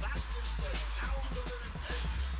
That is the sound of an adventure.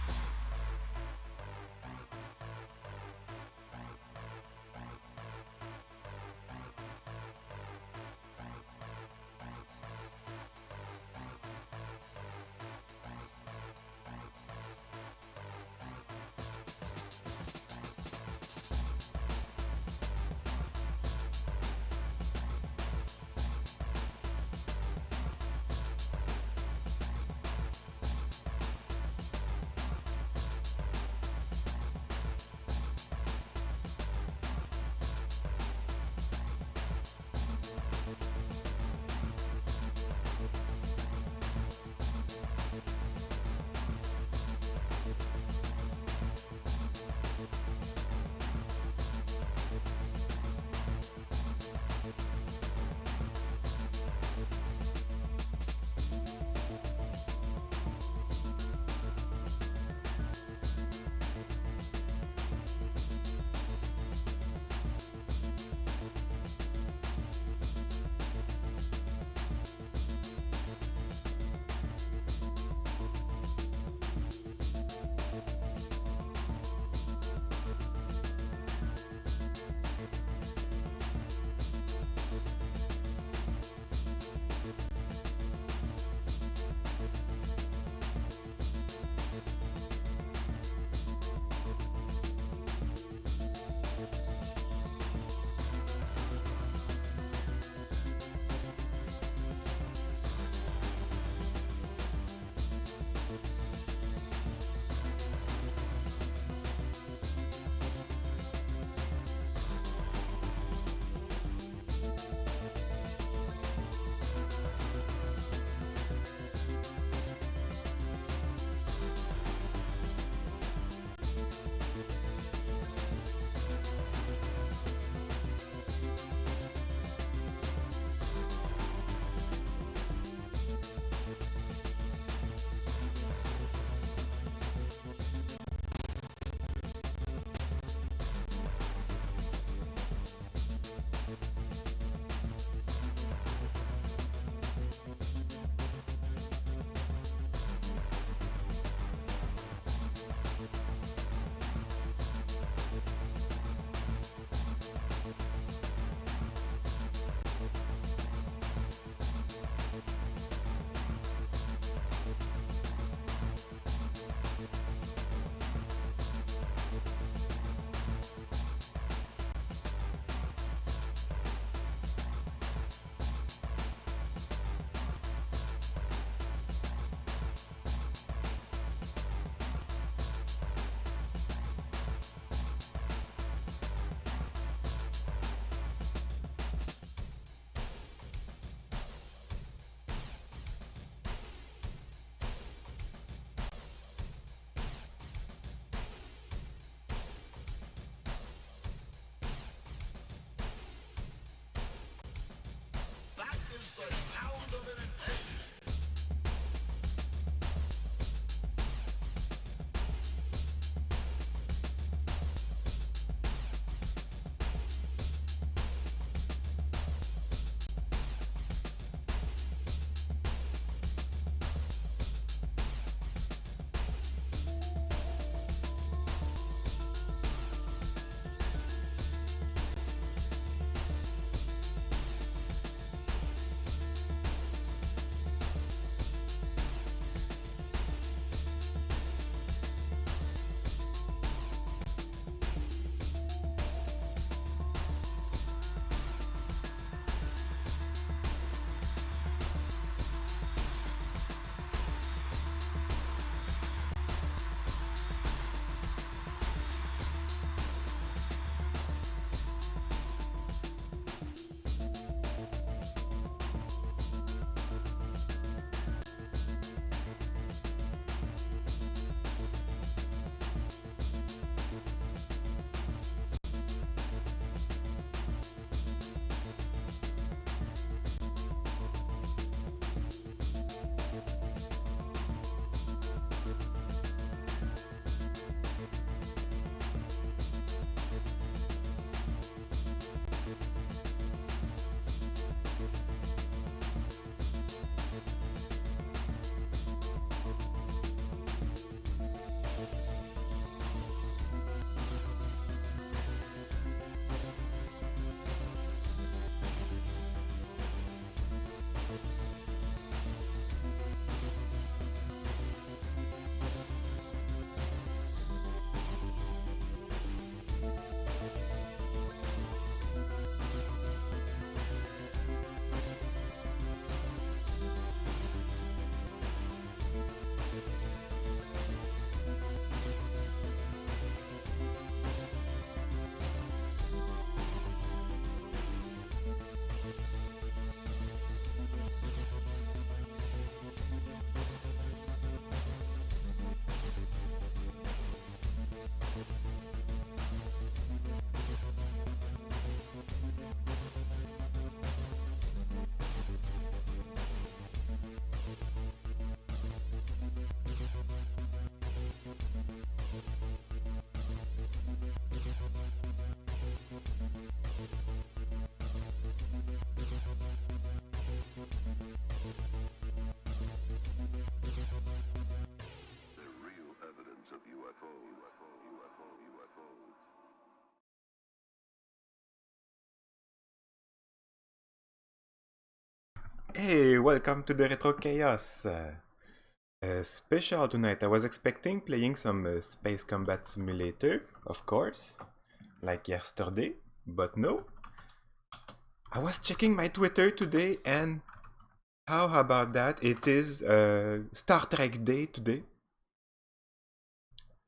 Hey, welcome to the Retro Chaos. Special tonight. I was expecting playing some Space Combat Simulator, of course, like yesterday, but no. I was checking my Twitter today, and how about that? It is Star Trek Day today.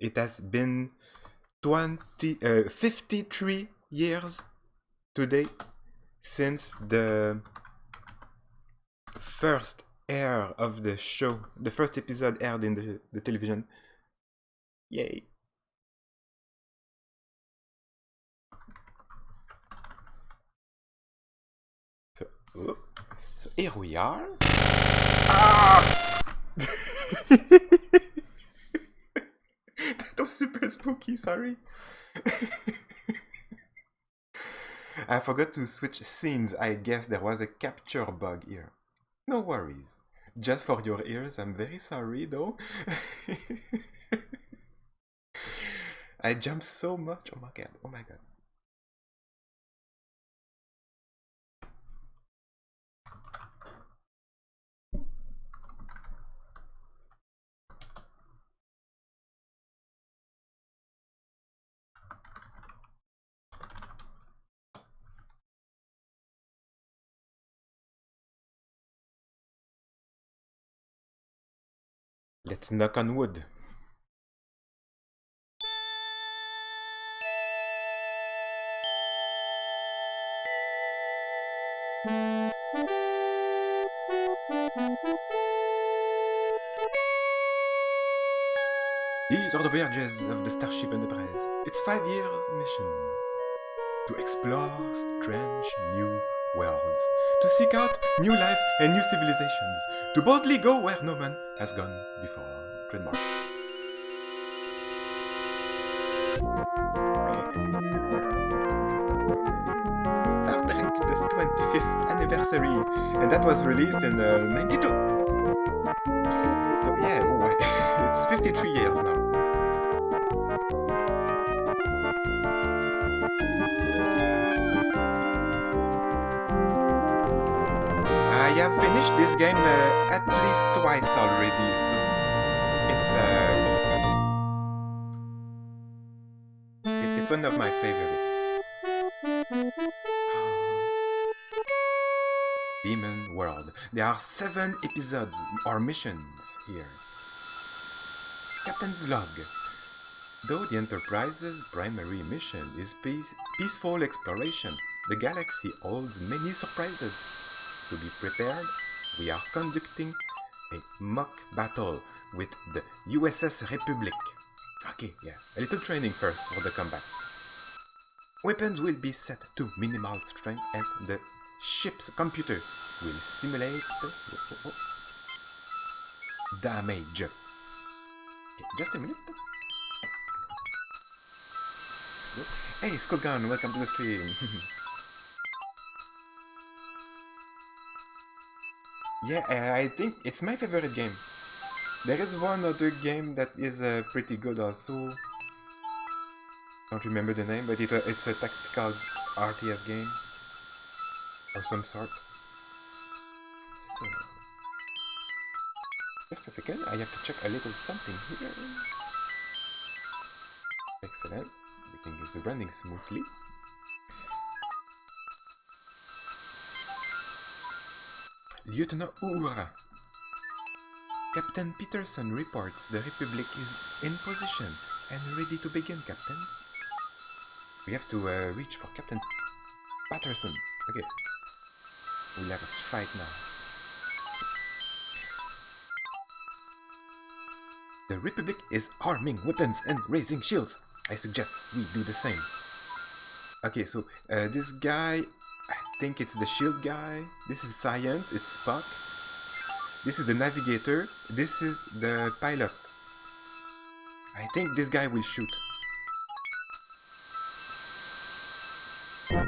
It has been 53 years today since the first air of the show, the first episode aired in the television. Yay. So here we are. Ah! That was super spooky, sorry. I forgot to switch scenes. I guess there was a capture bug here. No worries. Just for your ears, I'm very sorry though. I jumped so much. Oh my god. Oh my god. Let's knock on wood. These are the voyages of the Starship Enterprise. It's 5 years mission to explore strange new worlds, to seek out new life and new civilizations, to boldly go where no man has gone before. Trademark. Star Trek, the 25th anniversary, and that was released in 92. So yeah, oh, it's 53 years now. I have finished this game at least twice already, so it's one of my favorites. Demon World. There are 7 episodes or missions here. Captain's Log. Though the Enterprise's primary mission is peaceful exploration, the galaxy holds many surprises. To be prepared, we are conducting a mock battle with the USS Republic. Okay, yeah, a little training first for the combat. Weapons will be set to minimal strength and the ship's computer will simulate damage. Okay, just a minute. Hey, Skullgun, welcome to the stream. Yeah, I think it's my favorite game. There is one other game that is pretty good also. Don't remember the name, but it's a tactical RTS game of some sort. So, just a second, I have to check a little something here. Excellent, everything is running smoothly. Lieutenant Uhura. Captain Peterson reports the Republic is in position and ready to begin, Captain. We have to reach for Captain Patterson. Okay. We'll have a fight now. The Republic is arming weapons and raising shields. I suggest we do the same. Okay, so this guy, I think it's the shield guy. This is science, it's Spock. This is the navigator. This is the pilot. I think this guy will shoot. Okay.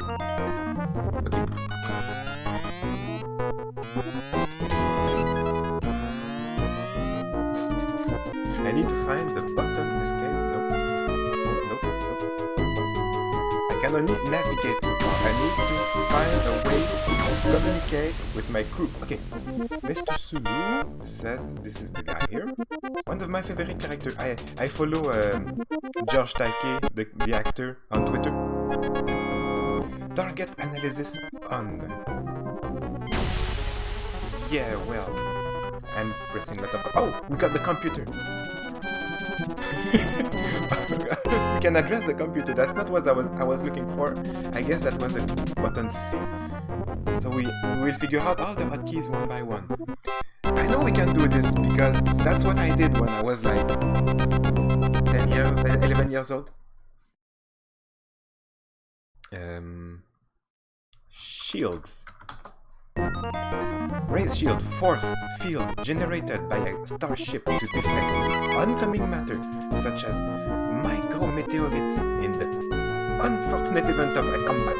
I need to find the button escape. Nope. Nope. I can only navigate so far. I need to find a way to communicate with my crew. Okay, Mr. Sulu says this is the guy here. One of my favorite characters. I follow George Takei, the actor, on Twitter. Target analysis on. Yeah, well, I'm pressing the top. Oh, we got the computer. We can address the computer. That's not what I was looking for. I guess that was the button C. So we will figure out all the hotkeys one by one. I know we can do this because that's what I did when I was like 11 years old. Shields. Raise shield, force field generated by a starship to deflect oncoming matter, such as micrometeorites in the unfortunate event of a combat.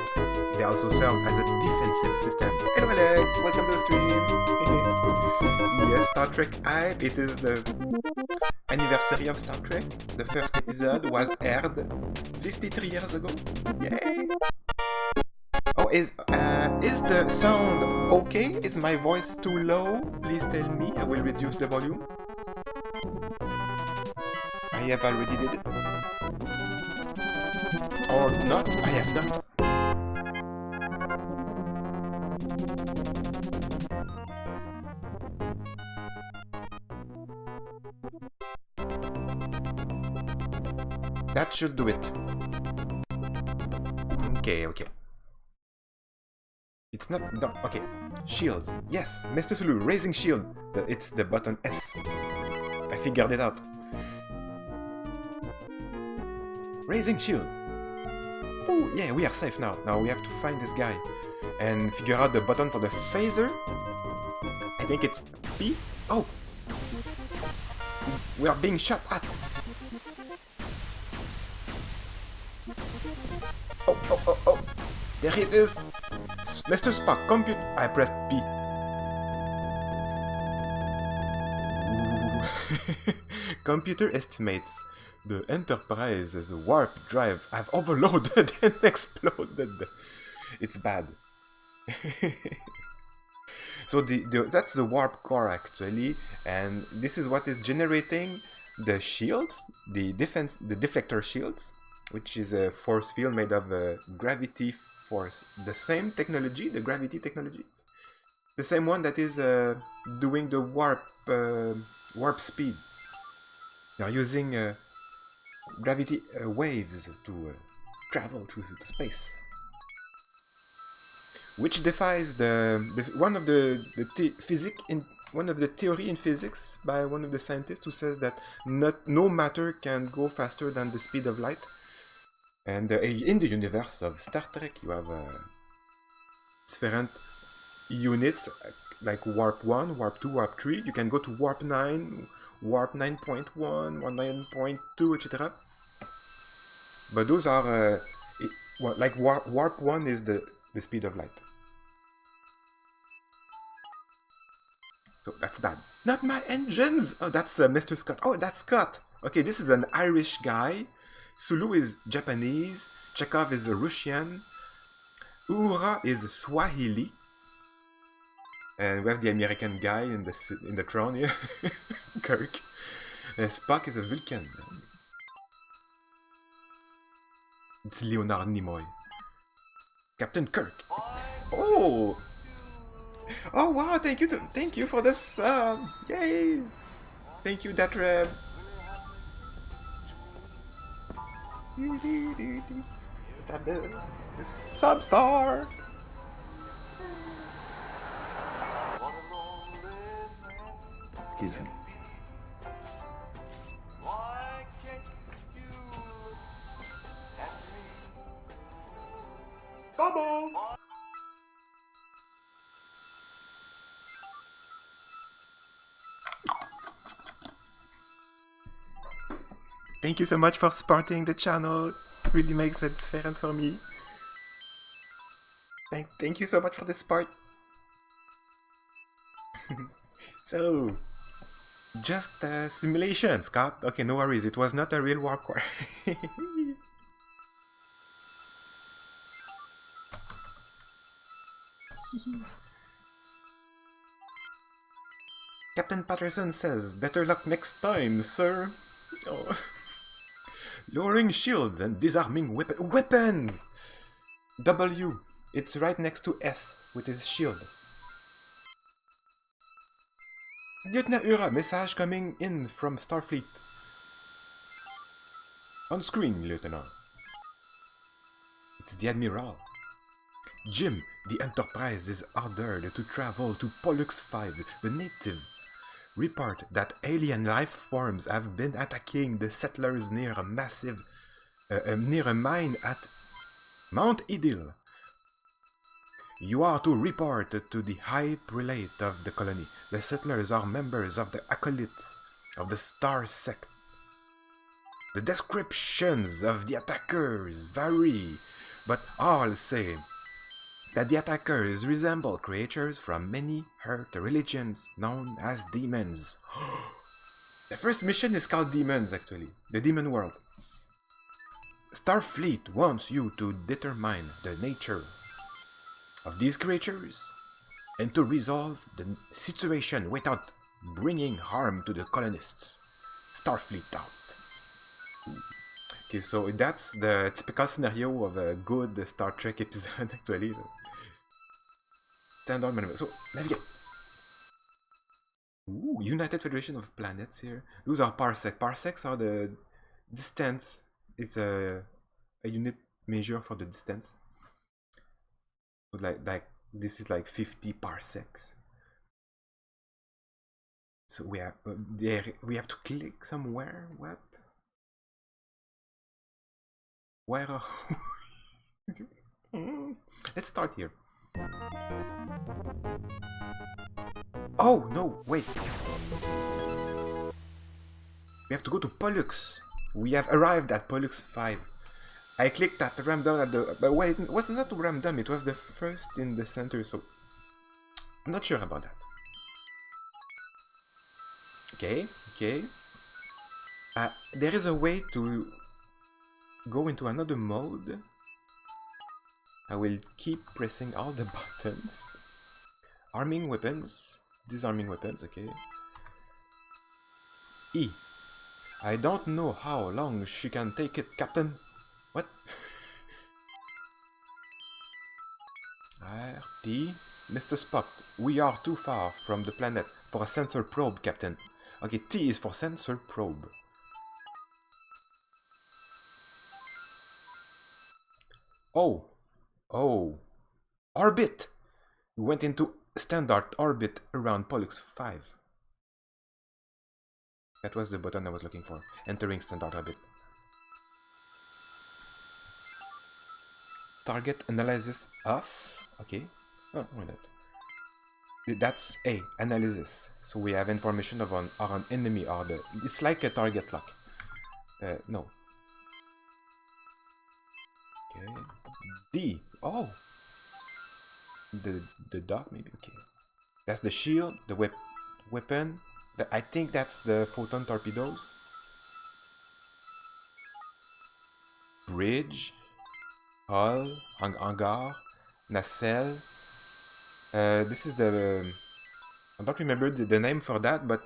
They also serve as a defensive system. Hello Alec, welcome to the stream. Yes, Star Trek hype. It is the anniversary of Star Trek. The first episode was aired 53 years ago. Yay! Oh, is the sound okay? Is my voice too low? Please tell me. I will reduce the volume. I have already did it. Or not? I have not. That should do it. Okay. It's not done. Okay. Shields. Yes, Mr. Sulu, raising shield. It's the button S. I figured it out. Raising shield. Oh, yeah, we are safe now. Now we have to find this guy and figure out the button for the phaser. I think it's P. Oh! We are being shot at. Oh. There it is. Mr. Spock, compute. I pressed P. Computer estimates the Enterprise's warp drive have overloaded and exploded. It's bad. So that's the warp core actually, and this is what is generating the shields, the deflector shields, which is a force field made of gravity force. The same technology, the gravity technology, the same one that is doing the warp speed. They are using gravity waves to travel through space, which defies one of the theory in physics by one of the scientists who says that no matter can go faster than the speed of light. And in the universe of Star Trek, you have different units like warp 1, warp 2, warp 3. You can go to warp 9, warp 9.1, warp 9.2, etc. But those are like warp 1 is the speed of light. So that's bad. Not my engines! Oh, that's Mr. Scott. Oh, that's Scott. Okay, this is an Irish guy. Sulu is Japanese. Chekhov is Russian. Uhura is Swahili. And we have the American guy in the throne here. Kirk. And Spock is a Vulcan. It's Leonard Nimoy. Captain Kirk. Oh! Oh wow, thank you for this yay! Thank you, Datreb. Let's have the Substar! Excuse me. Bubbles! Thank you so much for supporting the channel. It really makes a difference for me. Thank you so much for the support. So, just a simulation, Scott. Okay, no worries. It was not a real warp core. Captain Patterson says, better luck next time, sir. Oh. Lowering shields and disarming weapons! W. It's right next to S with his shield. Lieutenant Ura, message coming in from Starfleet. On screen, Lieutenant. It's the Admiral. Jim, the Enterprise is ordered to travel to Pollux 5. The natives report that alien life forms have been attacking the settlers near a mine at Mount Idil. You are to report to the High Prelate of the colony. The settlers are members of the Acolytes of the Star Sect. The descriptions of the attackers vary, but all say that the attackers resemble creatures from many earth religions known as demons. The first mission is called Demons, actually. The Demon World. Starfleet wants you to determine the nature of these creatures and to resolve the situation without bringing harm to the colonists. Starfleet out. Okay, so that's the typical scenario of a good Star Trek episode, actually. Stand on maneuver. So, navigate. Ooh, United Federation of Planets here. Those are parsecs. Parsecs are the distance. It's a unit measure for the distance. So like this is like 50 parsecs. So we have we have to click somewhere. What? Where are Let's start here. Oh no, wait. We have to go to Pollux. We have arrived at Pollux 5. I clicked at random at the... But well, it was not random, it was the first in the center, so... I'm not sure about that. Okay, okay. There is a way to go into another mode. I will keep pressing all the buttons. Arming weapons. Disarming weapons, okay. E. I don't know how long she can take it, Captain. What? RT. Mr. Spock, we are too far from the planet for a sensor probe, Captain. Okay, T is for sensor probe. Oh. Oh. Orbit! We went into standard orbit around Pollux 5. That was the button I was looking for. Entering standard orbit. Target analysis off. Okay. Oh, why not? That's A, analysis. So we have information of an enemy or the... It's like a target lock. No. Okay. D. Oh! The dog maybe? Okay. That's the shield, the weapon. I think that's the photon torpedoes. Bridge. Hull. Hangar. Nacelle. This is the... I don't remember the name for that, but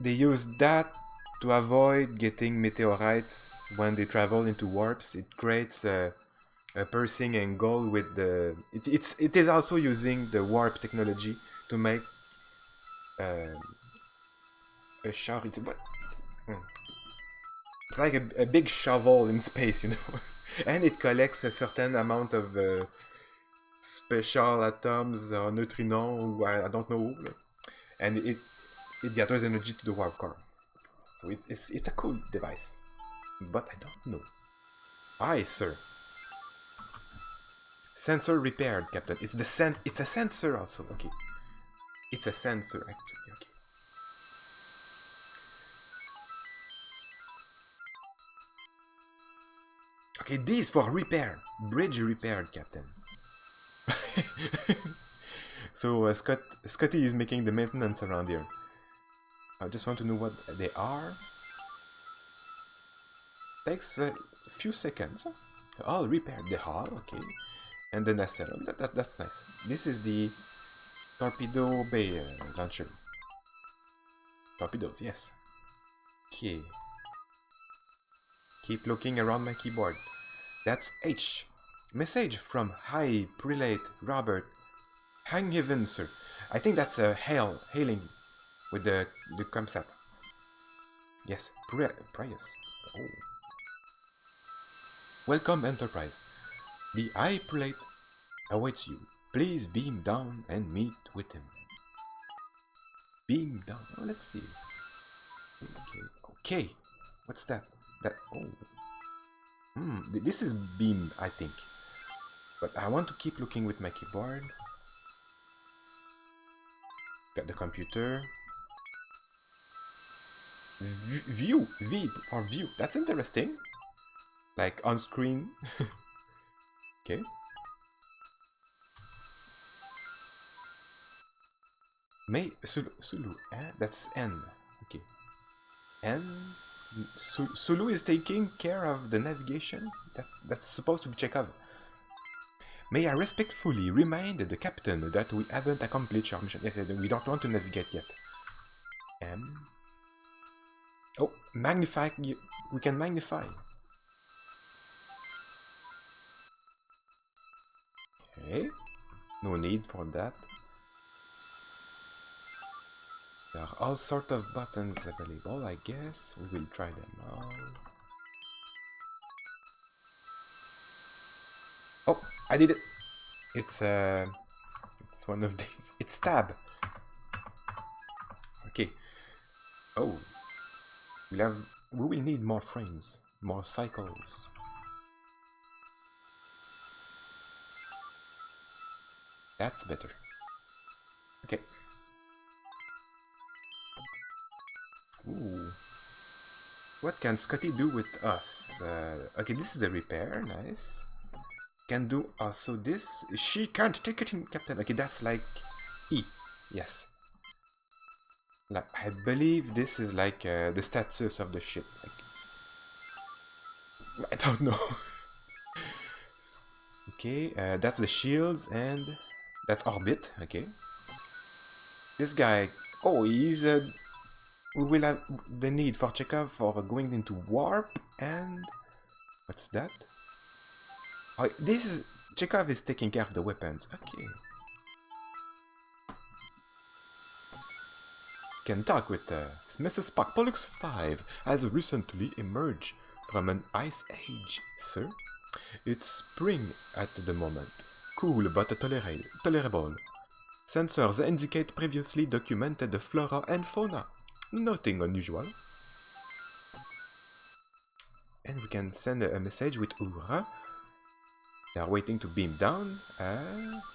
they use that to avoid getting meteorites when they travel into warps. It creates a piercing angle with the... It is also using the warp technology to make a shovel. It's like a big shovel in space, you know. And it collects a certain amount of special atoms or neutrinos, I don't know, and it gathers energy to the warp core. So it's a cool device, but I don't know. Aye, sir. Sensor repaired, Captain. It's a sensor also. Okay, it's a sensor actually. Okay. Okay, D is for repair. Bridge repaired, Captain. So Scotty is making the maintenance around here. I just want to know what they are. Takes a few seconds. All repaired. The hull, okay. And the nacelle. That's nice. This is the torpedo bay launcher. Torpedoes, yes. Okay. Keep looking around my keyboard. That's H. Message from High Prelate Robert. Hang heaven, sir. I think that's a hailing with the ComSat. Yes, Prius. Oh. Welcome, Enterprise. The High Prelate awaits you. Please beam down and meet with him. Beam down. Oh, let's see. Okay. What's that? This is beam, I think. But I want to keep looking with my keyboard. Got the computer. V for view. That's interesting. Like on screen. Okay. Sulu. That's N. Okay. N. Sulu is taking care of the navigation. That's supposed to be Chekhov. May I respectfully remind the captain that we haven't accomplished our mission. Yes, we don't want to navigate yet. M. Oh, magnify. We can magnify. Okay. No need for that. There are all sorts of buttons available, I guess. We will try them all. Oh, I did it! It's one of these. It's tab. Okay. Oh. We will need more frames, more cycles. That's better. Okay. Ooh. What can Scotty do with us? Okay, this is a repair. Nice. Can do also this. She can't take it in, Captain. Okay, that's like E. Yes. Like, I believe this is like the status of the ship. Like, I don't know. Okay, that's the shields and that's orbit. Okay. This guy. Oh, he's we will have the need for Chekhov for going into warp and what's that? Oh, this is Chekhov is taking care of the weapons. Okay. Can talk with Mrs. Spock. Pollux 5 has recently emerged from an ice age, sir. It's spring at the moment. Cool but tolerable. Sensors indicate previously documented flora and fauna. Nothing unusual. And we can send a message with Uhura. They are waiting to beam down.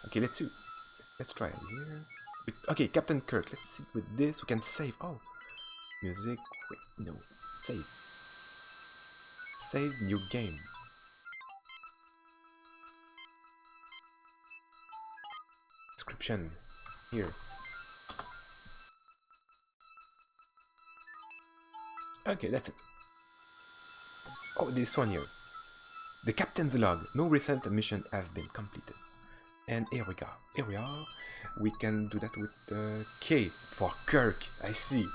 Okay, let's see. Let's try it here. Okay, Captain Kirk. Let's see. With this, we can save. Oh, music. Wait, no, save. Save new game. Description here. Okay, that's it. Oh, this one here. The captain's log. No recent mission have been completed. And here we go. Here we are. We can do that with K for Kirk. I see.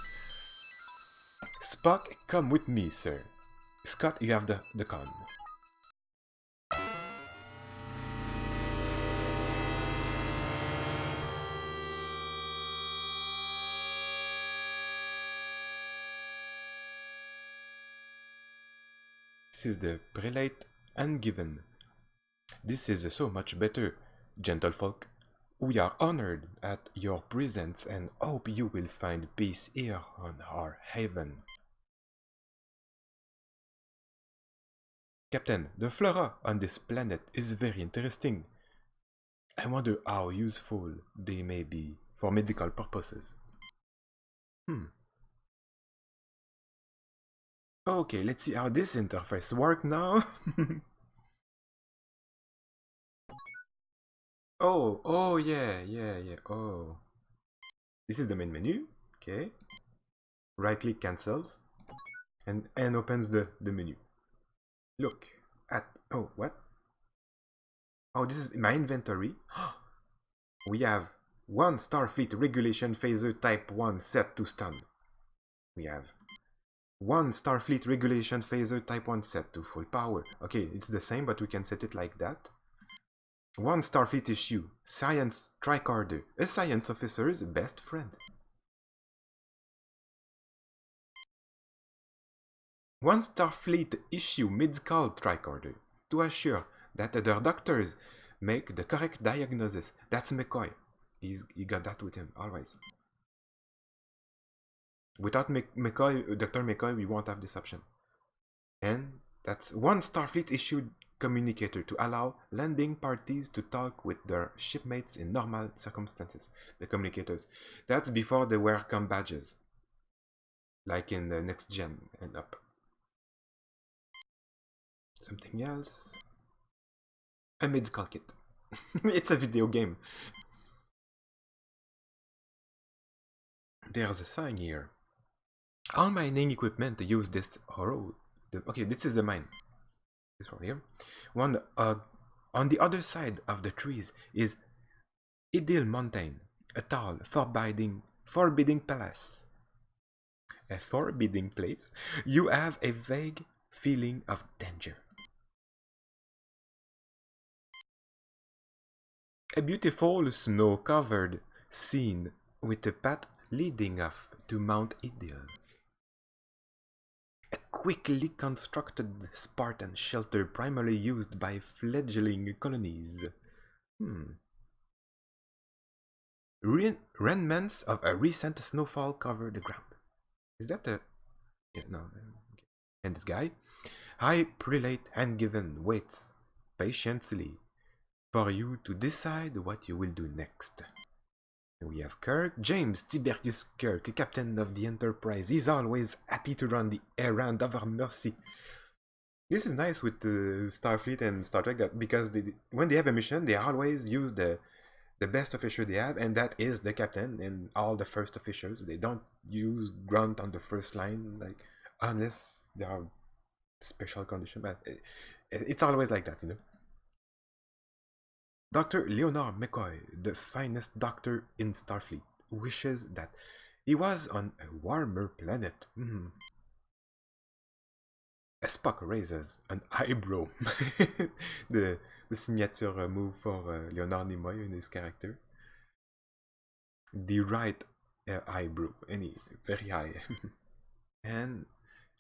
Spock, come with me, sir. Scott, you have the con. This is the prelate ungiven. This is so much better, gentlefolk. We are honored at your presence and hope you will find peace here on our haven. Captain, the flora on this planet is very interesting. I wonder how useful they may be for medical purposes. Okay, let's see how this interface works now. Oh, yeah. Oh. This is the main menu. Okay. Right click cancels. And opens the menu. Look at, oh, what? Oh, this is my inventory. We have one Starfleet Regulation Phaser Type 1 set to stun. We have one Starfleet regulation phaser type 1 set to full power. Okay, it's the same, but we can set it like that. One Starfleet issue, science tricorder, a science officer's best friend. One Starfleet issue medical tricorder to assure that their doctors make the correct diagnosis. That's McCoy. He got that with him, always. Without McCoy, Dr. McCoy, we won't have this option. And that's one Starfleet issued communicator to allow landing parties to talk with their shipmates in normal circumstances. The communicators. That's before they wear com badges. Like in the next gen and up. Something else. A medical kit. It's a video game. There's a sign here. All mining equipment use this road. Okay, this is the mine. This one here. On the other side of the trees is Idyll Mountain, a tall, forbidding palace. A forbidding place. You have a vague feeling of danger. A beautiful snow-covered scene with a path leading off to Mount Idyll. A quickly constructed Spartan shelter primarily used by fledgling colonies. Remnants of a recent snowfall cover the ground. Is that a... Yeah, no. Okay. And this guy? High Prelate Handgiven waits patiently for you to decide what you will do next. We have Kirk, James Tiberius Kirk, captain of the Enterprise. He's always happy to run the errand of our mercy. This is nice with Starfleet and Star Trek, that because when they have a mission, they always use the best officer they have, and that is the captain and all the first officers. They don't use grunt on the first line, like unless there are special conditions. But it's always like that, you know. Dr. Leonard McCoy, the finest doctor in Starfleet, wishes that he was on a warmer planet. Spock raises an eyebrow. the signature move for Leonard Nimoy in his character. The right eyebrow, very high. And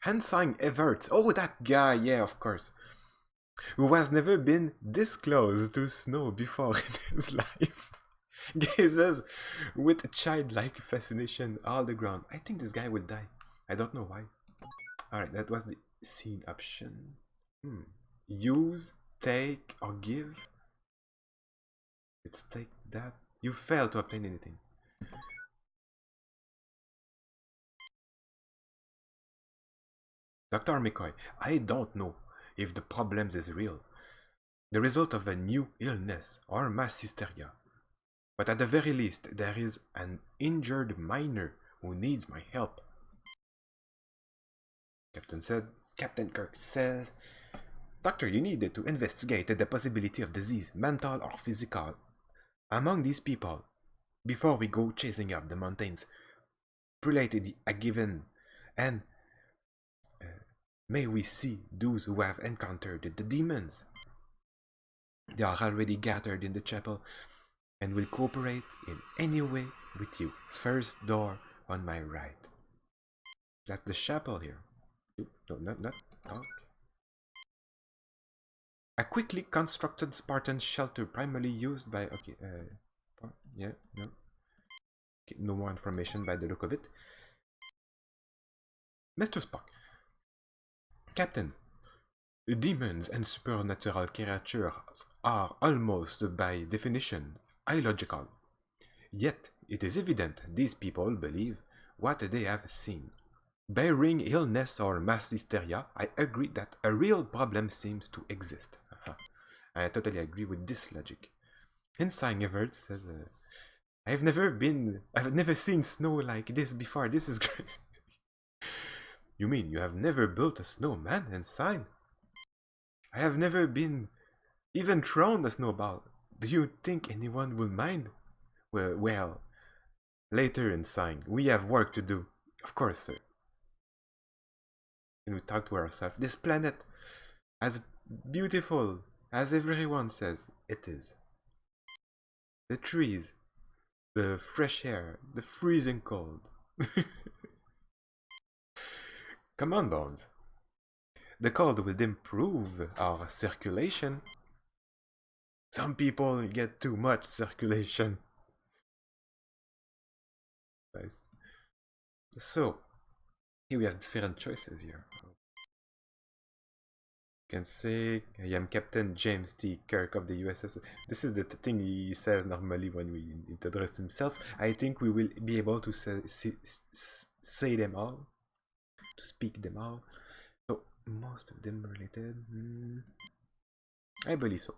Hansang Everts, oh, that guy, yeah, of course. Who has never been this close to snow before in his life, gazes with childlike fascination all the ground. I think this guy will die. I don't know why. Alright, that was the scene option. Use, take, or give. Let's take that. You failed to obtain anything. Dr. McCoy, I don't know if the problem is real, the result of a new illness or mass hysteria. But at the very least, there is an injured miner who needs my help. Captain Kirk said, Doctor, you needed to investigate the possibility of disease, mental or physical, among these people, before we go chasing up the mountains. Prelate a given, and may we see those who have encountered the demons. They are already gathered in the chapel and will cooperate in any way with you. First door on my right. That's the chapel here. No, not talk. A quickly constructed Spartan shelter primarily used by... Okay, yeah, no. Okay, no more information by the look of it. Mr. Spock. Captain, demons and supernatural creatures are almost by definition illogical. Yet it is evident these people believe what they have seen. Barring illness or mass hysteria, I agree that a real problem seems to exist. I totally agree with this logic. Inside Everett says, I've never seen snow like this before. This is great. You mean you have never built a snowman and sign? I have never been even thrown a snowball. Do you think anyone will mind? Well, later in sign, we have work to do. Of course, sir. and we talk to ourselves, this planet, as beautiful as everyone says it is. The trees, the fresh air, the freezing cold. Come on, Bones. The cold will improve our circulation. Some people get too much circulation. Nice. So, here we have different choices here. You can say, I am Captain James T. Kirk of the USS. This is the thing he says normally when we introduce himself. I think we will be able to say them all, to speak them all. So, most of them related. I believe so.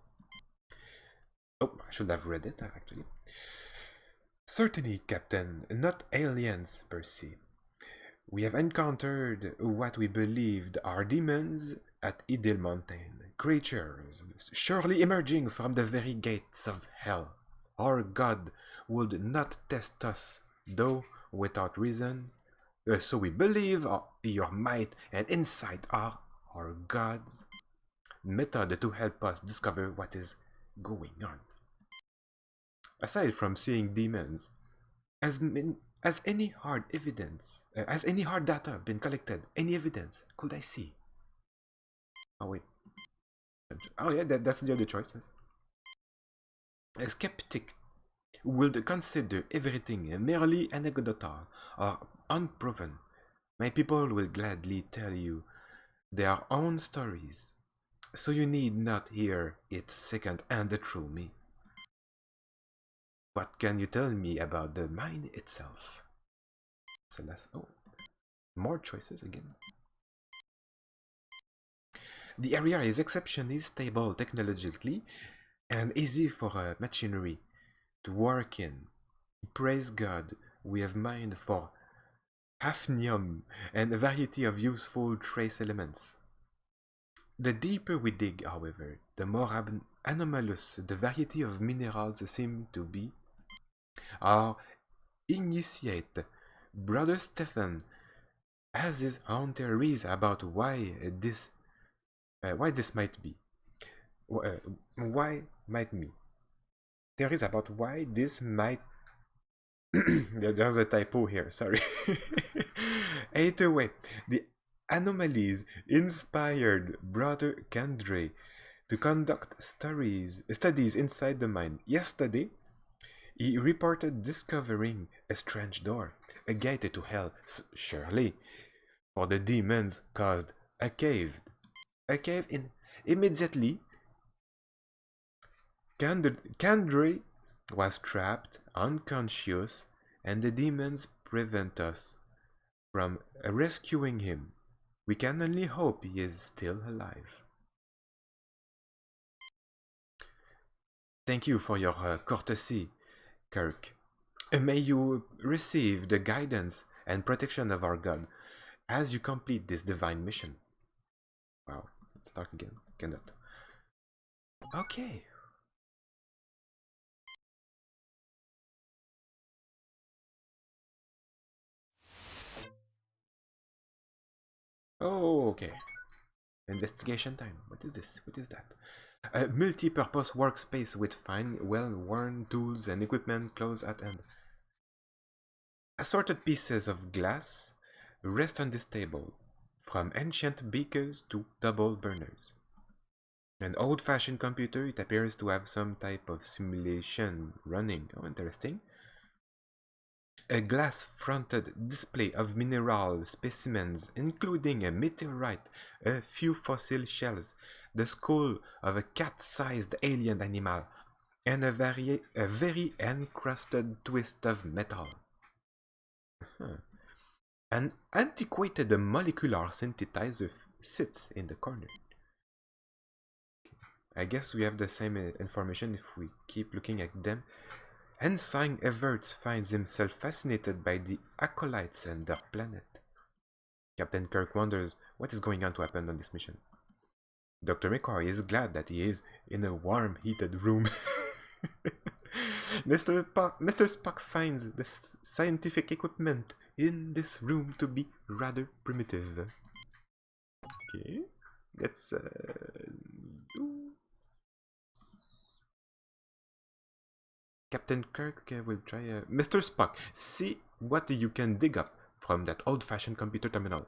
Oh, I should have read it, actually. Certainly, Captain, not aliens per se. We have encountered what we believed are demons at Idil Mountain, creatures surely emerging from the very gates of hell. Our God would not test us, though without reason, so we believe your might and insight are our God's method to help us discover what is going on. Aside from seeing demons, has any hard evidence, has any hard data been collected? Any evidence could I see? Oh wait. Oh yeah, that's the other choices. A skeptic would consider everything merely anecdotal or unproven. My people will gladly tell you their own stories, so you need not hear it second-hand through me. What can you tell me about the mine itself? Oh, more choices again. The area is exceptionally stable technologically and easy for machinery to work in. Praise God, we have mined for hafnium and a variety of useful trace elements. The deeper we dig, however, the more anomalous the variety of minerals seem to be. Our initiate, Brother Stephen, has his own theories about why this might be. Why might be? Theories about why this might. There's a typo here, sorry. Either way, the anomalies inspired Brother Kandre to conduct studies inside the mine. Yesterday, he reported discovering a strange door, a gate to hell, surely, for the demons caused a cave. A cave in immediately. Kandre was trapped, unconscious, and the demons prevent us from rescuing him. We can only hope he is still alive. Thank you for your courtesy, Kirk. May you receive the guidance and protection of our God as you complete this divine mission. Wow, let's start again. Cannot. Okay. Oh, okay. Investigation time. What is this? What is that? A multi-purpose workspace with fine, well-worn tools and equipment close at hand. Assorted pieces of glass rest on this table, from ancient beakers to double burners. An old-fashioned computer, it appears to have some type of simulation running. Oh, interesting. A glass-fronted display of mineral specimens, including a meteorite, a few fossil shells, the skull of a cat-sized alien animal, and a very encrusted twist of metal. An antiquated molecular synthesizer sits in the corner. I guess we have the same information if we keep looking at them. Ensign Everts finds himself fascinated by the acolytes and their planet. Captain Kirk wonders what is going on to happen on this mission. Dr. McCoy is glad that he is in a warm, heated room. Mr. Spock finds the scientific equipment in this room to be rather primitive. Okay, let's do. Captain Kirk will try. Mr. Spock, see what you can dig up from that old-fashioned computer terminal.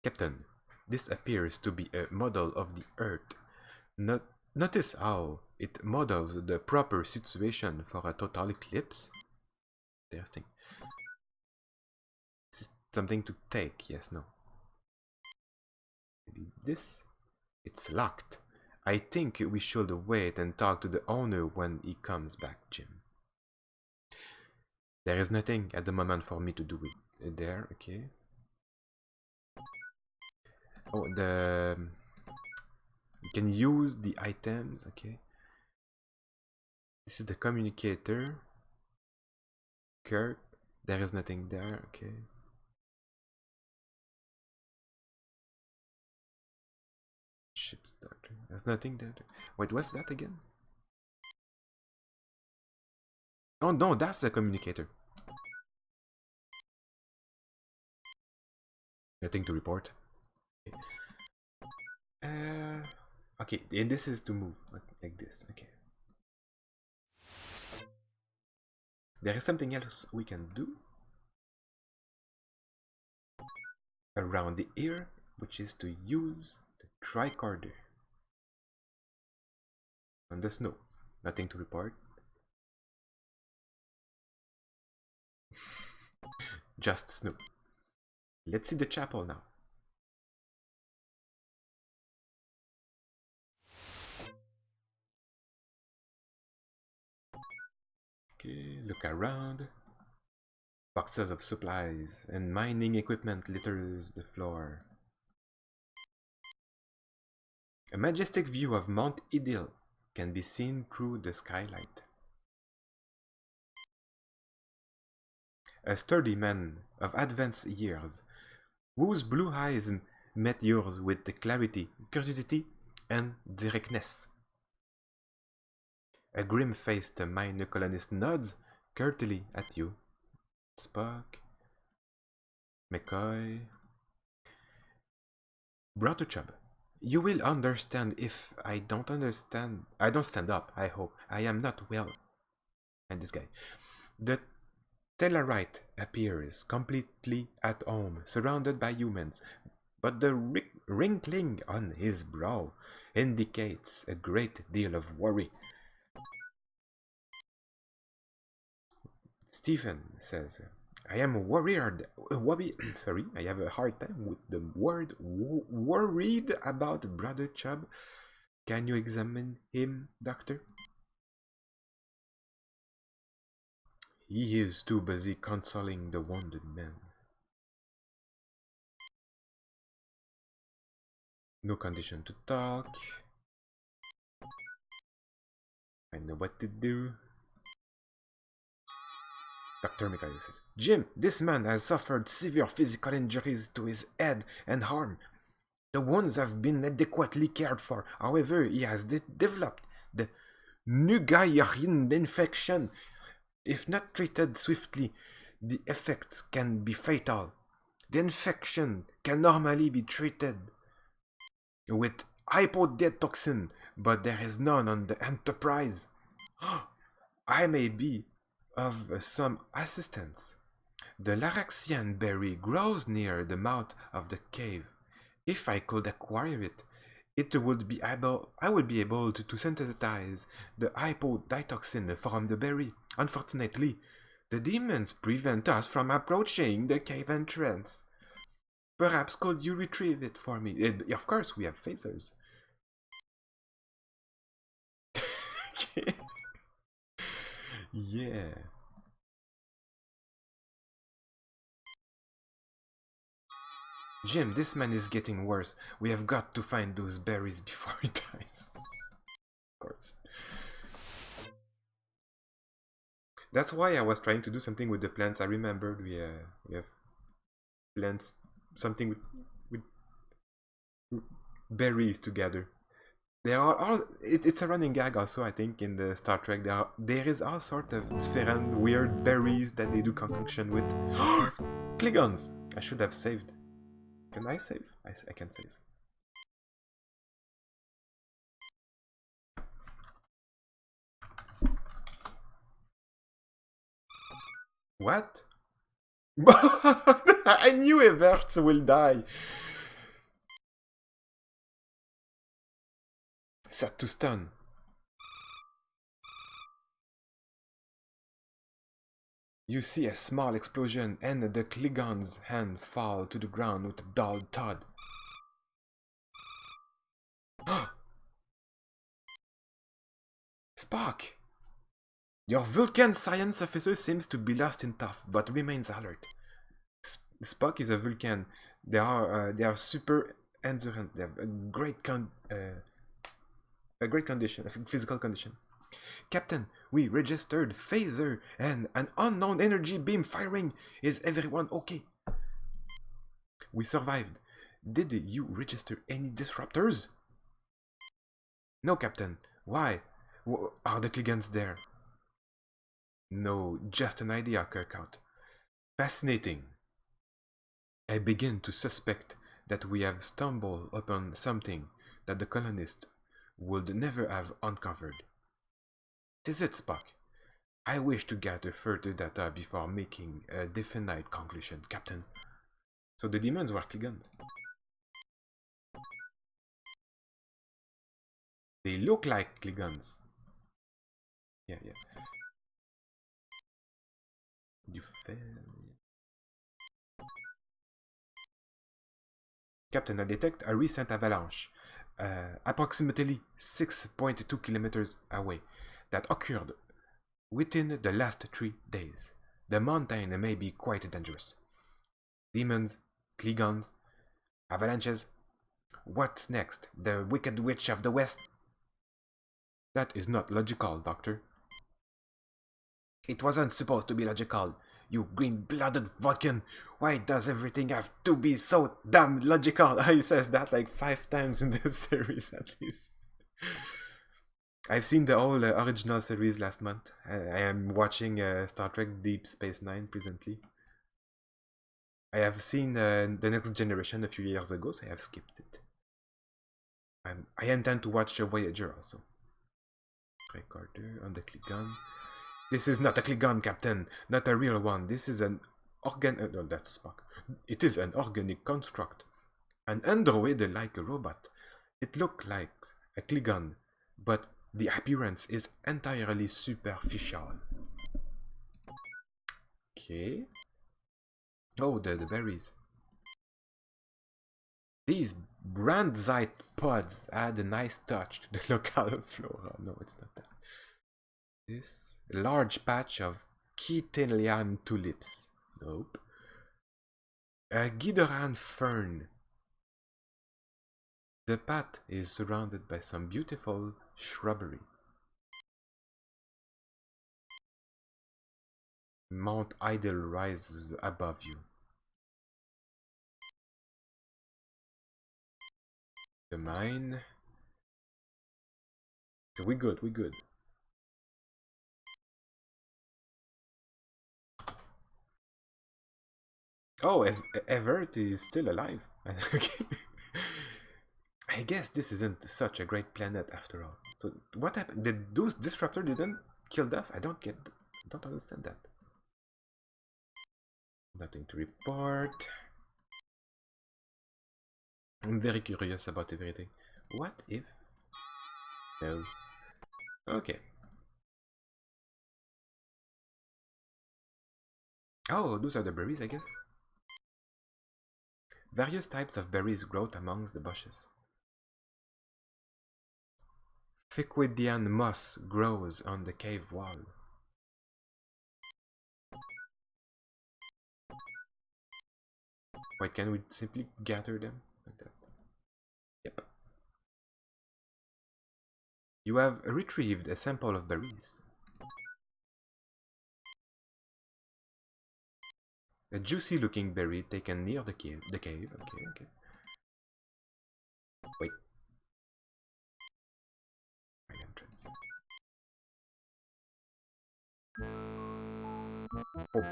Captain, this appears to be a model of the Earth. Notice how it models the proper situation for a total eclipse. Interesting. This is something to take, yes, no. Maybe this? It's locked. I think we should wait and talk to the owner when he comes back, Jim. There is nothing at the moment for me to do with there, okay. Oh, you can use the items, okay. This is the communicator. Kirk, there is nothing there, okay. Ship's doctor, there's nothing there. Wait, what's that again? Oh no, that's the communicator. Nothing to report. Okay, and this is to move like this. Okay. There is something else we can do around the ear, which is to use the tricorder on the snow. Nothing to report. Just snow. Let's see the chapel now. Okay, look around. Boxes of supplies and mining equipment litters the floor. A majestic view of Mount Idil can be seen through the skylight. A sturdy man of advanced years, whose blue eyes met yours with clarity, curiosity, and directness. A grim-faced minor colonist nods curtly at you. Spock, McCoy. Brother Chubb, you will understand if I don't understand. I don't stand up, I hope. I am not well. And this guy. The Tellarite appears completely at home, surrounded by humans, but the wrinkling on his brow indicates a great deal of worry. Stephen says, I am worried. Sorry, I have a hard time with the word worried about Brother Chubb. Can you examine him, Doctor? He is too busy consoling the wounded man. No condition to talk. I know what to do. Dr. Mikhail says, Jim, this man has suffered severe physical injuries to his head and arm. The wounds have been adequately cared for. However, he has developed the Nugayarin infection. If not treated swiftly, the effects can be fatal. The infection can normally be treated with hypodetoxin, but there is none on the Enterprise. I may be of some assistance. The Laraxian berry grows near the mouth of the cave. If I could acquire it, I would be able to synthesize the hypodetoxin from the berry. Unfortunately, the demons prevent us from approaching the cave entrance. Perhaps could you retrieve it for me? Of course, we have phasers. Okay. Yeah. Jim, this man is getting worse. We have got to find those berries before he dies. Of course. That's why I was trying to do something with the plants. I remembered we have plants, something with berries together. There are all. It's a running gag also, I think, in the Star Trek. There is all sort of different weird berries that they do concoction with. Klingons! I should have saved. Can I save? I can save. What? I knew Everts will die. Set to stun. You see a small explosion and the Klingon's hand fall to the ground with a dull thud. Spock! Your Vulcan science officer seems to be lost in thought, but remains alert. Spock is a Vulcan. They are super endurant. They have a great condition, a physical condition. Captain, we registered phaser and an unknown energy beam firing. Is everyone okay? We survived. Did you register any disruptors? No, Captain. Why? Are the Klingons there? No, just an idea, Kirkout. Fascinating. I begin to suspect that we have stumbled upon something that the colonists would never have uncovered. Is it, Spock? I wish to gather further data before making a definite conclusion, Captain. So the demons were Klingons. They look like Klingons. Yeah. You fail. Captain, I detect a recent avalanche, approximately 6.2 kilometers away, that occurred within the last 3 days. The mountain may be quite dangerous. Demons, Klingons, avalanches. What's next? The Wicked Witch of the West? That is not logical, Doctor. It wasn't supposed to be logical. You green-blooded Vulcan. Why does everything have to be so damn logical? He says that like 5 times in this series at least. I've seen the whole original series last month. I am watching Star Trek Deep Space Nine presently. I have seen the Next Generation a few years ago, so I have skipped it. I intend to watch Voyager also. Recorder on the Klingon. This is not a Klingon, Captain. Not a real one. This is an no, that's Spock. It is an organic construct. An android like a robot. It looks like a Klingon, but the appearance is entirely superficial. Okay. Oh, the berries. These brandite pods add a nice touch to the local flora. No, it's not that. This large patch of Kitelian tulips. Nope. A Gideran fern. The path is surrounded by some beautiful shrubbery. Mount Idle rises above you. The mine. So we good. Oh, Everett is still alive. I guess this isn't such a great planet after all. So what happened? Did those disruptor didn't kill us? I don't understand that. Nothing to report. I'm very curious about everything. What if? No. Okay. Oh, those are the berries, I guess. Various types of berries grow amongst the bushes. Fiquidian moss grows on the cave wall. Wait, can we simply gather them like that? Yep. You have retrieved a sample of berries. A juicy looking berry taken near the cave. Okay. Wait. A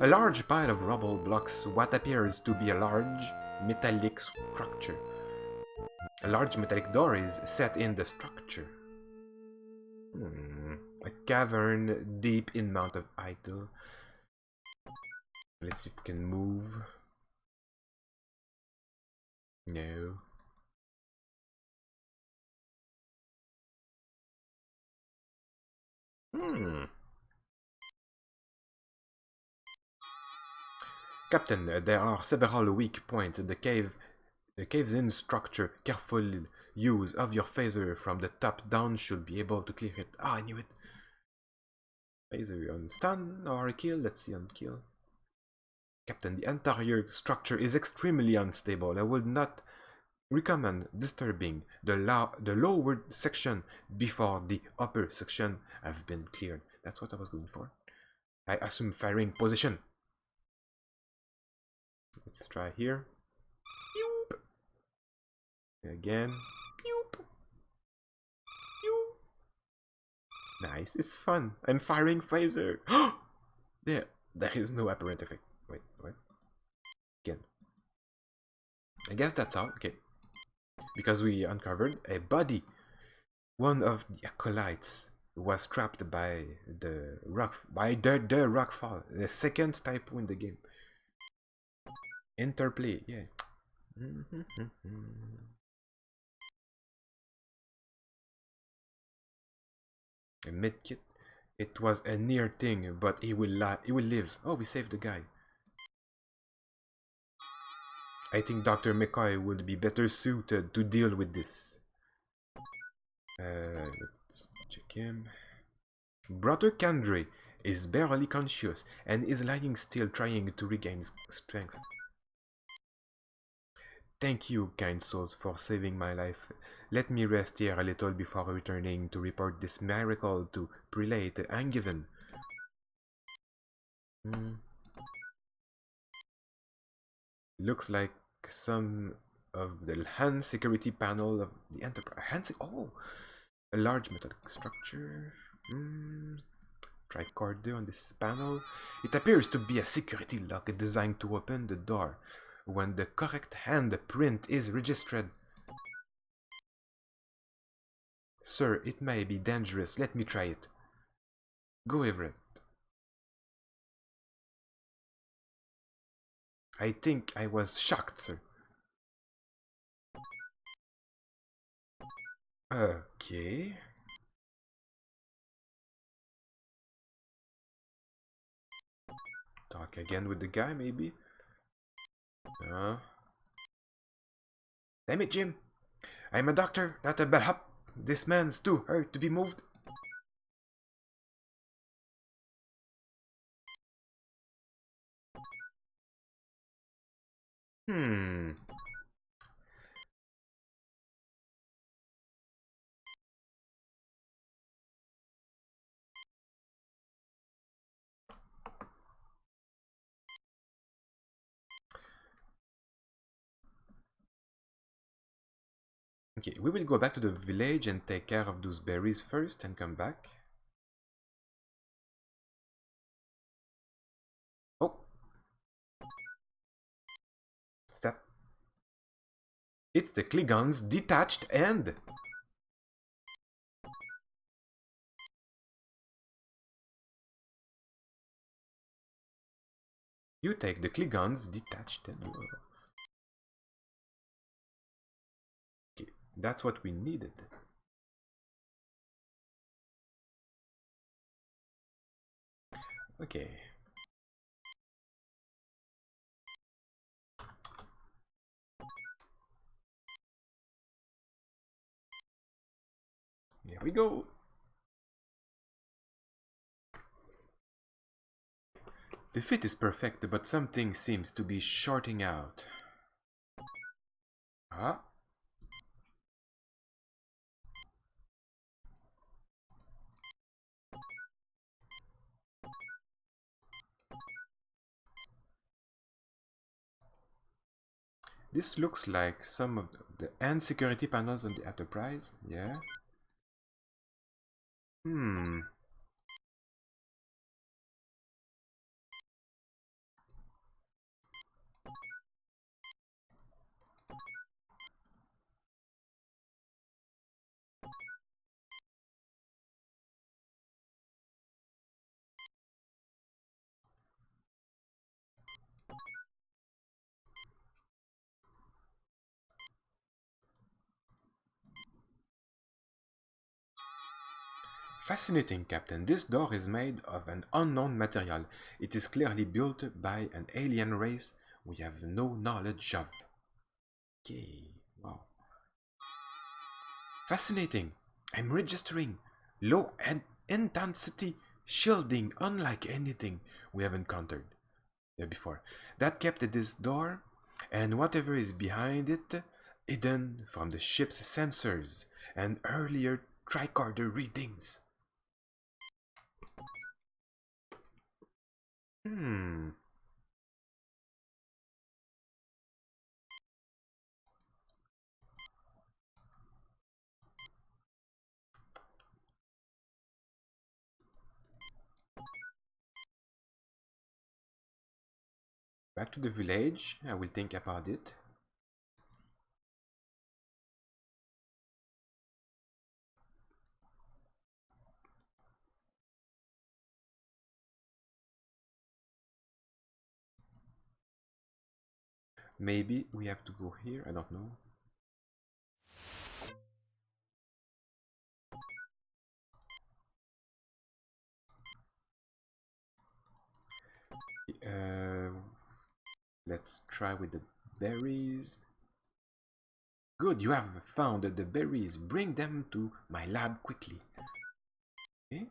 large pile of rubble blocks what appears to be a large metallic structure. A large metallic door is set in the structure. A cavern deep in Mount of Idol. Let's see if we can move. No. Captain, there are several weak points in the cave. The cave's-in structure. Careful use of your phaser from the top down should be able to clear it. Ah, I knew it. Phaser on stun or kill. Let's see on kill. Captain, the entire structure is extremely unstable. I would not recommend disturbing the lower section before the upper section have been cleared. That's what I was going for. I assume firing position. Let's try here. Pew. Again. Pew. Pew. Nice, it's fun. I'm firing phaser. There is no apparent effect. Wait, what? Again. I guess that's all. Okay. Because we uncovered a body. One of the acolytes was trapped by the rock fall. The second typo in the game. Interplay, yeah. A medkit. It was a near thing, but he will live. Oh, we saved the guy. I think Dr. McCoy would be better suited to deal with this. Let's check him. Brother Kandre is barely conscious and is lying still, trying to regain strength. Thank you, kind souls, for saving my life. Let me rest here a little before returning to report this miracle to Prelate Angevin. Looks like some of the hand security panel of the Enterprise. Oh! A large metallic structure. Tricorder on this panel. It appears to be a security lock designed to open the door when the correct hand print is registered. Sir, it may be dangerous. Let me try it. Go, Everett. I think I was shocked, sir. Okay. Talk again with the guy, maybe? Damn it, Jim. I'm a doctor, not a bellhop. This man's too hurt to be moved. Okay, we will go back to the village and take care of those berries first and come back. Oh! What's that? It's the Klingons' detached end! You take the Klingons' detached end. Okay, that's what we needed. Okay. Here we go. The fit is perfect, but something seems to be shorting out. Ah. This looks like some of the end security panels on the Enterprise. Yeah. Hmm. Fascinating, Captain. This door is made of an unknown material. It is clearly built by an alien race we have no knowledge of. Okay, wow. Fascinating. I'm registering low intensity shielding unlike anything we have encountered before. That kept this door and whatever is behind it hidden from the ship's sensors and earlier tricorder readings. Hmm. Back to the village. I will think about it. Maybe we have to go here. I don't know. Uh, let's try with the berries. Good, you have found the berries. Bring them to my lab quickly. Okay?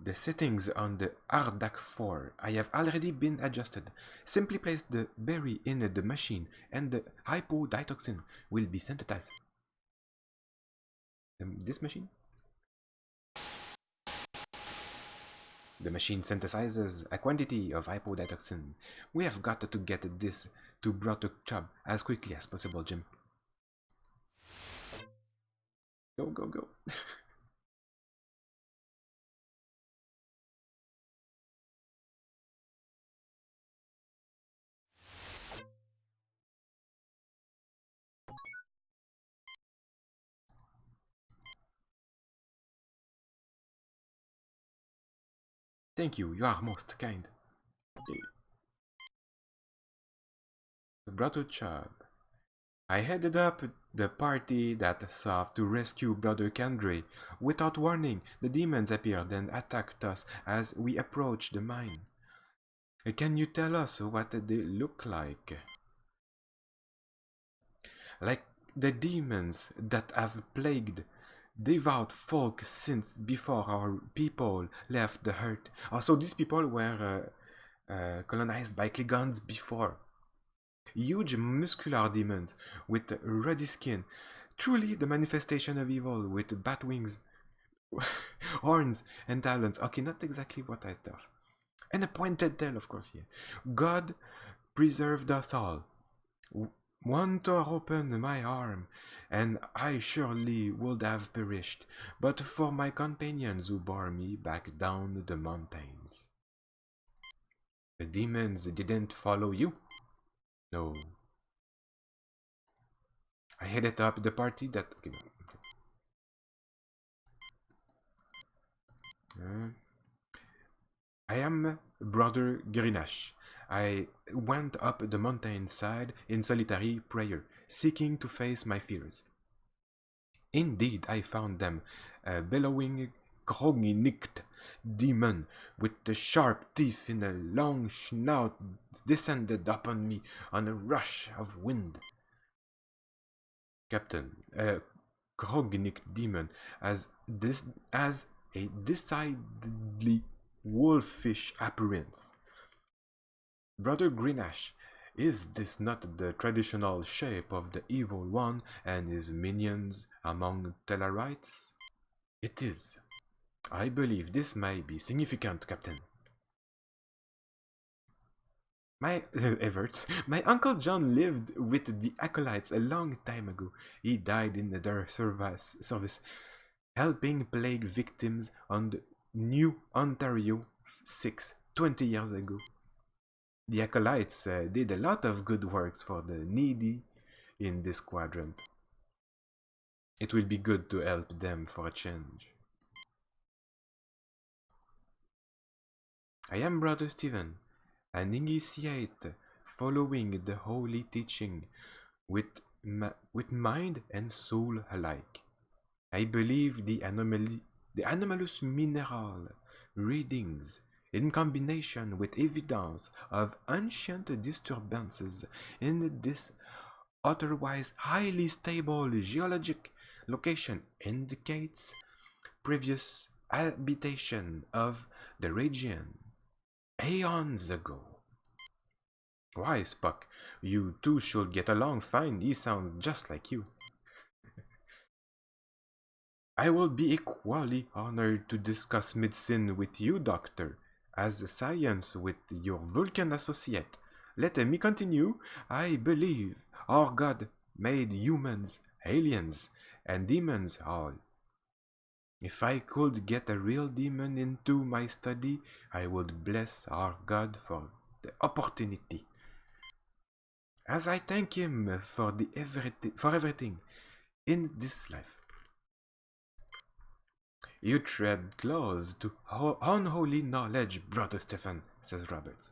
The settings on the RDAC 4 I have already been adjusted. Simply place the berry in the machine and the hypoditoxin will be synthesized. This machine? The machine synthesizes a quantity of hypoditoxin. We have got to get this to Brother Chubb as quickly as possible, Jim. Go, go, go. Thank you, you are most kind. Brother Chubb. I headed up the party that sought to rescue Brother Kandre. Without warning, the demons appeared and attacked us as we approached the mine. Can you tell us what they look like? Like the demons that have plagued devout folk since before our people left the earth. Also, these people were colonized by Klingons before. Huge muscular demons with ruddy skin, truly the manifestation of evil with bat wings, horns, and talons. Okay, not exactly what I thought. And a pointed tail, of course, yeah. God preserved us all. One tore open my arm, and I surely would have perished, but for my companions who bore me back down the mountains. The demons didn't follow you? No. I headed up the party that... Okay, I am Brother Grinash. I went up the mountainside in solitary prayer, seeking to face my fears. Indeed, I found them, a bellowing, groggy-nicked demon with the sharp teeth in a long snout descended upon me on a rush of wind. Captain, a groggy-nicked demon has a decidedly wolfish appearance. Brother Greenash, Is this not the traditional shape of the Evil One and his minions among Tellarites? It is. I believe this may be significant, Captain. My Everts, my uncle John lived with the acolytes a long time ago. He died in their service helping plague victims on the New Ontario 20 years ago. The acolytes did a lot of good works for the needy in this quadrant. It will be good to help them for a change. I am Brother Stephen, an initiate following the holy teaching with mind and soul alike. I believe the anomalous mineral readings, in combination with evidence of ancient disturbances in this otherwise highly stable geologic location, indicates previous habitation of the region aeons ago. Why, Spock, you two should get along fine. He sounds just like you. I will be equally honored to discuss medicine with you, Doctor, as science with your Vulcan associate. Let me continue. I believe our God made humans, aliens, and demons all. If I could get a real demon into my study, I would bless our God for the opportunity. As I thank him for everything in this life. You tread close to unholy knowledge, Brother Stephen, says Roberts.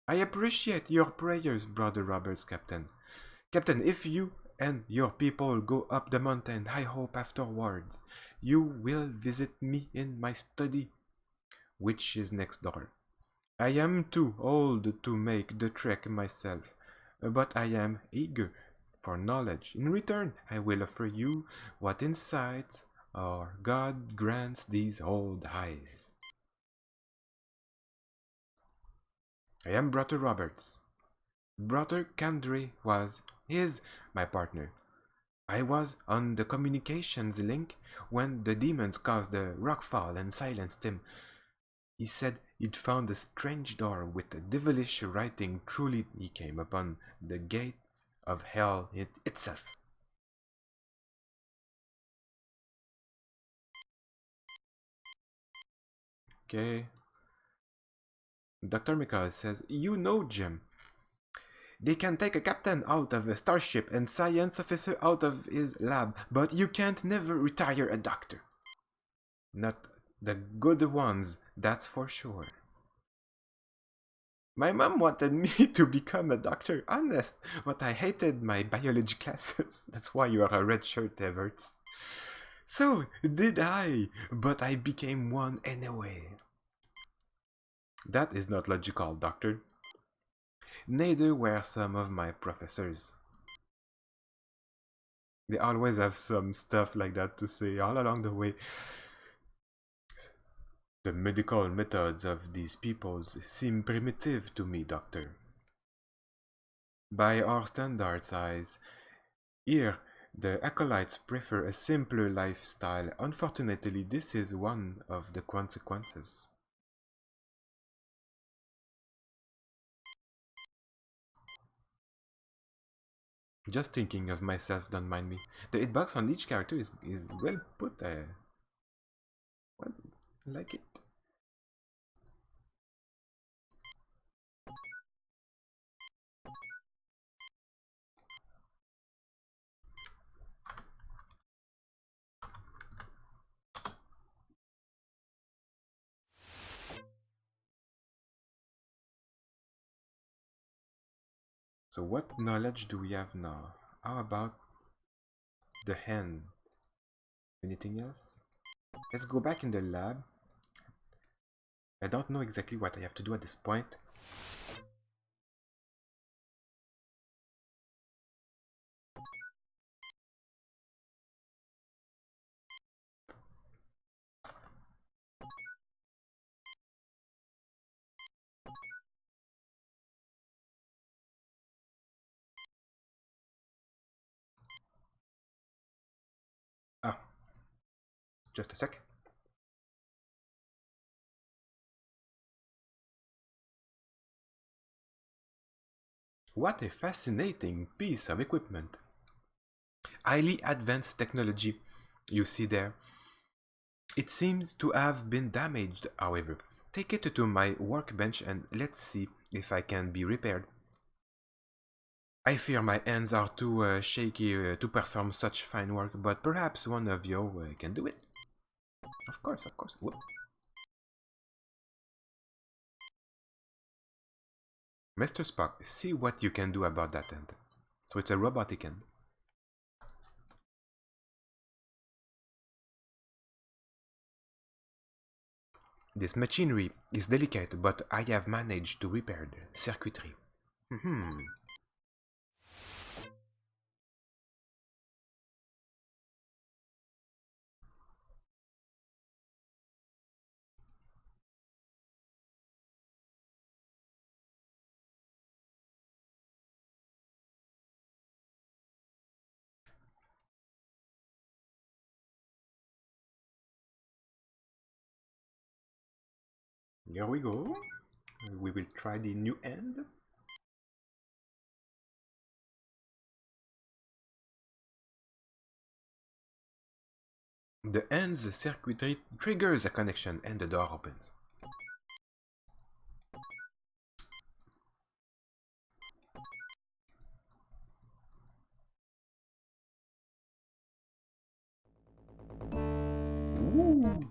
I appreciate your prayers, Brother Roberts, Captain. Captain, if you and your people go up the mountain, I hope afterwards you will visit me in my study, which is next door. I am too old to make the trek myself, but I am eager for knowledge. In return, I will offer you what insights our God grants these old eyes. I am Brother Roberts. Brother Candre is my partner. I was on the communications link when the demons caused the rockfall and silenced him. He said he'd found a strange door with a devilish writing. Truly, he came upon the gate of hell itself. Okay. Dr. Mikhail says, you know, Jim, they can take a captain out of a starship and science officer out of his lab, but you can't never retire a doctor. Not the good ones, that's for sure. My mom wanted me to become a doctor, honest, but I hated my biology classes. That's why you are a red shirt, Everts. So did I, but I became one anyway. That is not logical, doctor. Neither were some of my professors. They always have some stuff like that to say all along the way. The medical methods of these peoples seem primitive to me, doctor. By our standards, eyes, here the acolytes prefer a simpler lifestyle. Unfortunately, this is one of the consequences. Just thinking of myself, don't mind me. The hitbox on each character is well put. I like it. So what knowledge do we have now? How about the hand? Anything else? Let's go back in the lab. I don't know exactly what I have to do at this point. Just a sec. What a fascinating piece of equipment. Highly advanced technology, you see there. It seems to have been damaged, however. Take it to my workbench and let's see if I can be repaired. I fear my hands are too shaky to perform such fine work, but perhaps one of you can do it. Of course, of course. Whoop. Mr. Spock, see what you can do about that end. So it's a robotic end. This machinery is delicate, but I have managed to repair the circuitry. Here we go. We will try the new end. The end's circuitry triggers a connection and the door opens. Ooh.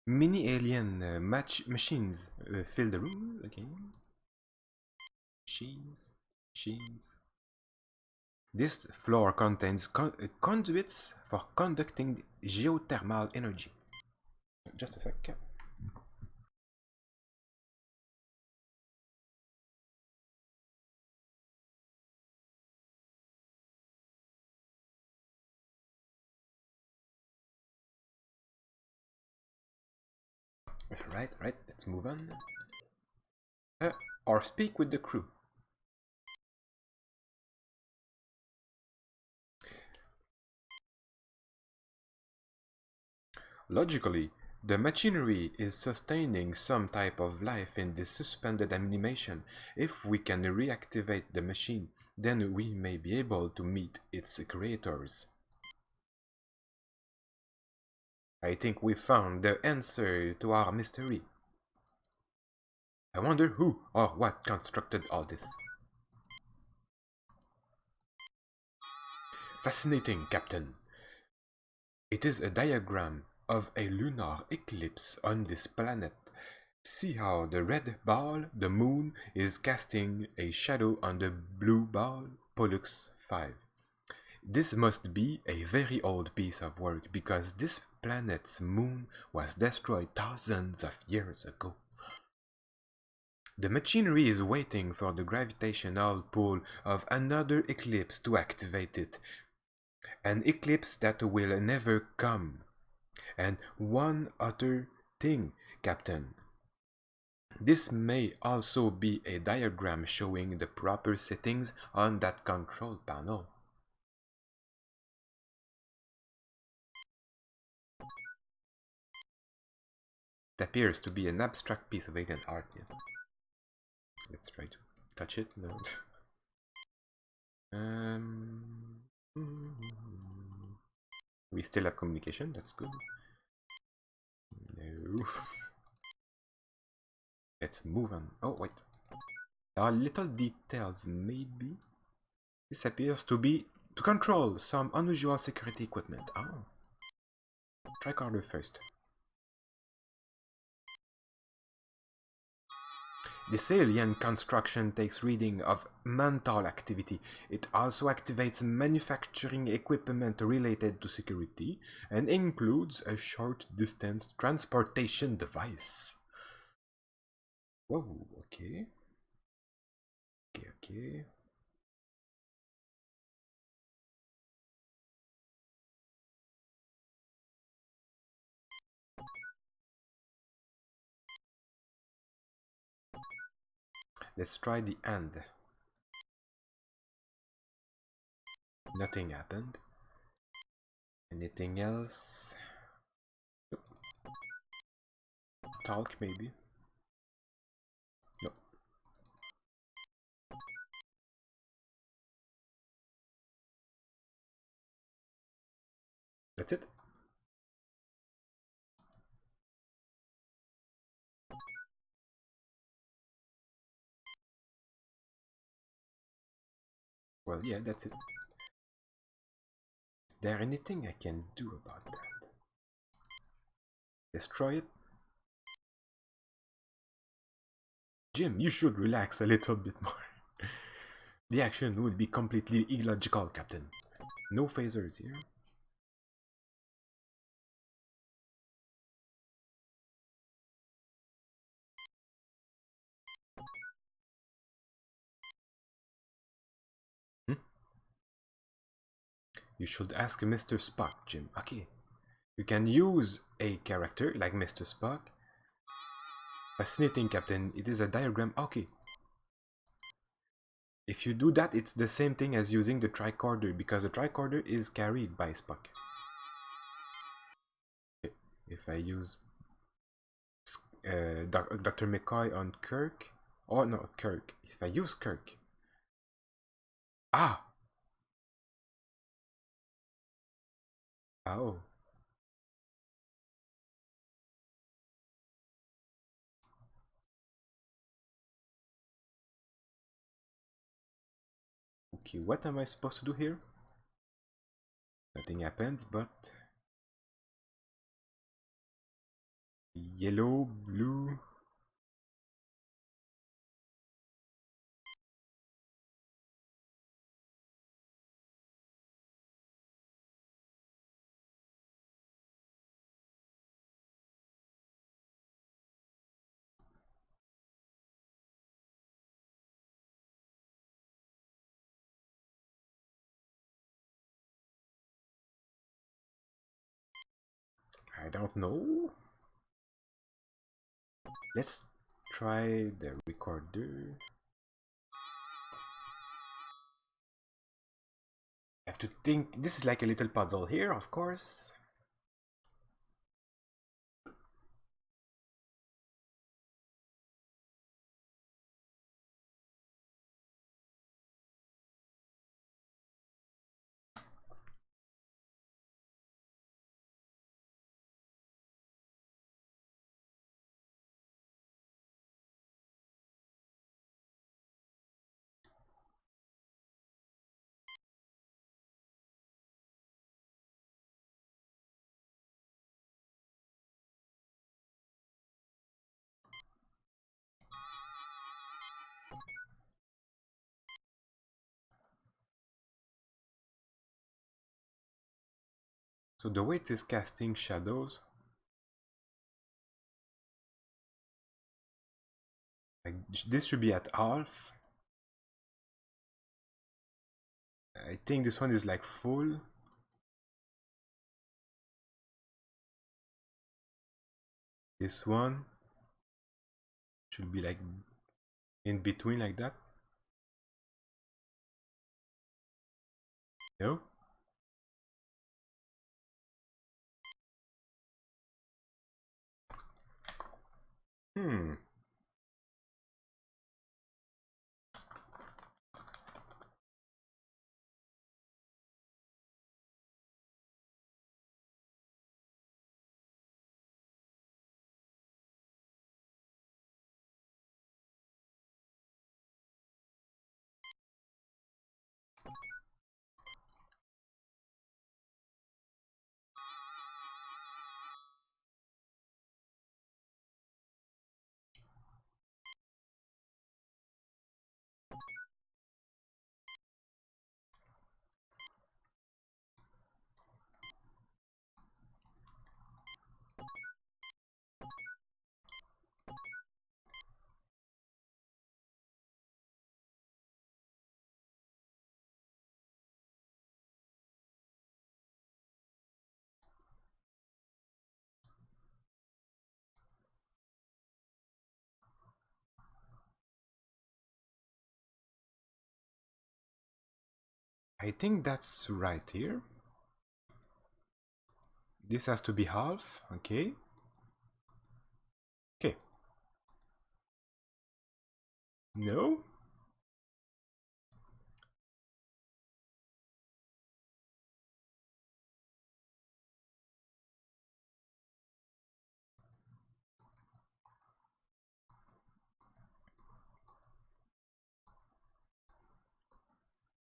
Mini alien machines fill the room. Okay. Machines. This floor contains conduits for conducting geothermal energy. Just a sec. Right, let's move on. Or speak with the crew. Logically, the machinery is sustaining some type of life in this suspended animation. If we can reactivate the machine, then we may be able to meet its creators. I think we found the answer to our mystery. I wonder who or what constructed all this. Fascinating, Captain. It is a diagram of a lunar eclipse on this planet. See how the red ball, the moon, is casting a shadow on the blue ball, Pollux 5. This must be a very old piece of work because this planet's moon was destroyed thousands of years ago. The machinery is waiting for the gravitational pull of another eclipse to activate it. An eclipse that will never come. And one other thing, Captain. This may also be a diagram showing the proper settings on that control panel. It appears to be an abstract piece of alien art. Yeah. Let's try to touch it. No. We still have communication. That's good. No. Let's move on. Oh wait. There are little details. Maybe this appears to be to control some unusual security equipment. Oh. Tricorder first. This alien construction takes reading of mental activity. It also activates manufacturing equipment related to security and includes a short-distance transportation device. Whoa, okay. Okay. Let's try the end. Nothing happened. Anything else? Talk maybe? No. That's it? Well, yeah, that's it. Is there anything I can do about that? Destroy it? Jim, you should relax a little bit more. The action would be completely illogical, Captain. No phasers here. Hmm? You should ask Mr. Spock, Jim. Okay. You can use a character like Mr. Spock. Fascinating, Captain. It is a diagram. Okay. If you do that, it's the same thing as using the tricorder, because the tricorder is carried by Spock. Okay. If I use Dr. McCoy on Kirk, oh no, Kirk. If I use Kirk, ah, oh, okay. What am I supposed to do here? Nothing happens, but yellow, blue. I don't know. Let's try the recorder. I have to think. This is like a little puzzle here, of course. So the way it is casting shadows, like this should be at half. I think this one is like full. This one should be like in between like that. No? Hmm. I think that's right here. This has to be half, okay. Okay. No?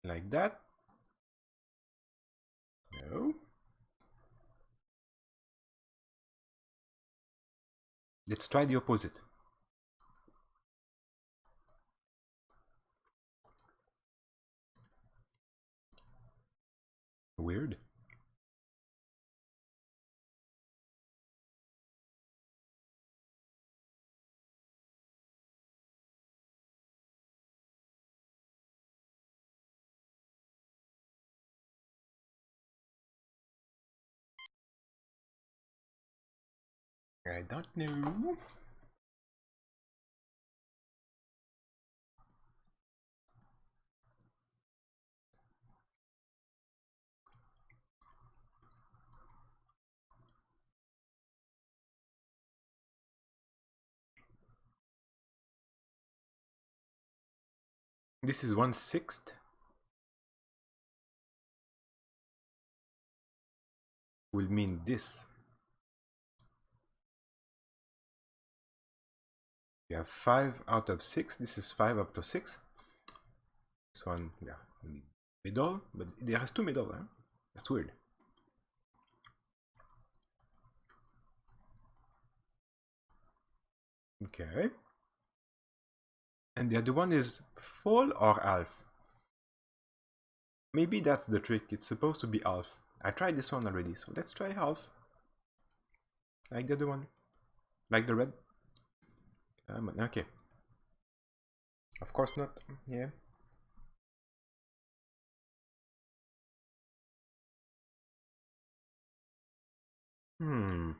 Like that? No? Let's try the opposite. Weird. I don't know. This is 1/6. Will mean this. You have 5 out of 6. This is 5 out of 6. This one, yeah, middle, but there has 2 middle, huh? That's weird. Okay. And the other one is full or half. Maybe that's the trick. It's supposed to be half. I tried this one already, so let's try half. Like the other one. Like the red. Okay. Of course not. Yeah. Hmm.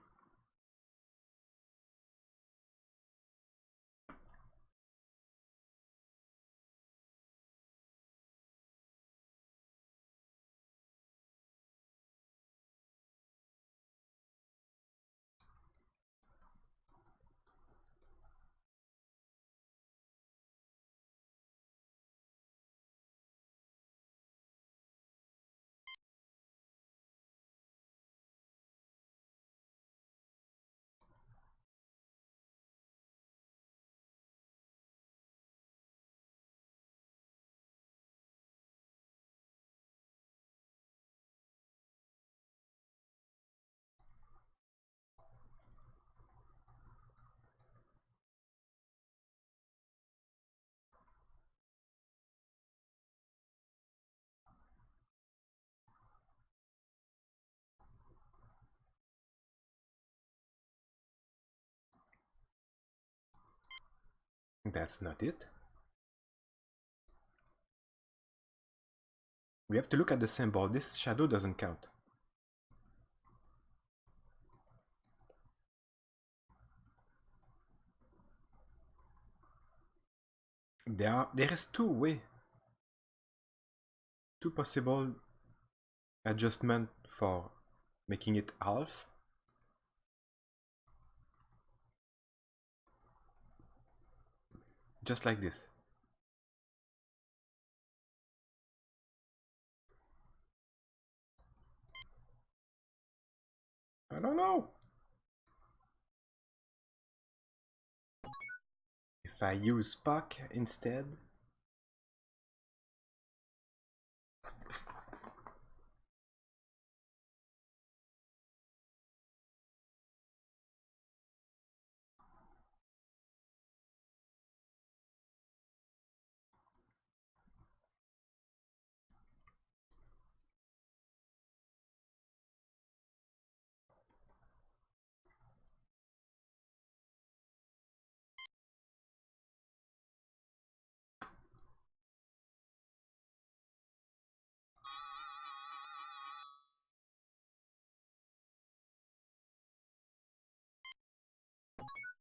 That's not it. We have to look at the symbol. This shadow doesn't count. There is two possible adjustment for making it half. Just like this. I don't know. If I use Spock instead.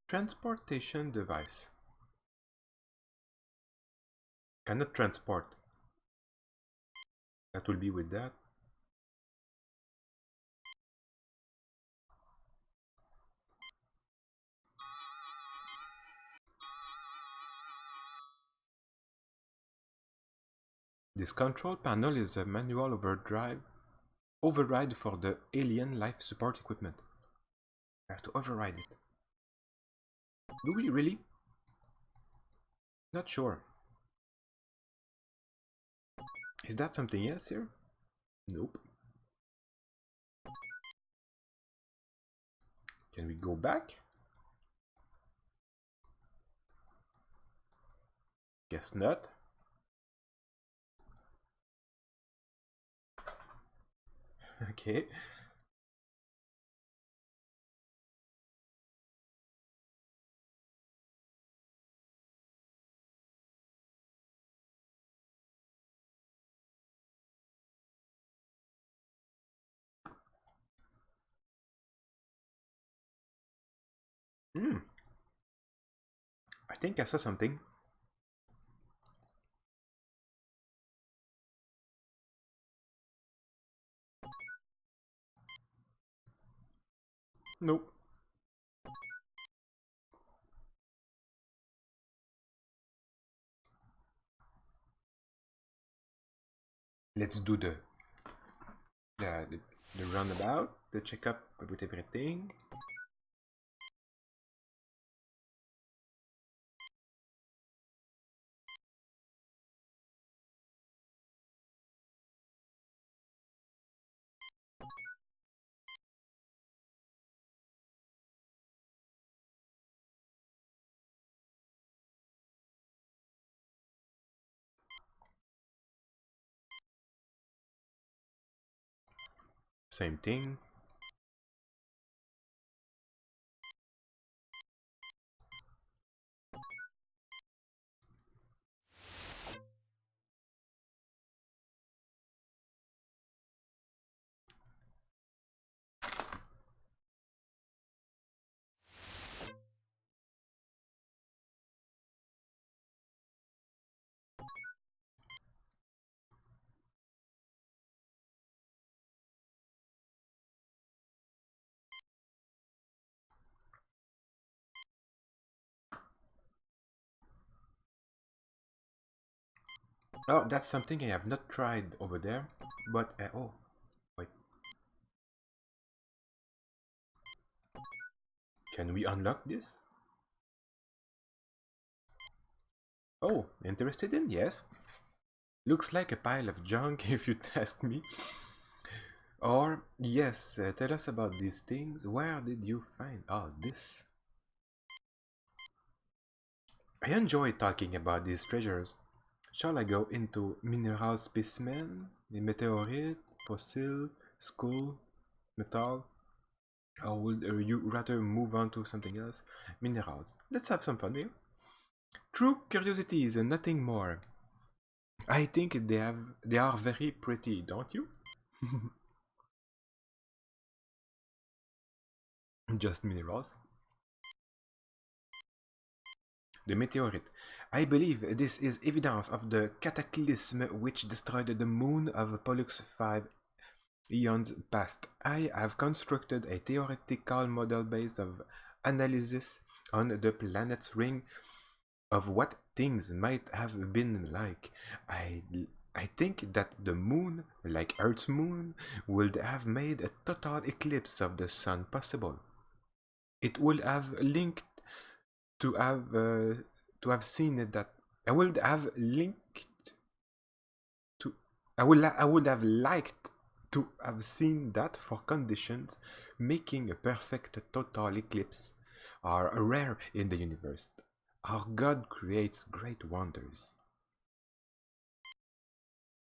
Transportation device. Cannot transport. That will be with that. This control panel is a manual override for the alien life support equipment. I have to override it. Do we really? Not sure. Is that something else here? Nope. Can we go back? Guess not. Okay. I think I saw something. Nope. Let's do the roundabout, the checkup with everything. Same thing. Oh, that's something I have not tried over there, but oh, wait. Can we unlock this? Oh, interested in? Yes. Looks like a pile of junk if you ask me. Or, yes, tell us about these things. Where did you find all this? I enjoy talking about these treasures. Shall I go into mineral specimen, the meteorite, fossil, skull, metal? Or would you rather move on to something else? Minerals. Let's have some fun here. True curiosities and nothing more. I think they are very pretty, don't you? Just minerals. The meteorite. I believe this is evidence of the cataclysm which destroyed the moon of Pollux 5 eons past. I have constructed a theoretical model based of analysis on the planet's ring of what things might have been like. I think that the moon, like Earth's moon, would have made a total eclipse of the sun possible. It would have linked to have seen it that I would have linked to I would have liked to have seen that for conditions making a perfect total eclipse are rare in the universe. Our God creates great wonders.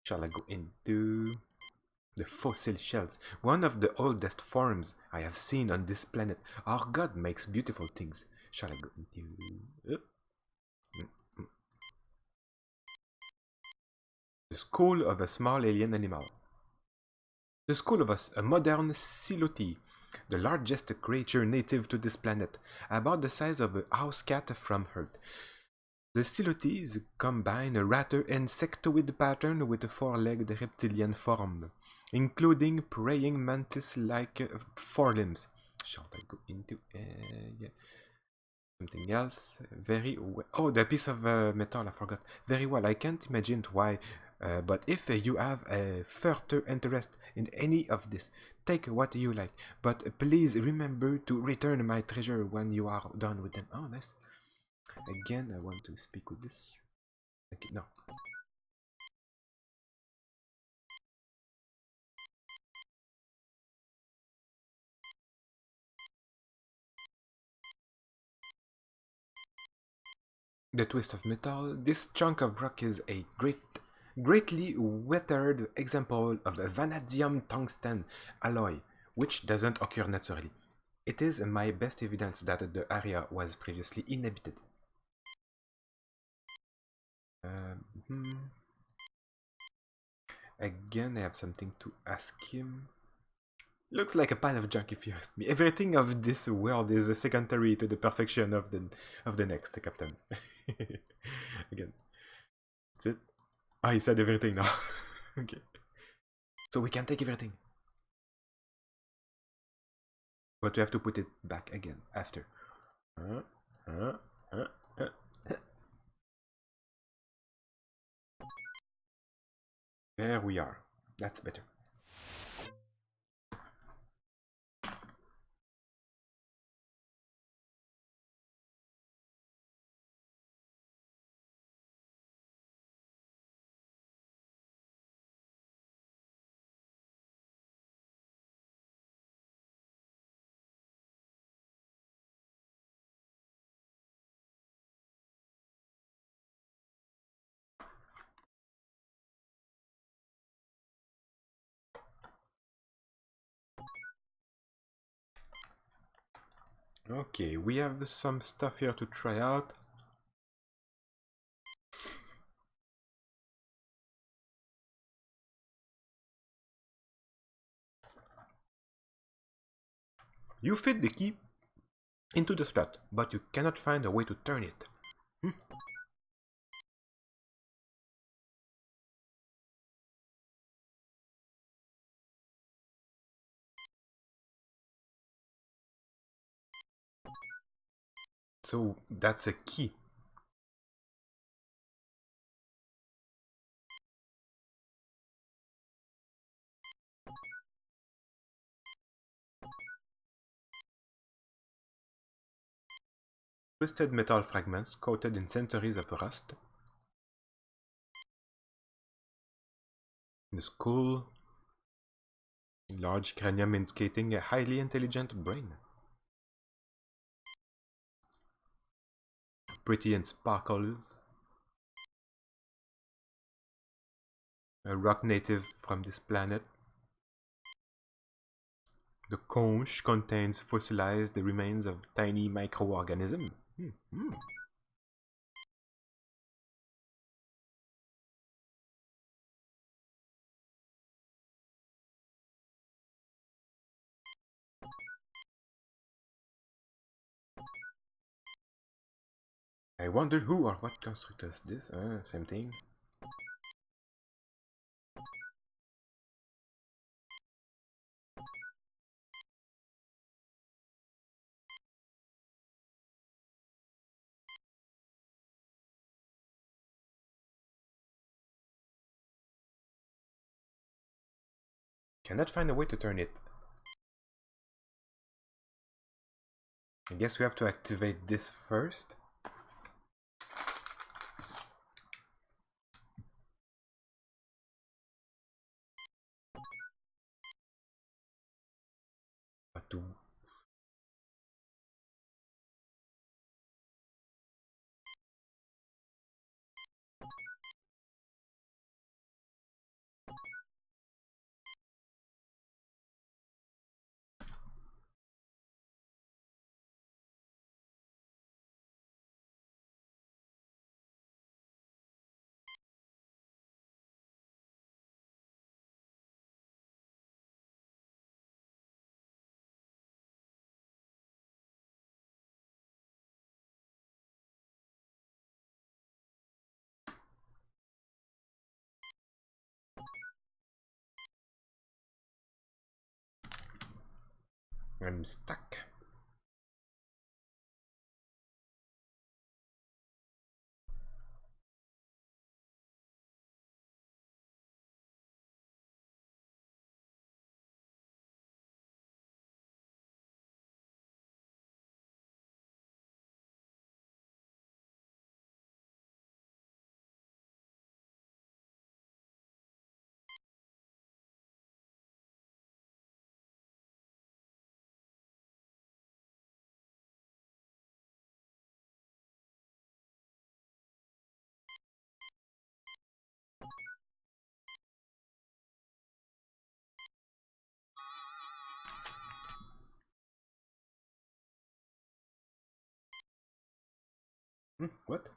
Shall I go into the fossil shells? One of the oldest forms I have seen on this planet. Our God makes beautiful things. Shall I go into the skull of a small alien animal? The skull of a modern siloti, the largest creature native to this planet, about the size of a house cat from Earth. The Silotes combine a ratter insectoid pattern with a four-legged reptilian form, including praying mantis-like forelimbs. Shall I go into yeah. Something else? Very well. Oh, the piece of metal, I forgot. Very well, I can't imagine why, but if you have a further interest in any of this, take what you like. But please remember to return my treasure when you are done with them. Oh, nice. Again, I want to speak with this. Okay, no. The twist of metal. This chunk of rock is a greatly weathered example of a vanadium tungsten alloy, which doesn't occur naturally. It is my best evidence that the area was previously inhabited. Hmm. Again, I have something to ask him. Looks like a pile of junk if you ask me. Everything of this world is secondary to the perfection of the next, Captain. Again. That's it. Ah, he said everything now. Okay. So we can take everything. But we have to put it back again after. Uh, uh, uh, uh. There we are. That's better. Okay, we have some stuff here to try out. You fit the key into the slot, but you cannot find a way to turn it. So that's a key. Twisted metal fragments coated in centuries of rust. The skull. Large cranium indicating a highly intelligent brain. Pretty and sparkles. A rock native from this planet. The conch contains fossilized remains of tiny microorganisms. I wonder who or what constructed this. Same thing. Cannot find a way to turn it. I guess we have to activate this first. But to... I'm stuck. What?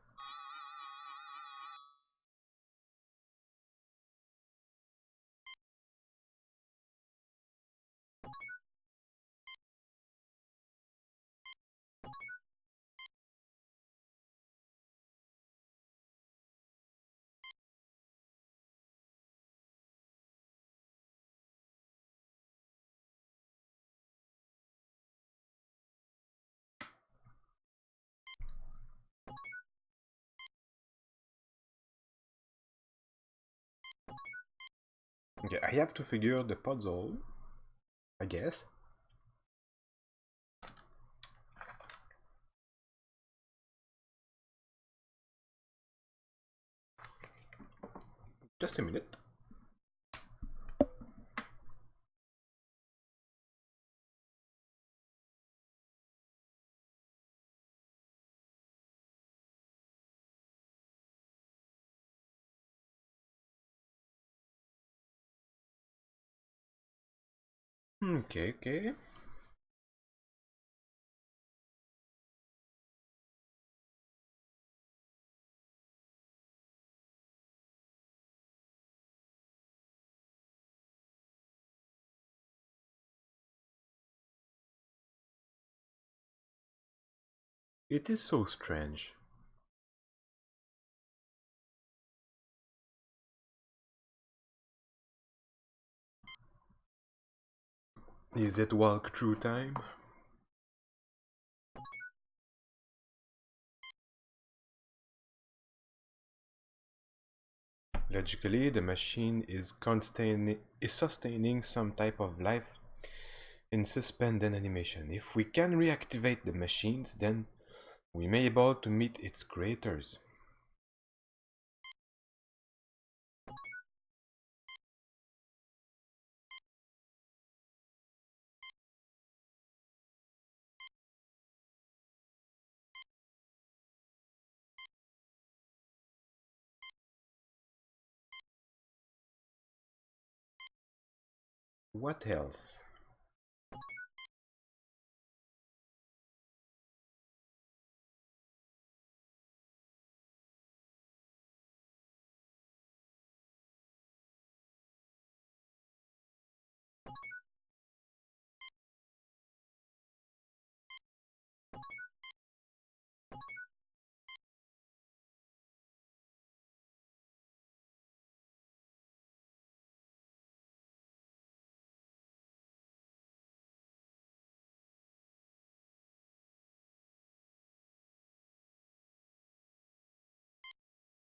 Okay, I have to figure the puzzle, I guess. Just a minute. Okay, okay. It is so strange. Is it walkthrough time? Logically, the machine is sustaining some type of life in suspended animation. If we can reactivate the machines, then we may be able to meet its creators. What else?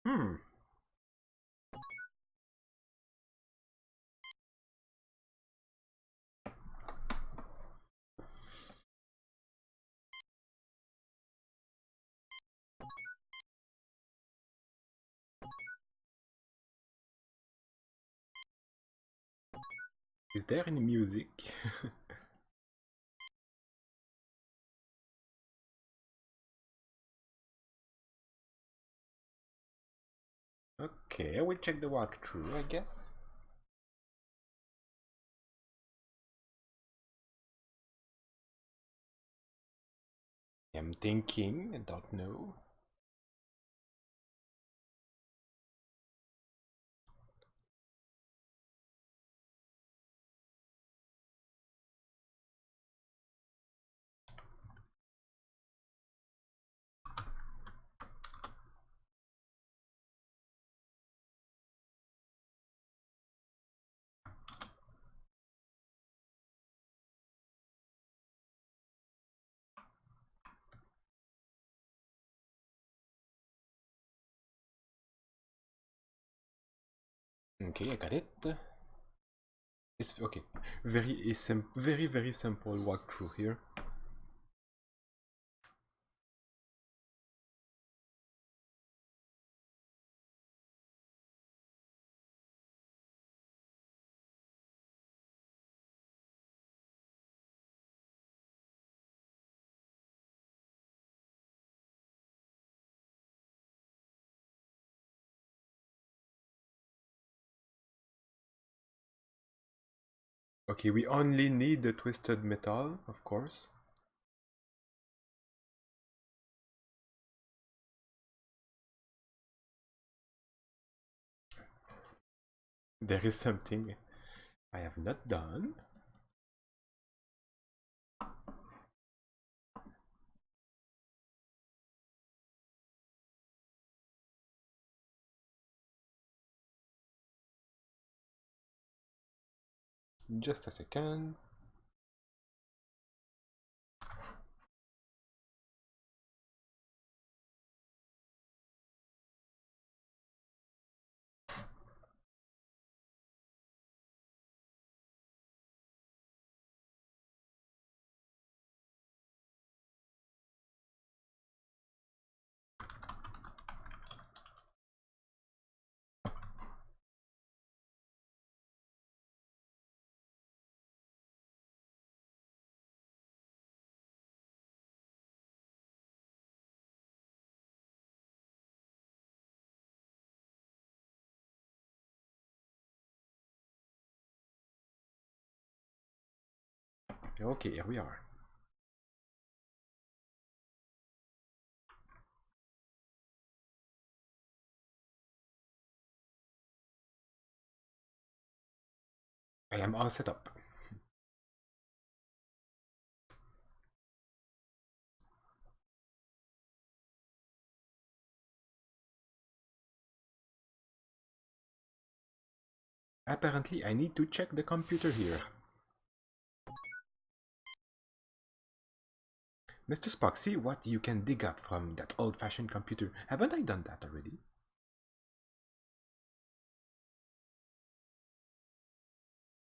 Hmm. Is there any music? Okay, I will check the walkthrough, I guess. I'm thinking, I don't know. Okay, I got it. It's okay. Very simple walkthrough here. Okay, we only need the twisted metal, of course. There is something I have not done. Just a second. Okay, here we are. I am all set up. Apparently, I need to check the computer here. Mr. Spock, see what you can dig up from that old-fashioned computer. Haven't I done that already?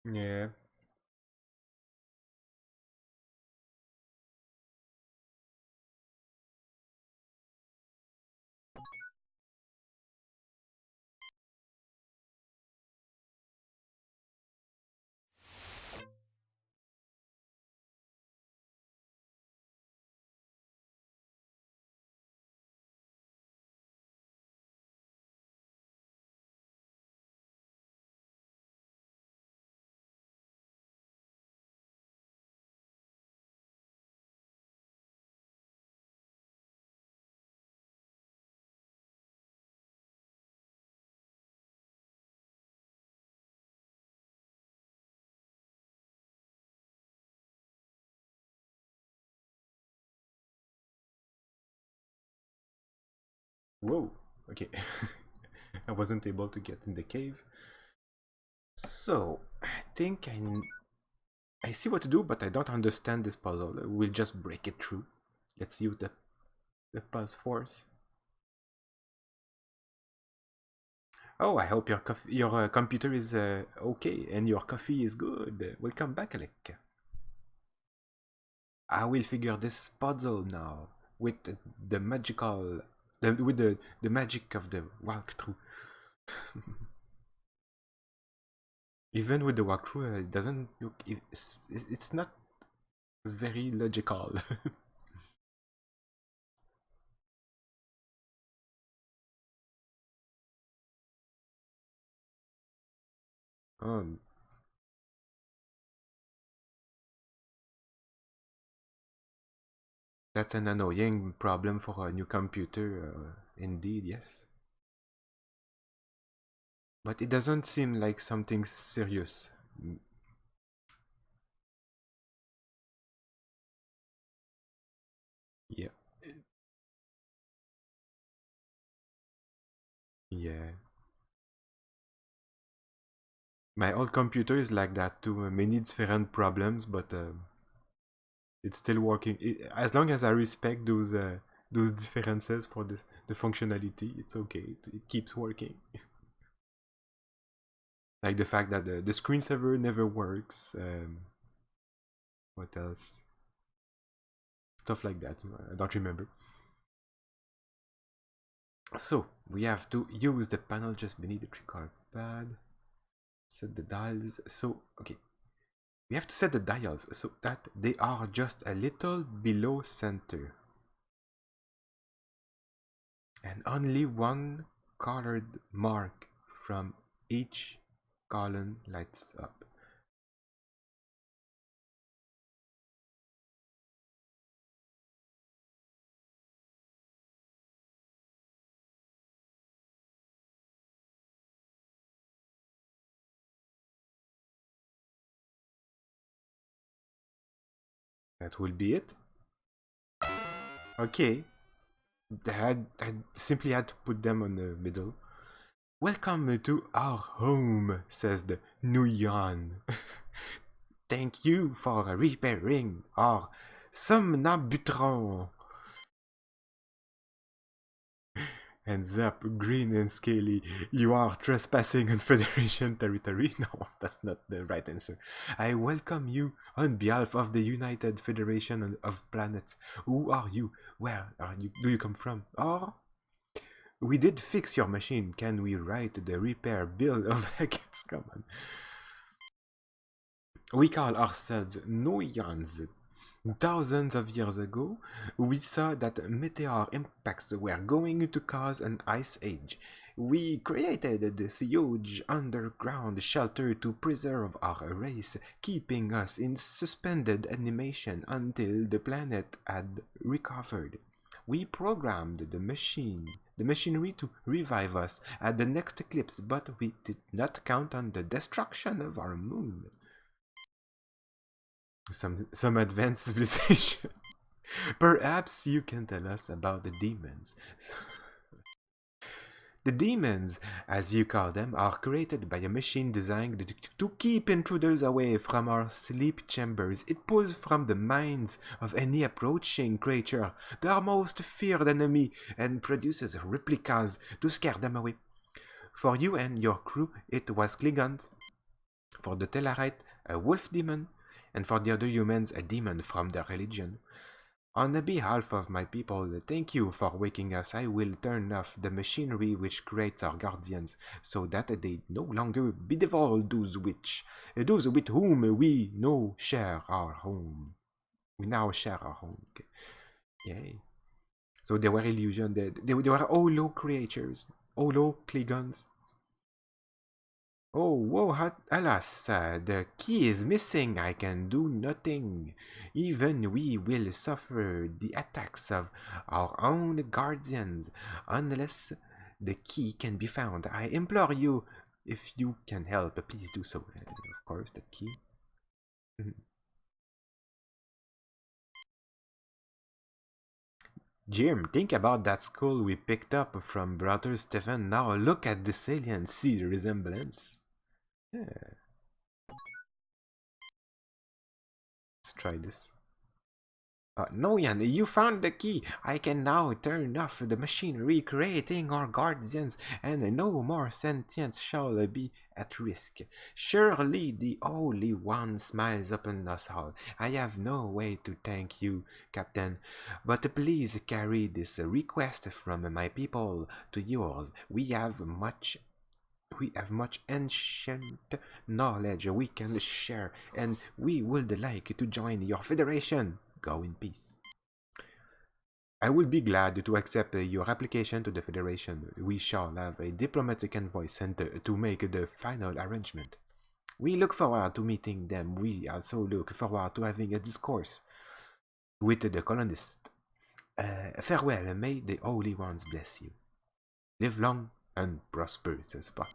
Yeah. Whoa. Okay. I wasn't able to get in the cave. So, I think I see what to do, but I don't understand this puzzle. We'll just break it through. Let's use the pulse force. Oh, I hope your computer is okay and your coffee is good. Welcome back, Alec. I will figure this puzzle now with the magical, with the magic of the walkthrough. Even with the walkthrough, it doesn't look. It's not very logical. um, that's an annoying problem for a new computer. Indeed, yes. But it doesn't seem like something serious. Yeah. Yeah. My old computer is like that too. Many different problems, but it's still working. As long as I respect those differences for the functionality, it's okay. It keeps working. Like the fact that the screensaver never works. What else? Stuff like that. I don't remember. So we have to use the panel just beneath the tricolor pad. Set the dials. So okay, we have to set the dials so that they are just a little below center, and only one colored mark from each column lights up. That will be it. Okay, I simply had to put them on the middle. Welcome to our home, says the Nuyan. Thank you for repairing our somnambutron. And Zap, green and scaly, you are trespassing on Federation territory. No, that's not the right answer. I welcome you on behalf of the United Federation of Planets. Who are you? Where are you? Do you come from? Oh, we did fix your machine. Can we write the repair bill of Hackett's? Come on. We call ourselves Noyans. Thousands of years ago, we saw that meteor impacts were going to cause an ice age. We created this huge underground shelter to preserve our race, keeping us in suspended animation until the planet had recovered. We programmed the machinery to revive us at the next eclipse, but we did not count on the destruction of our moon. Some advanced civilization. Perhaps you can tell us about the demons. The demons, as you call them, are created by a machine designed to keep intruders away from our sleep chambers. It pulls from the minds of any approaching creature their most feared enemy and produces replicas to scare them away. For you and your crew, it was Klingons. For the Tellarite, a wolf demon, and for the other humans, a demon from their religion. On the behalf of my people, thank you for waking us. I will turn off the machinery which creates our guardians, so that they no longer bedeval those with whom we now share our home. We now share our home. Okay. Yay. So they were illusion. They were holo creatures, holo Klingons. Oh, whoa, alas, the key is missing. I can do nothing. Even we will suffer the attacks of our own guardians unless the key can be found. I implore you, if you can help, please do so. Of course, that key. Jim, think about that skull we picked up from Brother Stephen. Now look at this alien. See the resemblance? Yeah. Let's try this. Noyan, you found the key. I can now turn off the machinery creating our guardians, and no more sentience shall be at risk. Surely the Holy One smiles upon us all. I have no way to thank you, Captain, but please carry this request from my people to yours. We have much ancient knowledge we can share, and we would like to join your federation. Go in peace. I will be glad to accept your application to the Federation. We shall have a diplomatic envoy sent to make the final arrangement. We look forward to meeting them. We also look forward to having a discourse with the colonists. Farewell, may the Holy Ones bless you. Live long and prosper, says Spock.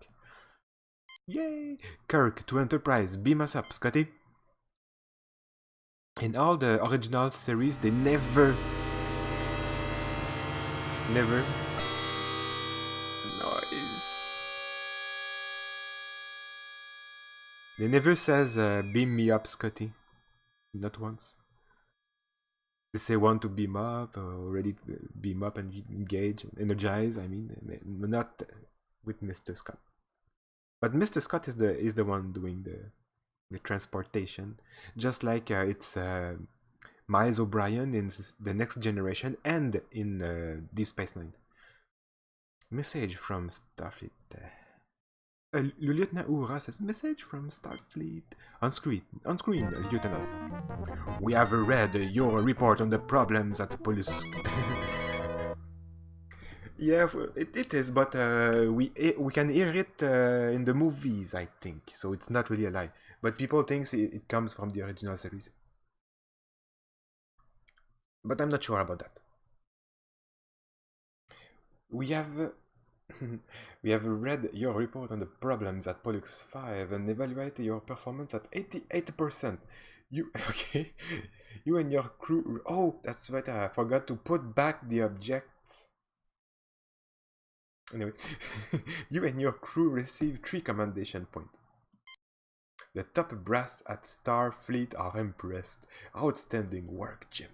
Yay! Kirk to Enterprise, beam us up, Scotty. In all the original series, they never noise. They never says beam me up, Scotty. Not once. They say want to beam up or ready to beam up and engage, energize. I mean, not with Mr. Scott. But Mr. Scott is the one doing the transportation, just like it's Miles O'Brien in the Next Generation and in Deep Space Nine. Message from Starfleet. Lieutenant Uhura says, message from Starfleet. On screen, Lieutenant. We have read your report on the problems at the police. Yeah, it is, but we can hear it in the movies, I think. So it's not really a lie. But people think it comes from the original series. But I'm not sure about that. We have we have read your report on the problems at Pollux 5 and evaluated your performance at 88%. You okay? You and your crew. Oh, that's right. I forgot to put back the objects. Anyway, you and your crew received 3 commendation points. The top brass at Starfleet are impressed. Outstanding work, Jim.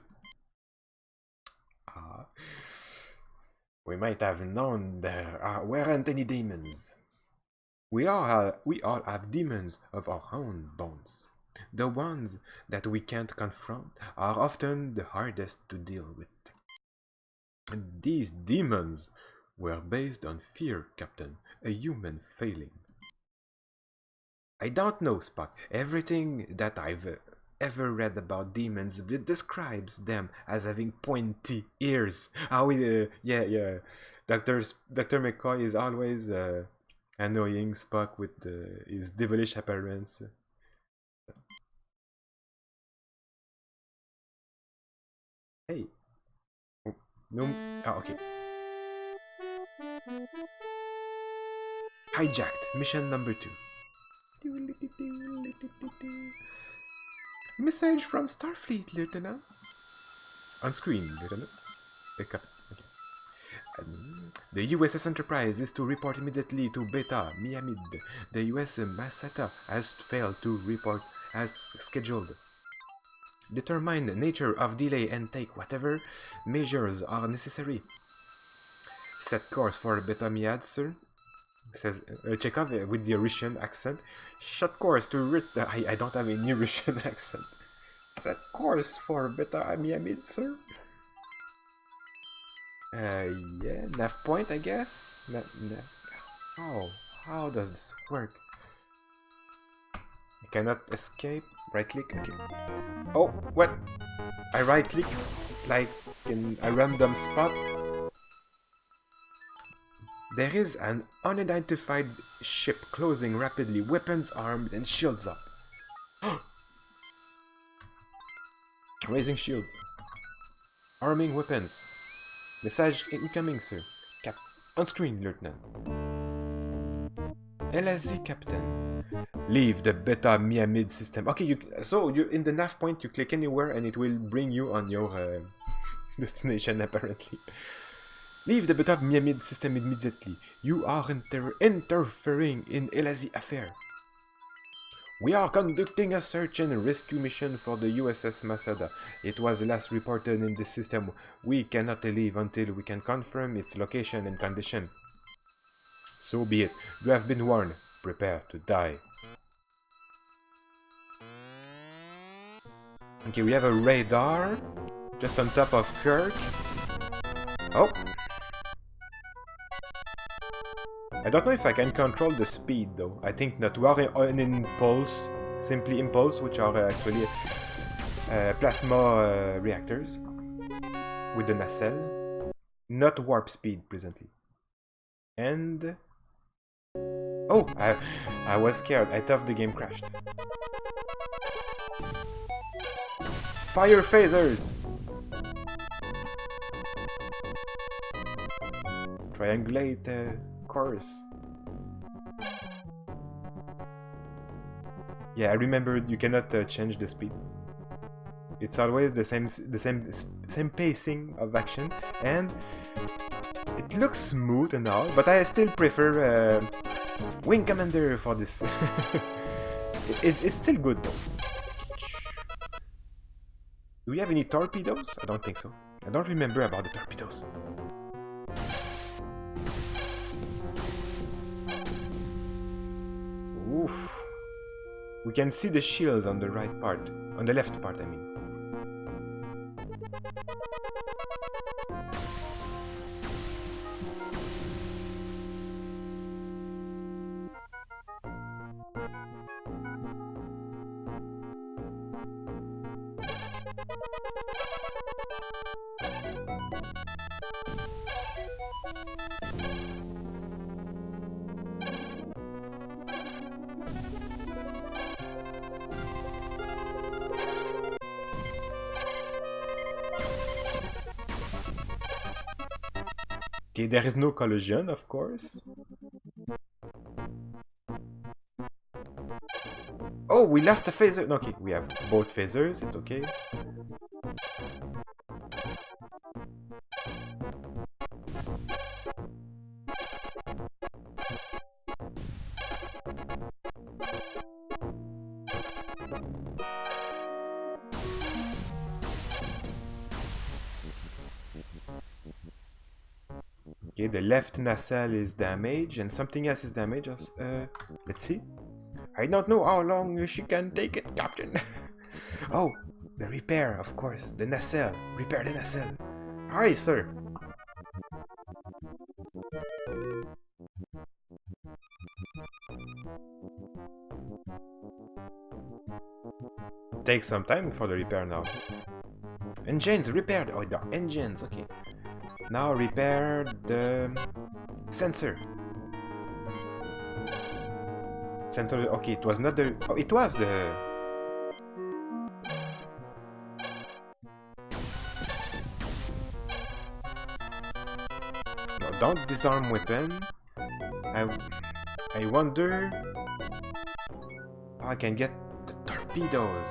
We might have known there weren't any demons. We all have demons of our own bones. The ones that we can't confront are often the hardest to deal with. These demons were based on fear, Captain, a human failing. I don't know, Spock. Everything that I've ever read about demons describes them as having pointy ears. Yeah. Dr. McCoy is always annoying Spock with his devilish appearance. Hey. Oh, no. Oh, okay. Hijacked. Mission number 2. Message from Starfleet, Lieutenant. On screen, Lieutenant. Okay. The USS Enterprise is to report immediately to Beta Miamid. The US Masata has failed to report as scheduled. Determine the nature of delay and take whatever measures are necessary. Set course for Beta Miad, sir. Says Chekhov with the Russian accent. Shut course to I don't have any Russian accent. Set course for Beta Miamid, sir. Yeah, nav point, I guess. How does this work? You cannot escape. Right click. Okay. Oh, what? I right click like in a random spot. There is an unidentified ship closing rapidly, weapons armed and shields up. Raising shields. Arming weapons. Message incoming, sir. On screen, Lieutenant. LSZ, Captain. Leave the Beta Miamid system. Okay, so you in the nav point, you click anywhere and it will bring you on your destination, apparently. Leave the Beta Miamid system immediately. You are interfering in LSZ affair. We are conducting a search and rescue mission for the USS Masada. It was last reported in the system. We cannot leave until we can confirm its location and condition. So be it. You have been warned. Prepare to die. Okay, we have a radar just on top of Kirk. Oh! I don't know if I can control the speed though. I think not. We are on impulse, simply impulse, which are actually plasma reactors with the nacelle. Not warp speed presently. And oh, I was scared. I thought the game crashed. Fire phasers! Triangulate course. Yeah, I remembered you cannot change the speed. It's always the same pacing of action, and it looks smooth and all, but I still prefer Wing Commander for this. It's still good though. Do we have any torpedoes? I don't think so. I don't remember about the torpedoes. Oof. We can see the shields on the right part. On the left part, I mean. Okay, there is no collision, of course. Oh, we lost a phaser. No, okay, we have both phasers, it's okay. Okay, the left nacelle is damaged and something else is damaged. Let's see. I don't know how long she can take it, Captain. Oh, the repair, of course. The nacelle. Repair the nacelle. Aye, sir. Take some time for the repair now. Engines repaired. Oh, the engines. Okay. Now repair the sensor. Sensor. Okay, it was not the. Oh, it was the. No, don't disarm weapon. I wonder how I can get the torpedoes.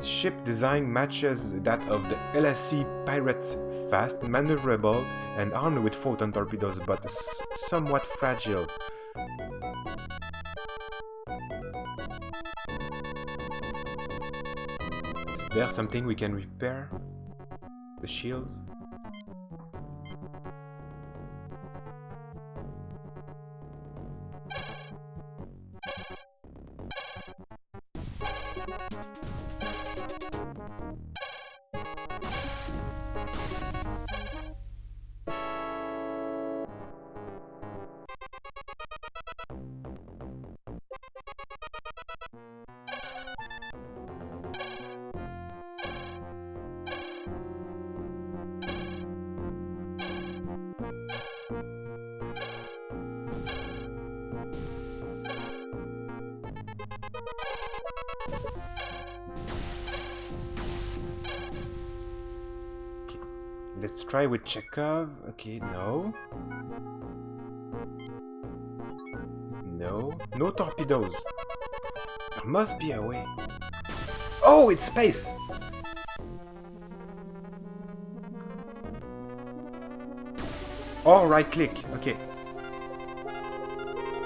Ship design matches that of the LSC pirates, fast, maneuverable, and armed with photon torpedoes, but somewhat fragile. Is there something we can repair? The shields? Let's try with Chekhov. Okay, no. No. No torpedoes. There must be a way. Oh, it's space! Oh, right click. Okay.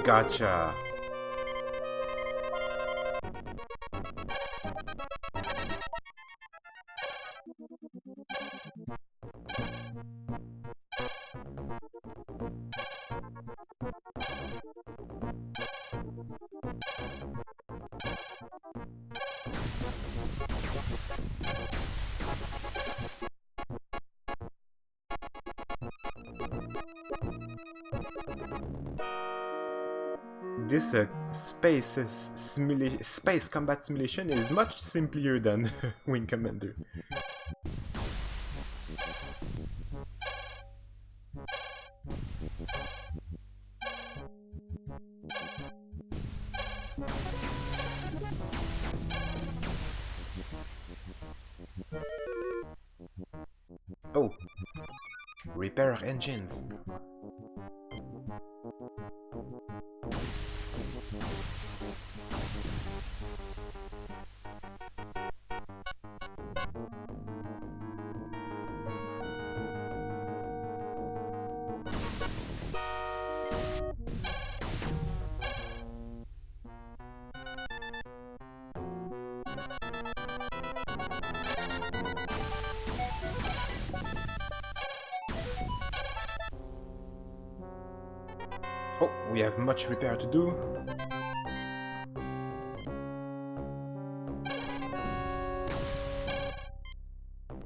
Gotcha. This space combat simulation is much simpler than Wing Commander. Oh, repair engines. Oh, we have much repair to do.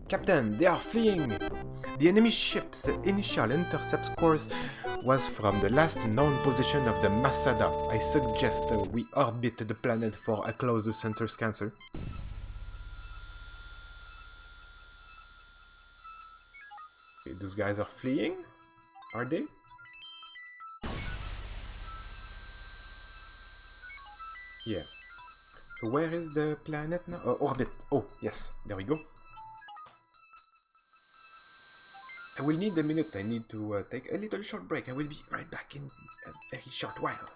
Captain, they are fleeing! The enemy ship's initial intercept course was from the last known position of the Masada. I suggest we orbit the planet for a closer sensor scanner. Okay, those guys are fleeing? Are they? Yeah. So where is the planet now? Orbit. Oh, yes. There we go. I will need a minute. I need to take a little short break. I will be right back in a very short while.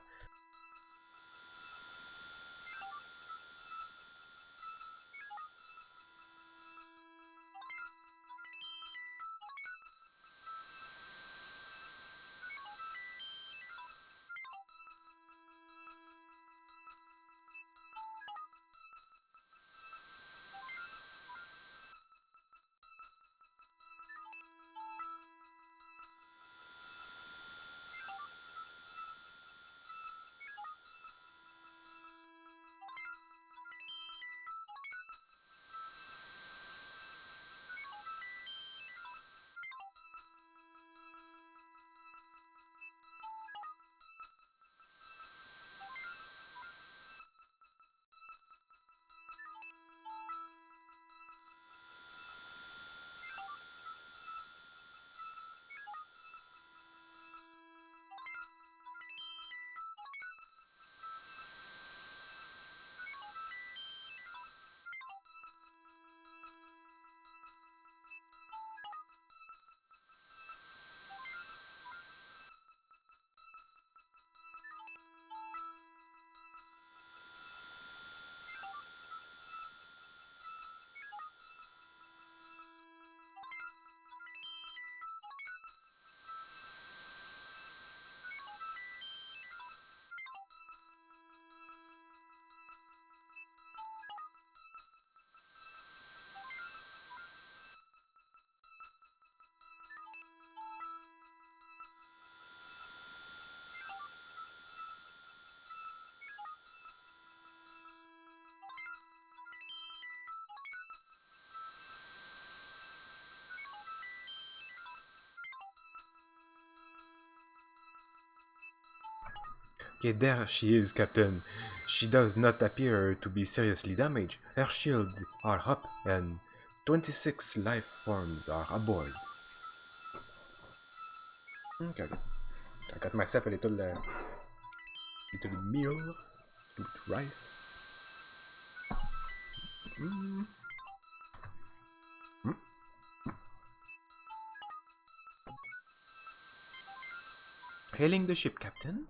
Okay, there she is, Captain. She does not appear to be seriously damaged. Her shields are up and 26 life forms are aboard. Okay. I got myself a little meal with rice. Hailing the ship, Captain.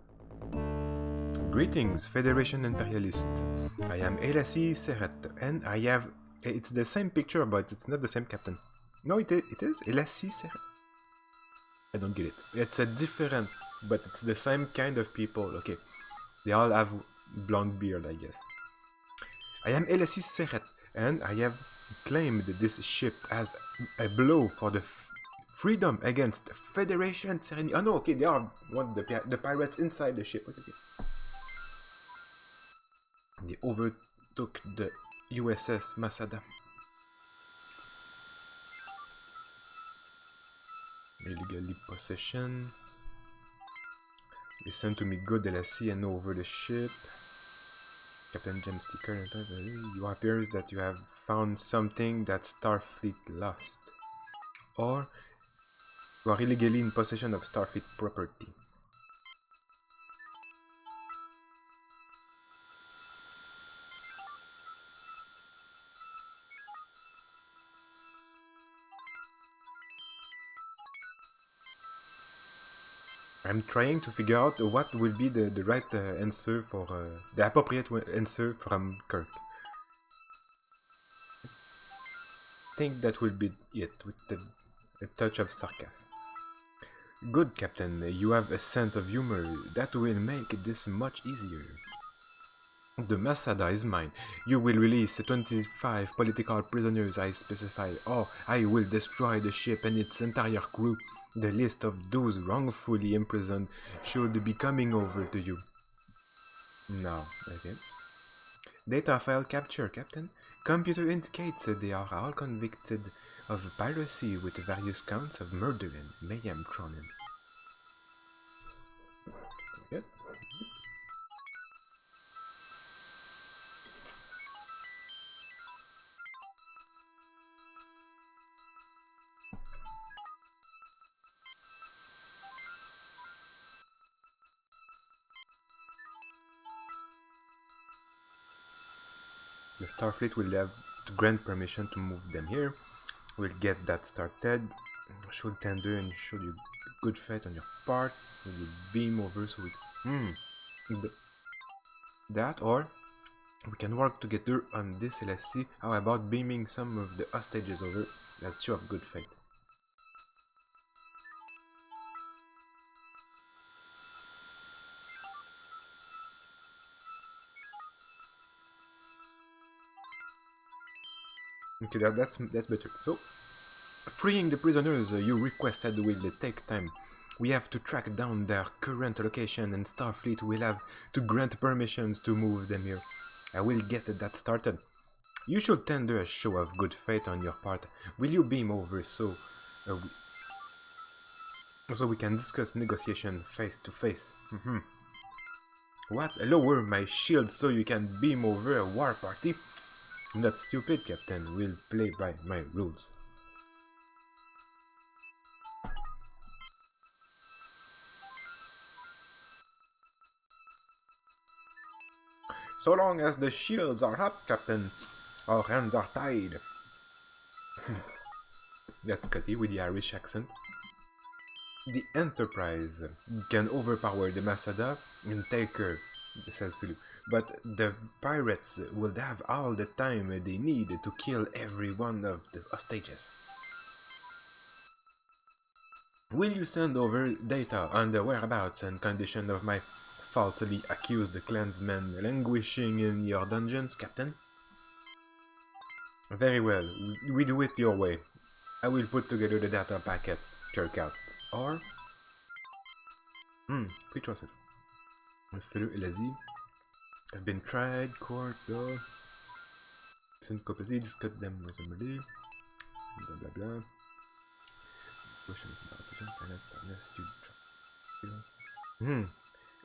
Greetings, Federation Imperialists. I am LSE Seret, and I have... It's the same picture, but it's not the same captain. No, it is LSE Seret. I don't get it. It's a different, but it's the same kind of people. Okay, they all have blonde beard, I guess. I am LSE Seret, and I have claimed this ship as a blow for the freedom against Federation tyranny. Oh no, okay, they are one of the pirates inside the ship. Okay. They overtook the USS Masada. Illegally possession. Listen to me good LSC and know over the ship. Captain Gem Sticker, you appears that you have found something that Starfleet lost. Or you are illegally in possession of Starfleet property. I'm trying to figure out what will be the right answer for the appropriate answer from Kirk. I think that will be it with a touch of sarcasm. Good, Captain. You have a sense of humor. That will make this much easier. The Masada is mine. You will release 25 political prisoners I specify, or I will destroy the ship and its entire crew. The list of those wrongfully imprisoned should be coming over to you. Now, okay. Data file capture, Captain. Computer indicates they are all convicted of piracy with various counts of murder and mayhem thrown in. Yep. The Starfleet will have to grant permission to move them here. We'll get that started. Should tender and show you good faith on your part. Will you beam over so we... that or we can work together on this LSC. How about beaming some of the hostages over? That's show of good faith. Okay, that's better. So, freeing the prisoners you requested will take time. We have to track down their current location, and Starfleet will have to grant permissions to move them here. I will get that started. You should tender a show of good faith on your part. Will you beam over so we can discuss negotiation face to face? What? Lower my shield so you can beam over a war party? Not stupid, Captain. We'll play by my rules. So long as the shields are up, Captain, our hands are tied. That's Scotty with the Irish accent. The Enterprise can overpower the Masada and take her, says Sulu. But the pirates will have all the time they need to kill every one of the hostages. Will you send over data on the whereabouts and condition of my falsely accused clansmen languishing in your dungeons, Captain? Very well, we do it your way. I will put together the data packet, Kirk out. Or... three choices. Fellow Elazi have been tried, courts, though. Soon Copazzi discussed them reasonably. Blah blah blah.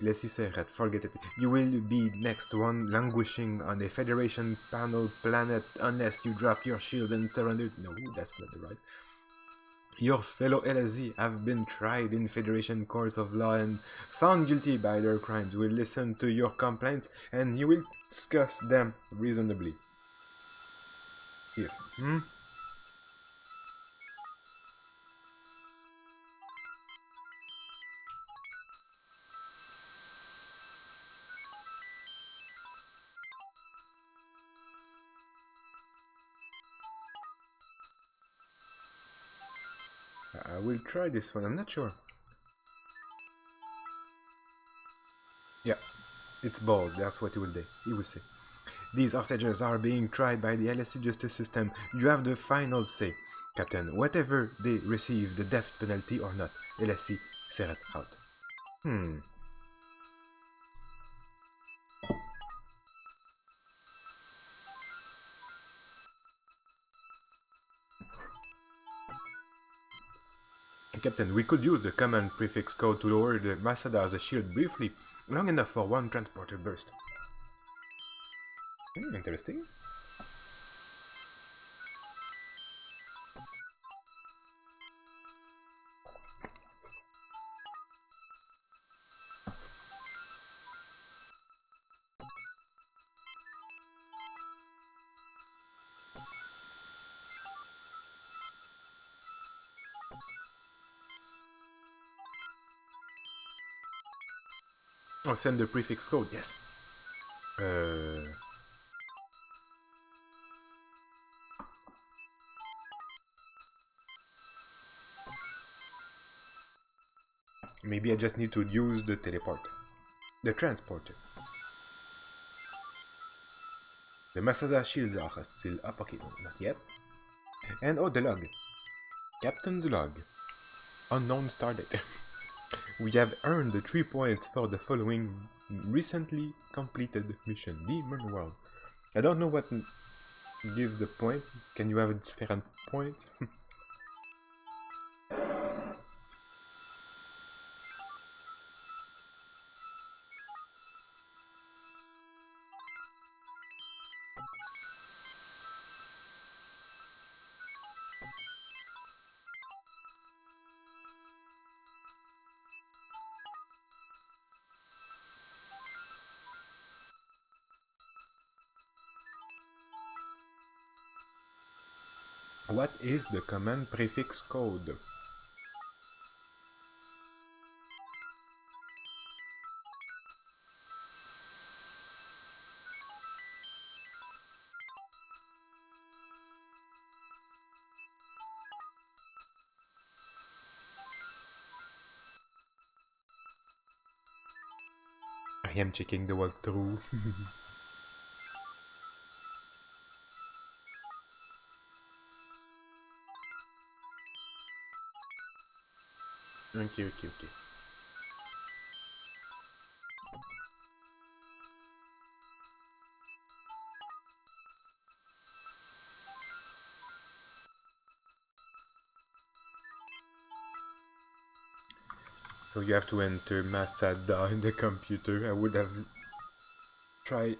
Let's see, forget it. You will be next one languishing on a Federation panel planet unless you drop your shield and surrender. No, that's not the right. Your fellow LSZ have been tried in Federation courts of law and found guilty by their crimes. We'll listen to your complaints and you will discuss them reasonably. Here. I will try this one, I'm not sure. Yeah, it's bold, that's what he will say. These hostages are being tried by the LSC justice system. You have the final say, Captain. Whatever they receive, the death penalty or not. LSC, Seret out. Captain, we could use the command prefix code to lower the Masada's shield briefly, long enough for one transporter burst. Interesting. Oh, send the prefix code, yes. Maybe I just need to use the teleport. The transporter. The Masada shields are still up. Okay, no, not yet. And oh, the log. Captain's log. Unknown stardate. We have earned the 3 points for the following recently completed mission. The Moon World. I don't know what gives the point. Can you have different points? What is the command prefix code? I am checking the walkthrough. Okay. So you have to enter Masada in the computer. I would have tried...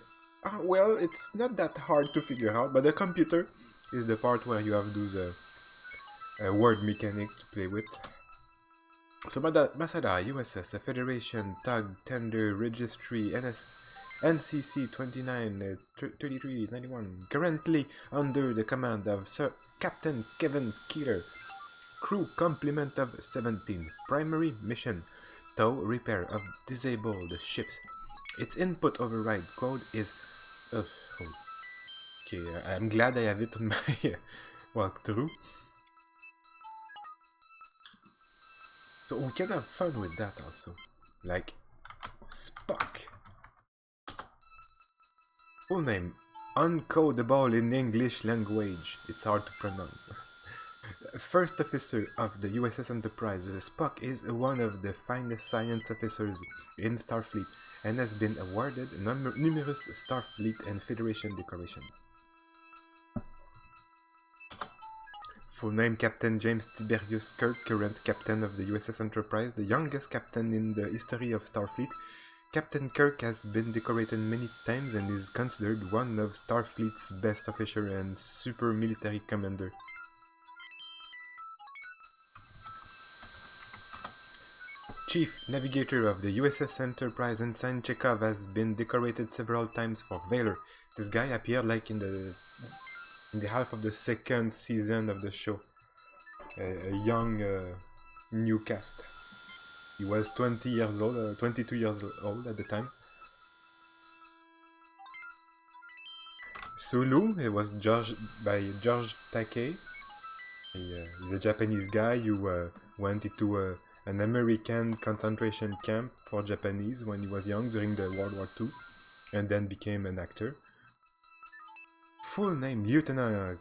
well, it's not that hard to figure out, but the computer is the part where you have those word mechanic to play with. So Masada, USS, a Federation, Tug, Tender, Registry, NCC 29, 3391, currently under the command of Sir Captain Kevin Keeler. Crew complement of 17. Primary mission: tow repair of disabled ships. Its input override code is... okay, I'm glad I have it on my walkthrough. So we can have fun with that also. Like Spock. Full name: uncodable in English language. It's hard to pronounce. First officer of the USS Enterprise, Spock is one of the finest science officers in Starfleet and has been awarded numerous Starfleet and Federation decorations. Full name: Captain James Tiberius Kirk, current captain of the USS Enterprise, the youngest captain in the history of Starfleet. Captain Kirk has been decorated many times and is considered one of Starfleet's best officer and super military commander. Chief Navigator of the USS Enterprise, Ensign Chekhov, has been decorated several times for valor. This guy appeared like in the half of the second season of the show. A young new cast. He was 20 years old, 22 years old at the time. Sulu, it was by George Takei. He's a Japanese guy who went into an American concentration camp for Japanese when he was young during the World War II, and then became an actor. Full name: Lieutenant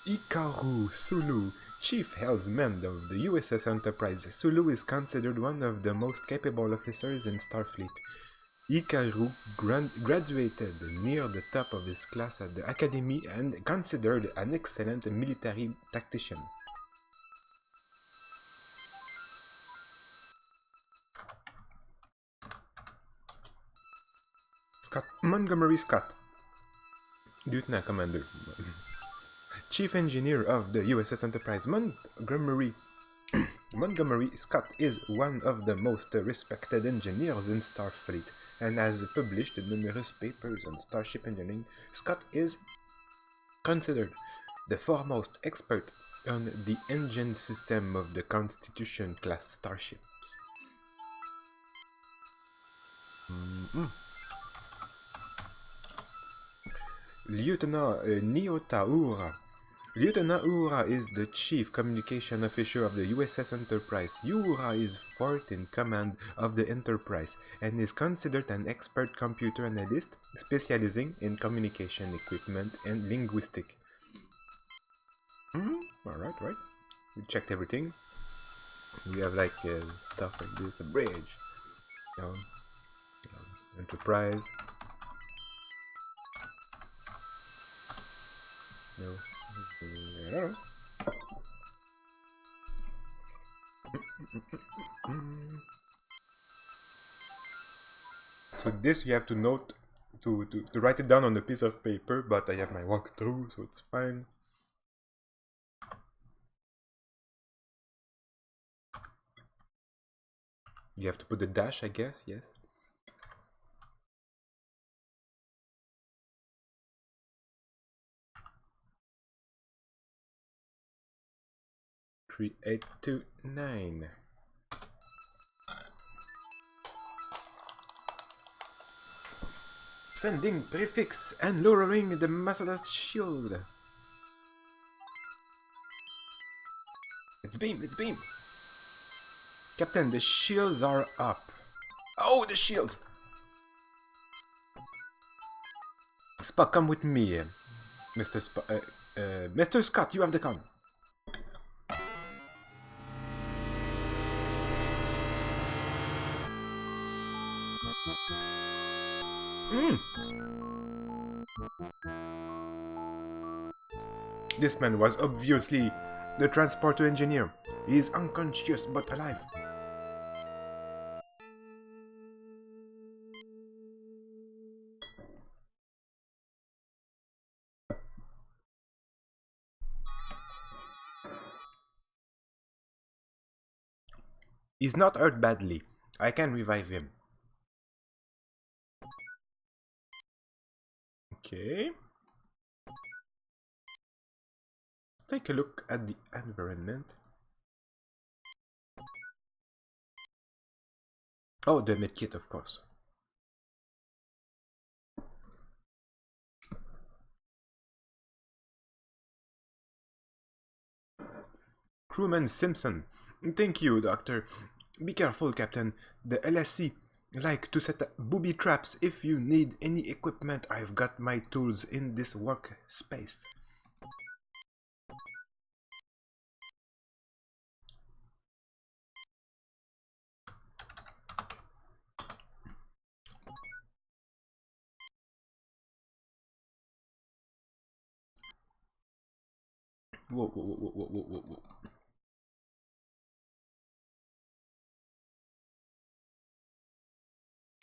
Hikaru Sulu, Chief Helmsman of the USS Enterprise. Sulu is considered one of the most capable officers in Starfleet. Hikaru graduated near the top of his class at the Academy and considered an excellent military tactician. Montgomery Scott, Lieutenant Commander. Chief Engineer of the USS Enterprise. Montgomery Scott is one of the most respected engineers in Starfleet and has published numerous papers on starship engineering. Scott is considered the foremost expert on the engine system of the Constitution-class starships. Lieutenant Nyota Uhura. Lieutenant Uhura is the Chief Communication Officer of the USS Enterprise. Uhura is fourth in command of the Enterprise and is considered an expert computer analyst specializing in communication equipment and linguistics. Alright. We checked everything. We have like stuff like this, a bridge, you know, enterprise, you know, I don't know. So this you have to note to write it down on a piece of paper, but I have my walkthrough, so it's fine. You have to put the dash, I guess, yes. Three, 8, 2, 9. Sending prefix and lowering the Masada's shield. It's beam, it's beam. Captain, the shields are up. Oh, the shields! Spock, come with me. Mr. Scott, you have the con. This man was obviously the transporter engineer. He is unconscious but alive. He's not hurt badly. I can revive him. Okay. Let's take a look at the environment. Oh, the medkit, of course. Crewman Simpson. Thank you, Doctor. Be careful, Captain. The LSC like to set up booby traps. If you need any equipment, I've got my tools in this workspace. Whoa, whoa, whoa, whoa, whoa, whoa, whoa.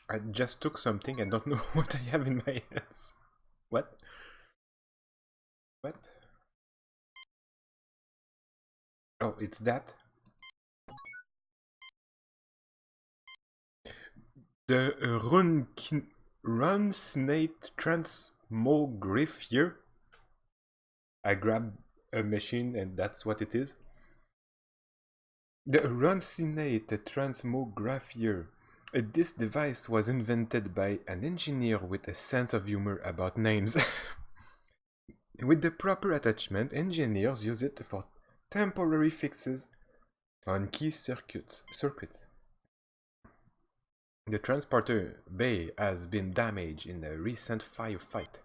I just took something. I don't know what I have in my hands. What? What? Oh, it's that? The Runsnate Transmogrifier. I grabbed a machine and that's what it is. The Runsnate Transmogrifier. This device was invented by an engineer with a sense of humor about names. With the proper attachment, engineers use it for temporary fixes on key circuits. The transporter bay has been damaged in a recent firefight.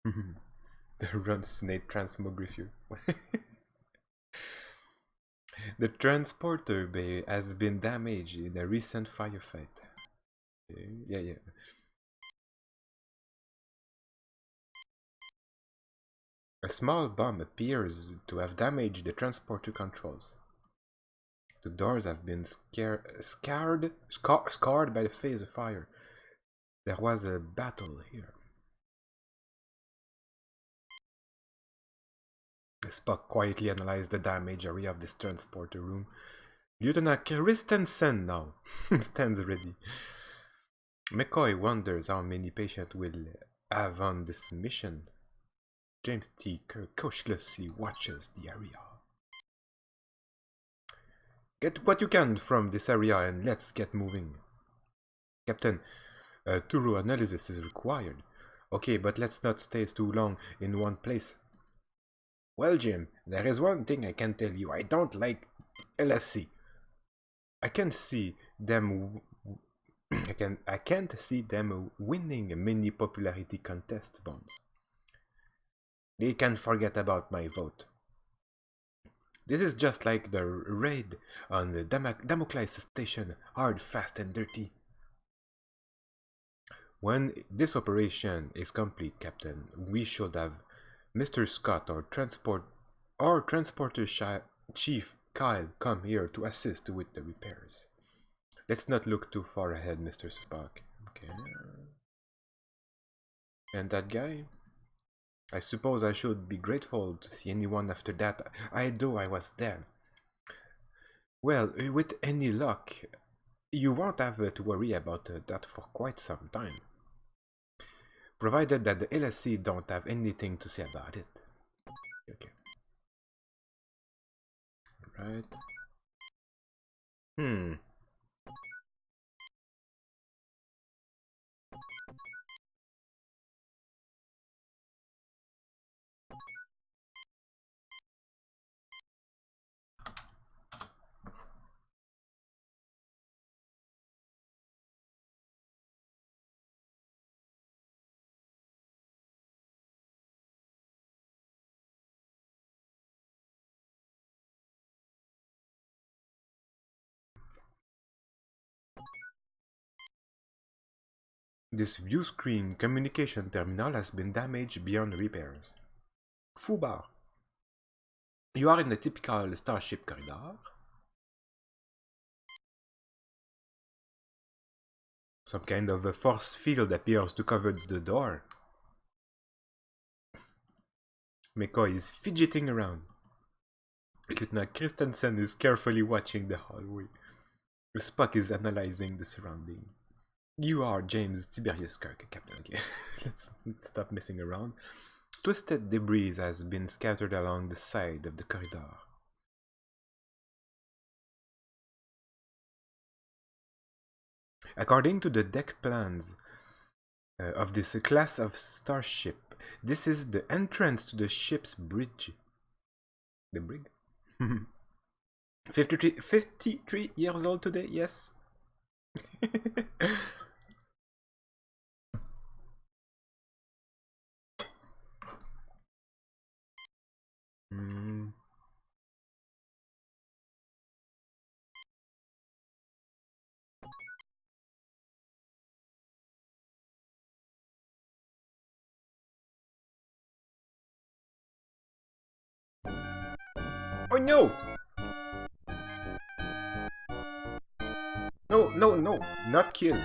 The Runsnake Transmogrifier. The transporter bay has been damaged in a recent firefight. Okay. Yeah. A small bomb appears to have damaged the transporter controls. The doors have been scarred by the phase of fire. There was a battle here. Spock quietly analyzed the damage area of this transporter room. Lieutenant Christensen now stands ready. McCoy wonders how many patients will have on this mission. James T. Kirk cautiously watches the area. Get what you can from this area and let's get moving. Captain, a thorough analysis is required. Okay, but let's not stay too long in one place. Well, Jim, there is one thing I can tell you. I don't like LSC. I can't see them winning many popularity contest bonds. They can forget about my vote. This is just like the raid on the Damocles station, hard, fast, and dirty. When this operation is complete, Captain, we should have Mr. Scott or transporter chief Kyle come here to assist with the repairs. Let's not look too far ahead, Mr. Spock. Okay. And that guy? I suppose I should be grateful to see anyone after that. I was there. Well, with any luck, you won't have to worry about that for quite some time. Provided that the LSC don't have anything to say about it. Okay. Right. This view screen communication terminal has been damaged beyond repairs. Fubar. You are in the typical starship corridor. Some kind of a force field appears to cover the door. McCoy is fidgeting around. Lieutenant Christensen is carefully watching the hallway. Spock is analyzing the surrounding. You are James Tiberius Kirk, Captain. Okay, let's stop messing around. Twisted debris has been scattered along the side of the corridor. According to the deck plans of this class of starship, this is the entrance to the ship's bridge. The brig? 53 years old today, yes. Oh no! No, not kill.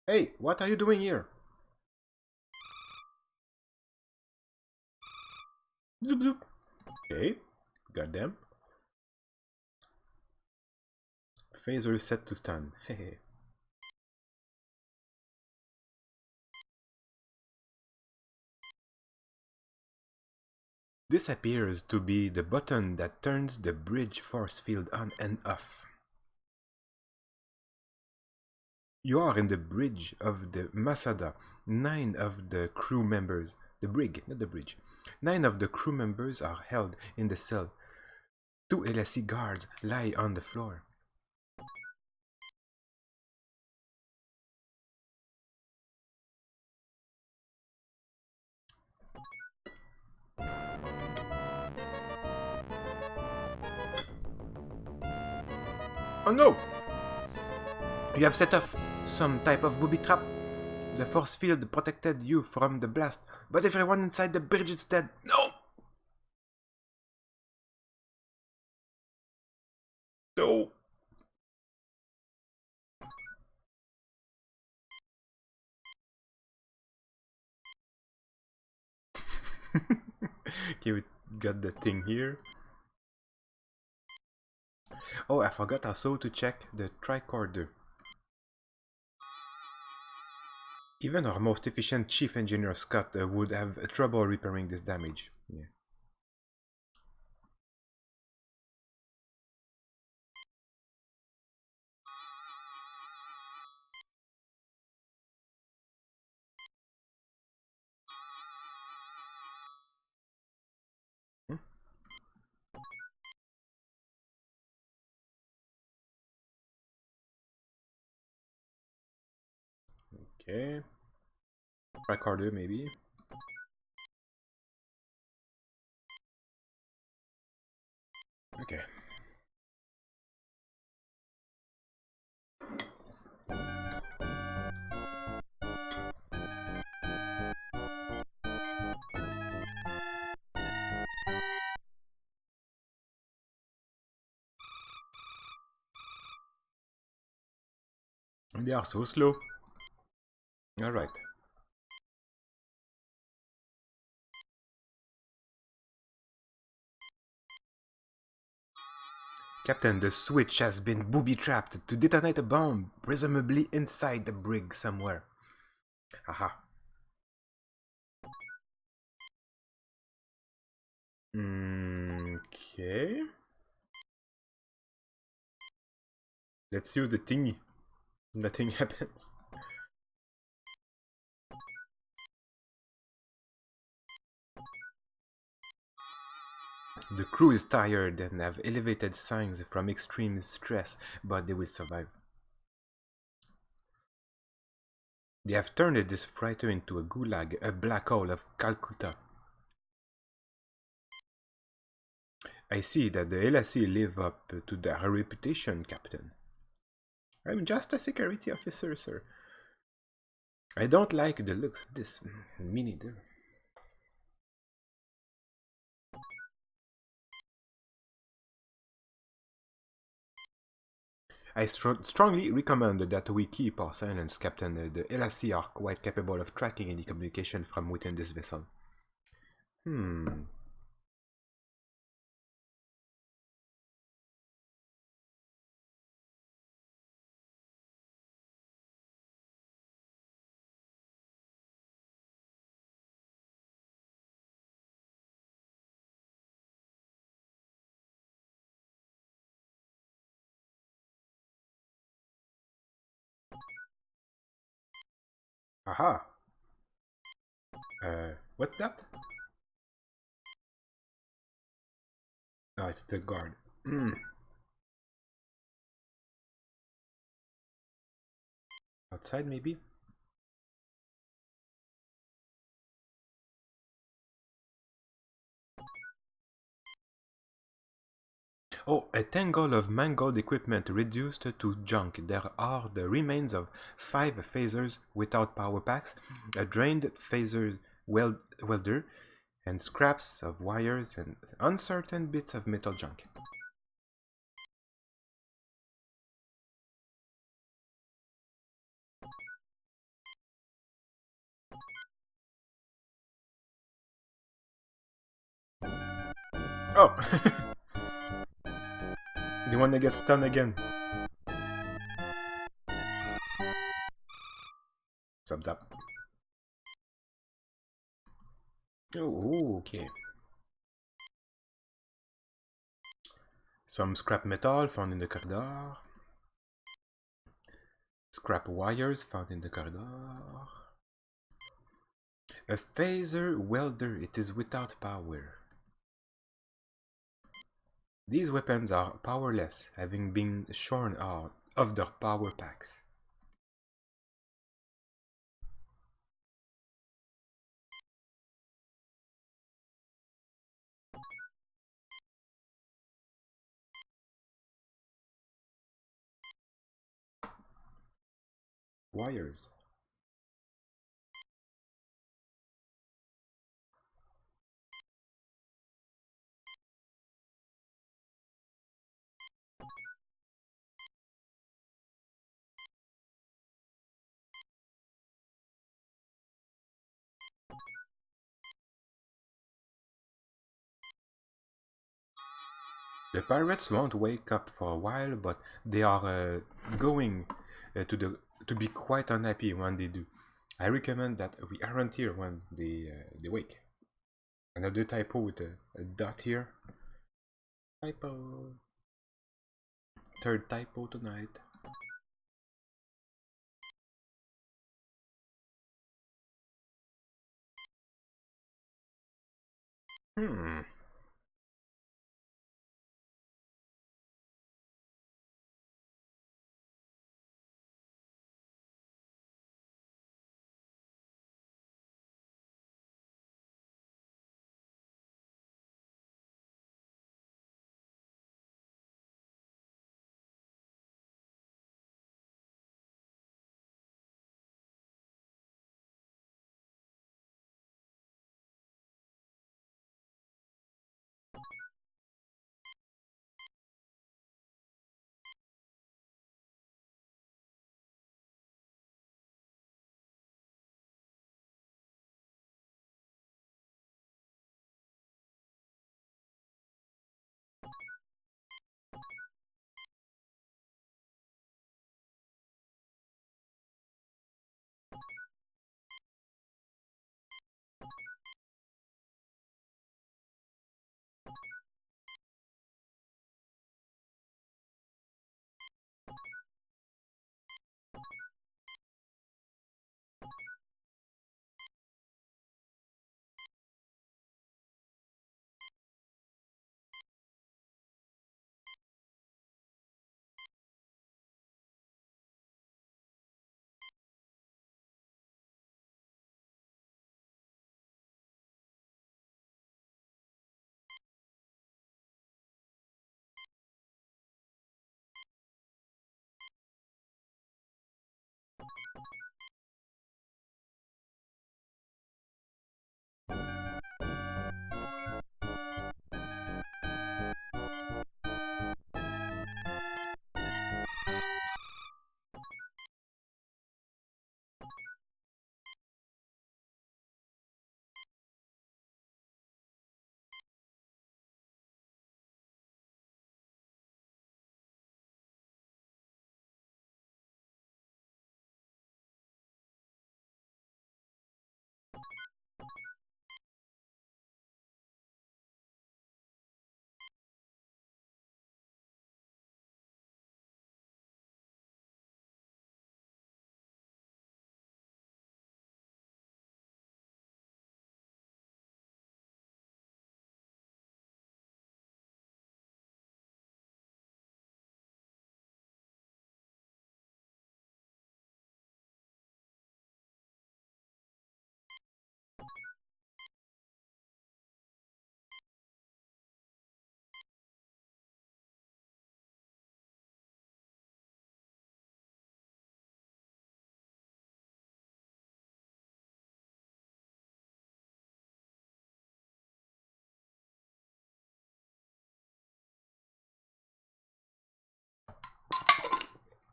Hey, what are you doing here? Zoop zoop. Okay, got them. Phaser set to stun. Hehe. This appears to be the button that turns the bridge force field on and off. You are in the bridge of the Masada. 9 of the crew members, the brig, not the bridge. 9 of the crew members are held in the cell. 2 LSC guards lie on the floor. Oh no! You have set off some type of booby trap. The force field protected you from the blast, but everyone inside the bridge is dead. No! No! Okay, we got the thing here. Oh, I forgot also to check the tricorder. Even our most efficient chief engineer Scott would have trouble repairing this damage. Yeah. Hmm? Okay. Tricorder maybe. They are so slow. Alright. Captain, the switch has been booby-trapped to detonate a bomb, presumably inside the brig somewhere. Haha. Okay. Let's use the thingy. Nothing happens. The crew is tired and have elevated signs from extreme stress, but they will survive. They have turned this freighter into a gulag, a black hole of Calcutta. I see that the LSE live up to their reputation, Captain. I'm just a security officer, sir. I don't like the looks of this. Me neither. I strongly recommend that we keep our silence, Captain. The LSE are quite capable of tracking any communication from within this vessel. Aha! What's that? Oh, it's the guard. Outside, maybe? Oh, a tangle of mangled equipment reduced to junk. There are the remains of 5 phasers without power packs, a drained phaser welder, and scraps of wires and uncertain bits of metal junk. Oh! The one that gets stunned again. Subs up. Oh, okay. Some scrap metal found in the corridor. Scrap wires found in the corridor. A phaser welder, it is without power. These weapons are powerless, having been shorn out of their power packs. Wires. The pirates won't wake up for a while, but they are going to be quite unhappy when they do. I recommend that we aren't here when they wake. Another typo with a dot here. Typo. Third typo tonight. Hmm.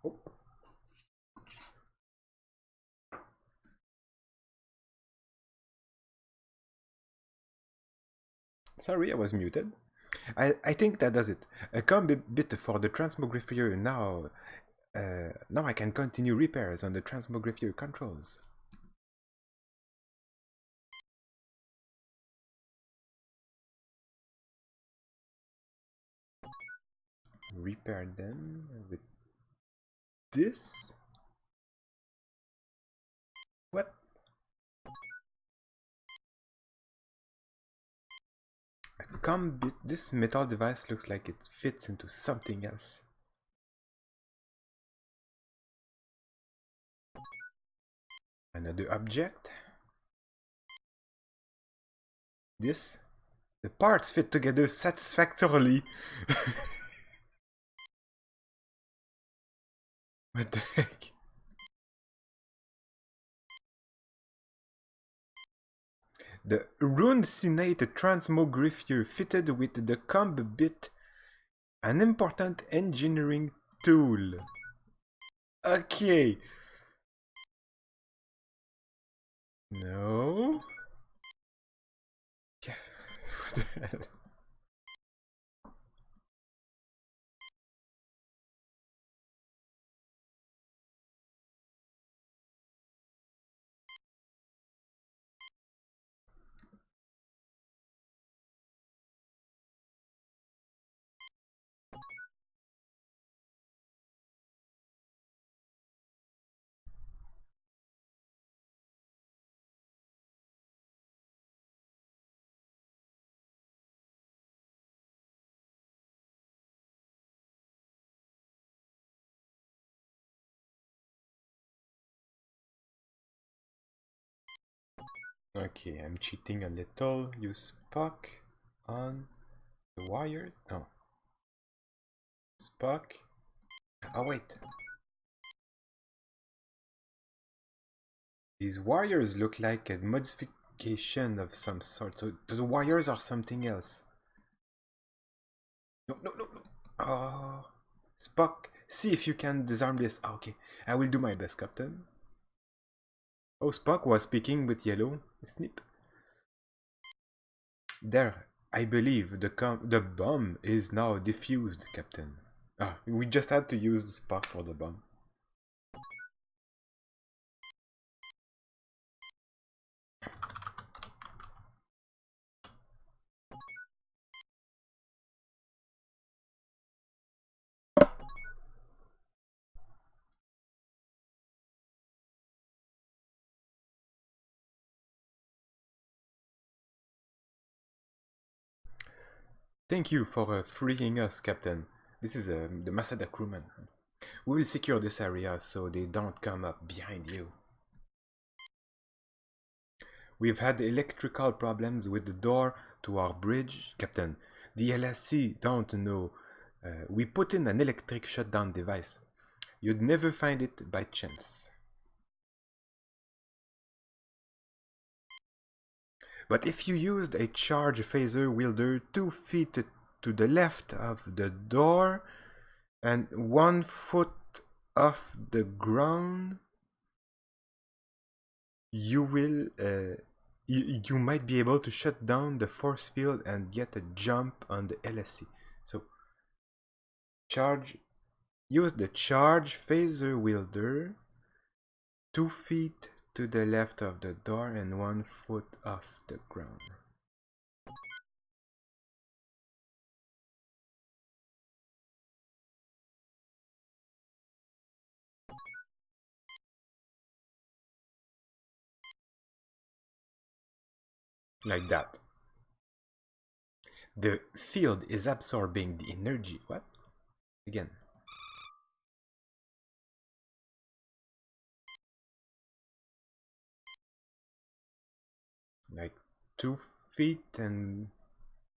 Oh. Sorry, I was muted. I think that does it. Come a bit for the transmogrifier now. Now I can continue repairs on the transmogrifier controls. Repair them with this. What? This metal device looks like it fits into something else. Another object. This. The parts fit together satisfactorily. What the heck? The Runcinate transmogrifier fitted with the comb bit, an important engineering tool. Okay. No. What the hell? Okay, I'm cheating a little. Use Spock on the wires. No. Spock. Oh, wait. These wires look like a modification of some sort. So the wires are something else. No, no, no, no. Oh. Spock, see if you can disarm this. Oh, okay, I will do my best, Captain. Oh, Spock was speaking with Yellow. Snip. There, I believe the bomb is now defused, Captain. Ah, we just had to use Spock for the bomb. Thank you for freeing us, Captain. This is the Masada crewman. We will secure this area so they don't come up behind you. We've had electrical problems with the door to our bridge, Captain. The LSC don't know. We put in an electric shutdown device. You'd never find it by chance. But if you used a charge phaser wielder 2 feet to the left of the door and 1 foot off the ground, you will you might be able to shut down the force field and get a jump on the LSC. So use the charge phaser wielder 2 feet to the left of the door and 1 foot off the ground. Like that. The field is absorbing the energy. What? Again. Like 2 feet and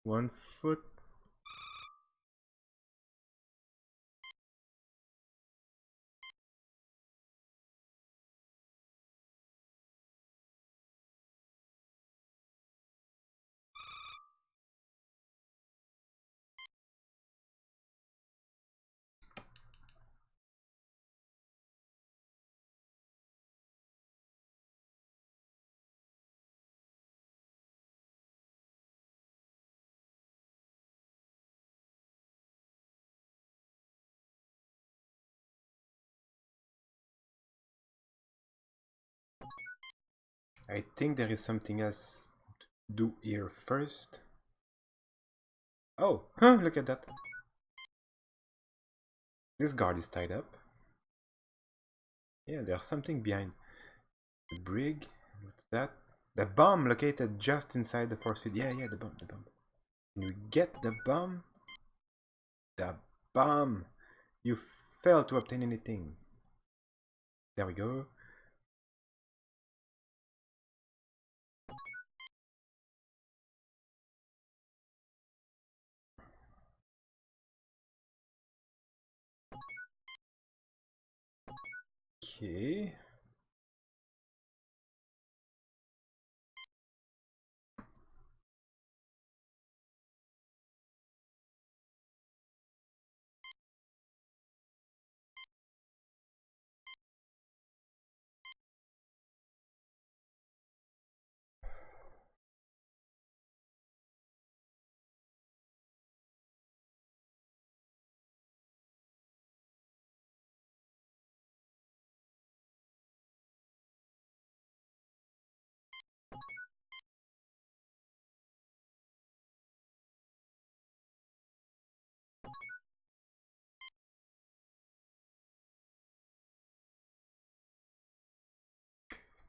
1 foot. I think there is something else to do here first. Oh, huh, look at that. This guard is tied up. Yeah, there's something behind. The brig, what's that? The bomb located just inside the force field. Yeah, the bomb. Can you get the bomb? The bomb! You failed to obtain anything. There we go. Okay.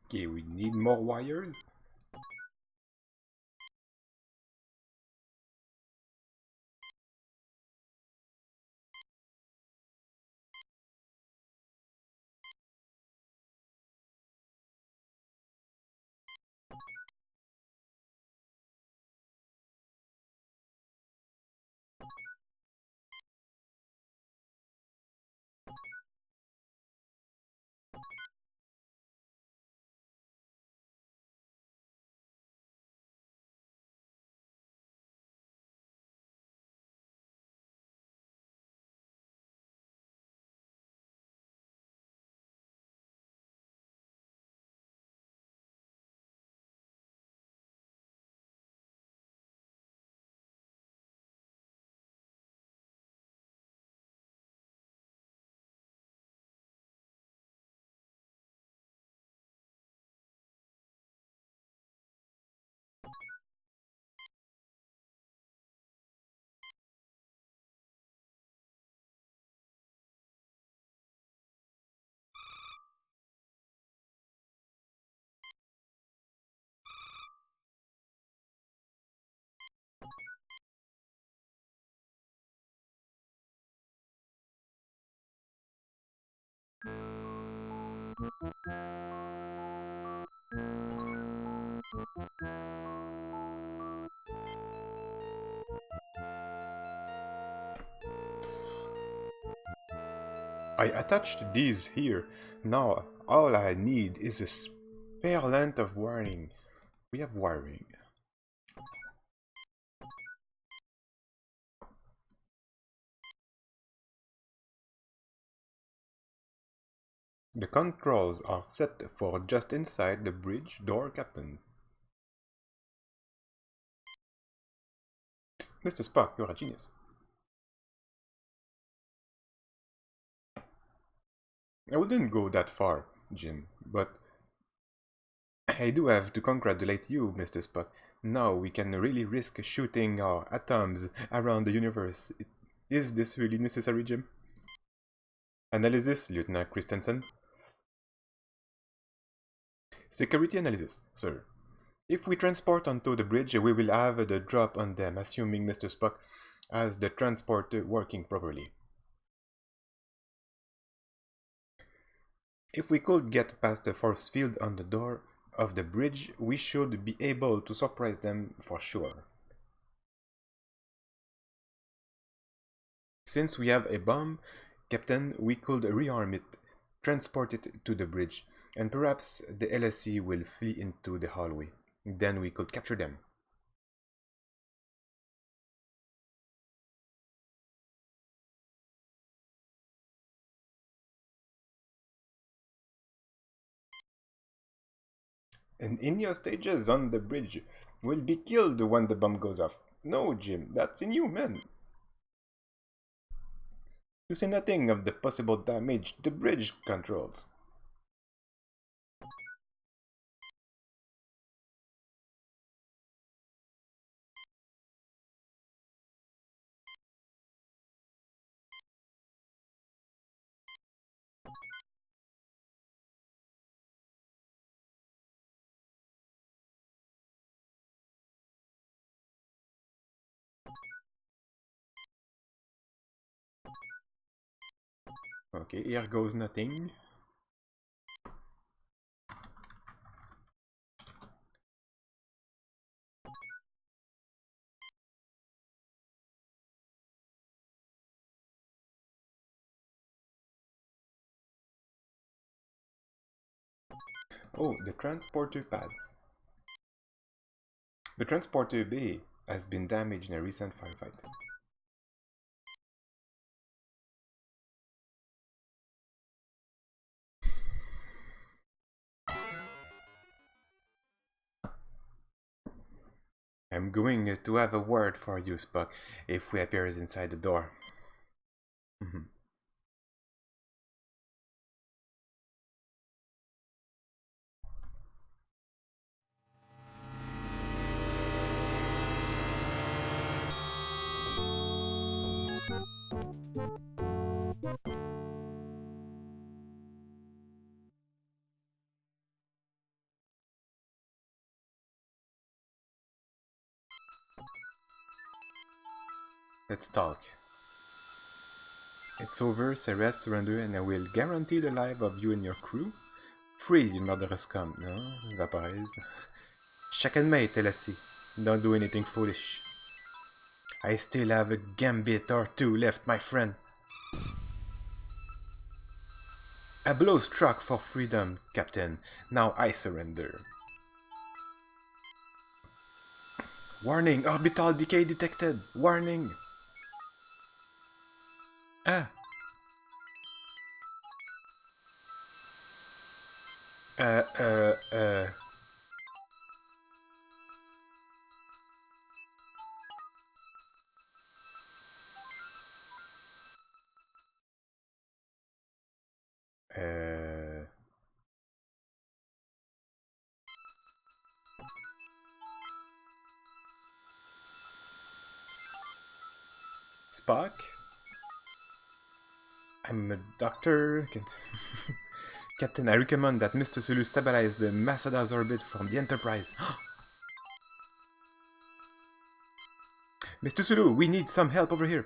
Okay, we need more wires. I attached these here. Now all I need is a spare length of wiring. We have wiring. The controls are set for just inside the bridge door, Captain. Mr. Spock, you're a genius. I wouldn't go that far, Jim, but I do have to congratulate you, Mr. Spock. Now we can really risk shooting our atoms around the universe. Is this really necessary, Jim? Analysis, Lieutenant Christensen. Security analysis, sir. If we transport onto the bridge, we will have the drop on them, assuming Mr. Spock has the transporter working properly. If we could get past the force field on the door of the bridge, we should be able to surprise them for sure. Since we have a bomb, Captain, we could rearm it, transport it to the bridge, and perhaps the LSC will flee into the hallway. Then we could capture them. And any hostages on the bridge will be killed when the bomb goes off. No, Jim, that's inhuman. You say nothing of the possible damage the bridge controls. Okay, here goes nothing. Oh, the transporter pads. The transporter bay has been damaged in a recent firefight. I'm going to have a word for you, Spock, if we appears inside the door. Let's talk. It's over, Sarah, surrender, and I will guarantee the life of you and your crew. Freeze, you murderous scum. No, vaporize. Second mate, LSC. Don't do anything foolish. I still have a gambit or two left, my friend. A blow struck for freedom, Captain. Now I surrender. Warning, orbital decay detected. Warning. Ah. Uh. Spock? I'm a doctor. Captain, I recommend that Mr. Sulu stabilize the Masada's orbit from the Enterprise. Mr. Sulu, we need some help over here.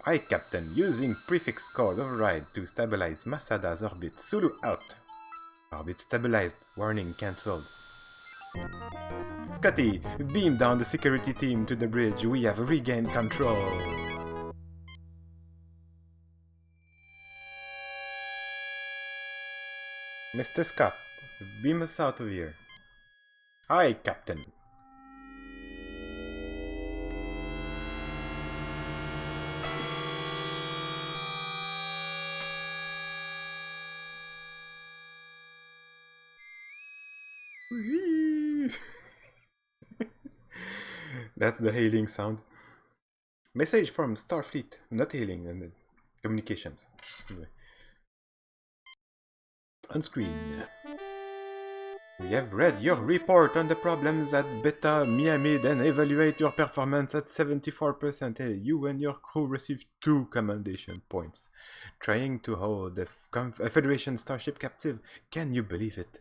Aye, Captain. Using prefix code override to stabilize Masada's orbit. Sulu out. Orbit stabilized. Warning cancelled. Scotty, beam down the security team to the bridge. We have regained control. Mr. Scott, beam us out of here. Aye, Captain. That's the hailing sound. Message from Starfleet, not hailing, and communications. Anyway. On screen. We have read your report on the problems at Beta Miami, then evaluate your performance at 74%. Hey, you and your crew received 2 commendation points. Trying to hold a Federation starship captive. Can you believe it?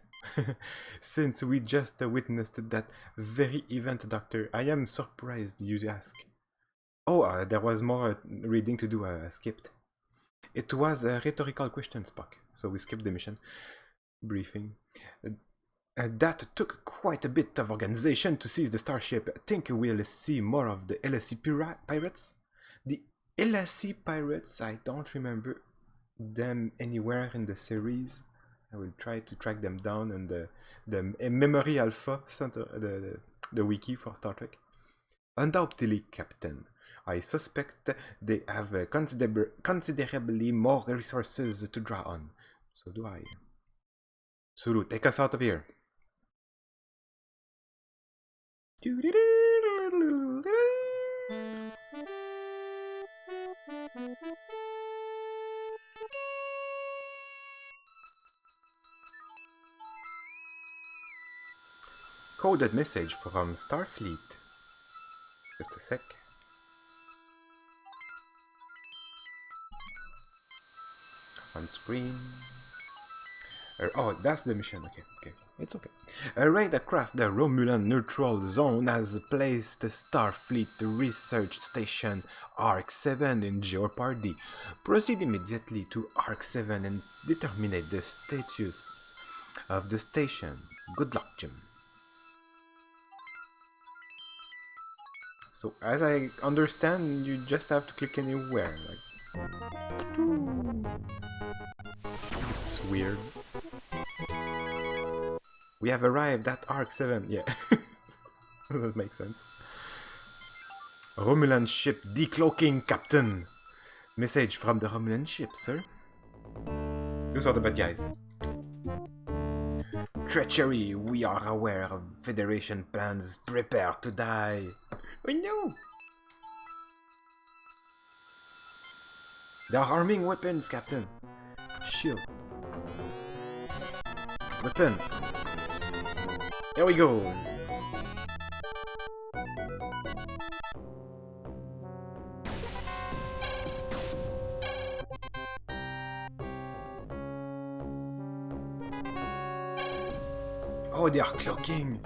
Since we just witnessed that very event, Doctor, I am surprised you ask. Oh, there was more reading to do, I skipped. It was a rhetorical question, Spock, so we skipped the mission briefing. That took quite a bit of organization to seize the starship. Think we'll see more of the LSC pirates? The LSC pirates, I don't remember them anywhere in the series. I will try to track them down in the Memory Alpha Center, the wiki for Star Trek. Undoubtedly, Captain. I suspect they have considerably more resources to draw on. So do I. Sulu, take us out of here. Coded message from Starfleet. Just a sec. On screen. Oh, that's the mission. Okay. It's okay. A raid across the Romulan neutral zone has placed the Starfleet research station ARC-7 in jeopardy. Proceed immediately to ARC-7 and determine the status of the station. Good luck, Jim. So, as I understand, you just have to click anywhere. It's weird. We have arrived at ARC-7. Yeah. That makes sense. Romulan ship decloaking, Captain. Message from the Romulan ship, sir. Those are the bad guys. Treachery. We are aware of Federation plans. Prepare to die. Oh no! They are arming weapons, Captain. Shield. Weapon. There we go. Oh, they are cloaking.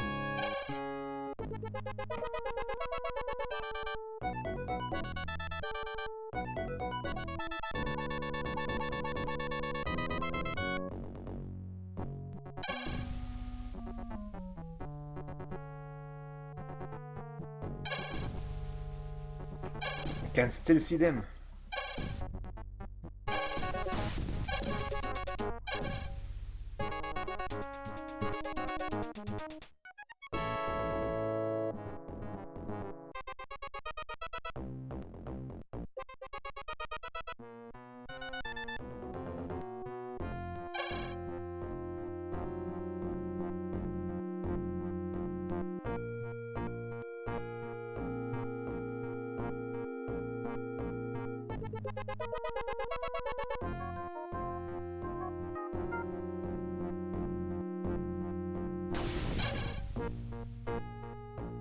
I can still see them.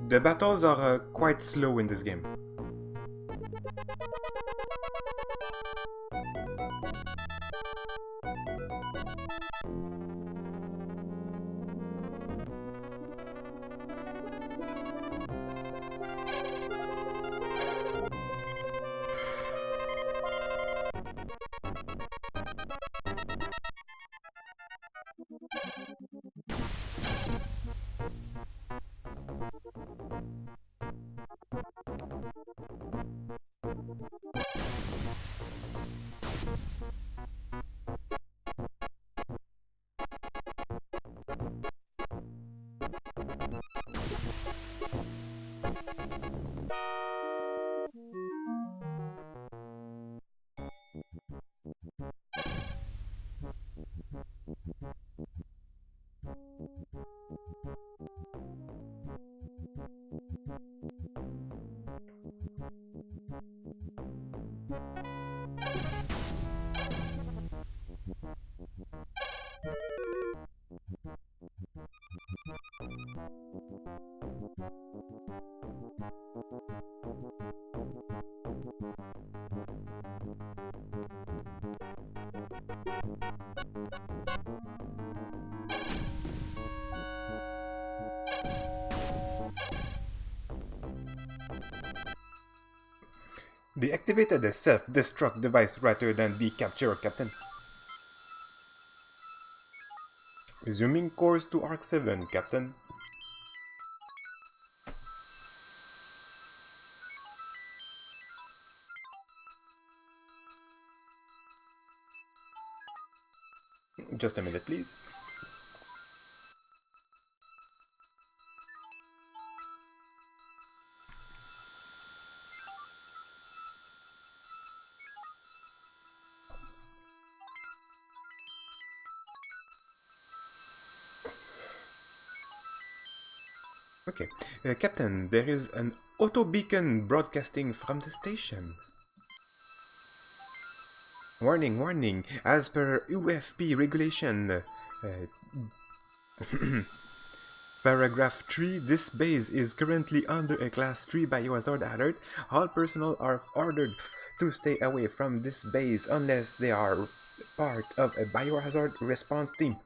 The battles are quite slow in this game. Deactivated a self-destruct device rather than be captured, Captain. Resuming course to Arc 7, Captain. Just a minute, please. Okay. Captain, there is an auto beacon broadcasting from the station. Warning, warning. As per UFP regulation, paragraph 3, this base is currently under a class 3 biohazard alert. All personnel are ordered to stay away from this base unless they are part of a biohazard response team.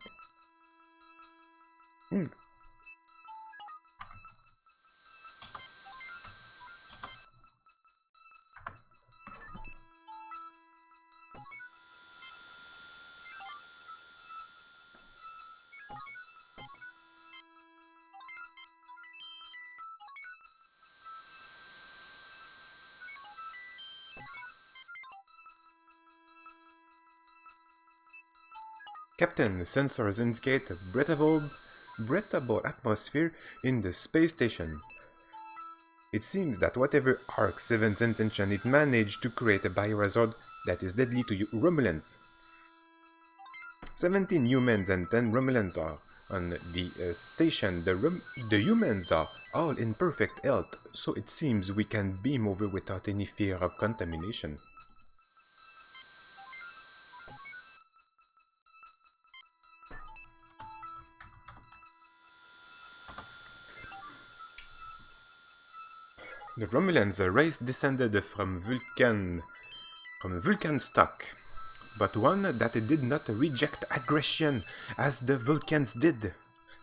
Captain, sensors indicate a breathable atmosphere in the space station. It seems that whatever Arc 7's intention, it managed to create a biohazard that is deadly to Romulans. 17 humans and 10 Romulans are on the station. The humans are all in perfect health, so it seems we can beam over without any fear of contamination. The Romulans, a race descended from Vulcan stock, but one that did not reject aggression as the Vulcans did.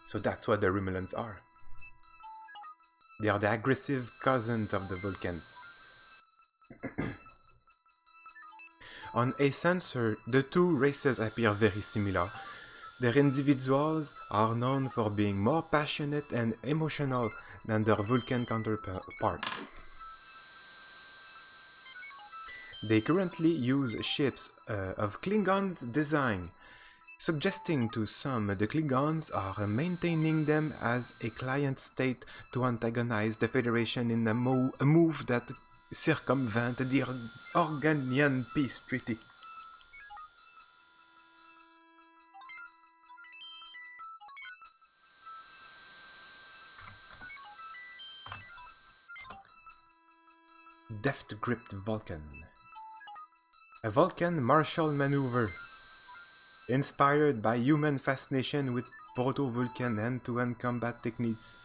So that's what the Romulans are. They are the aggressive cousins of the Vulcans. On a sensor, the two races appear very similar. Their individuals are known for being more passionate and emotional than their Vulcan counterparts. They currently use ships of Klingons' design, suggesting to some the Klingons are maintaining them as a client state to antagonize the Federation in a move that circumvent the Organian peace treaty. Deft-gripped Vulcan. A Vulcan martial maneuver, inspired by human fascination with proto-Vulcan hand-to-hand combat techniques.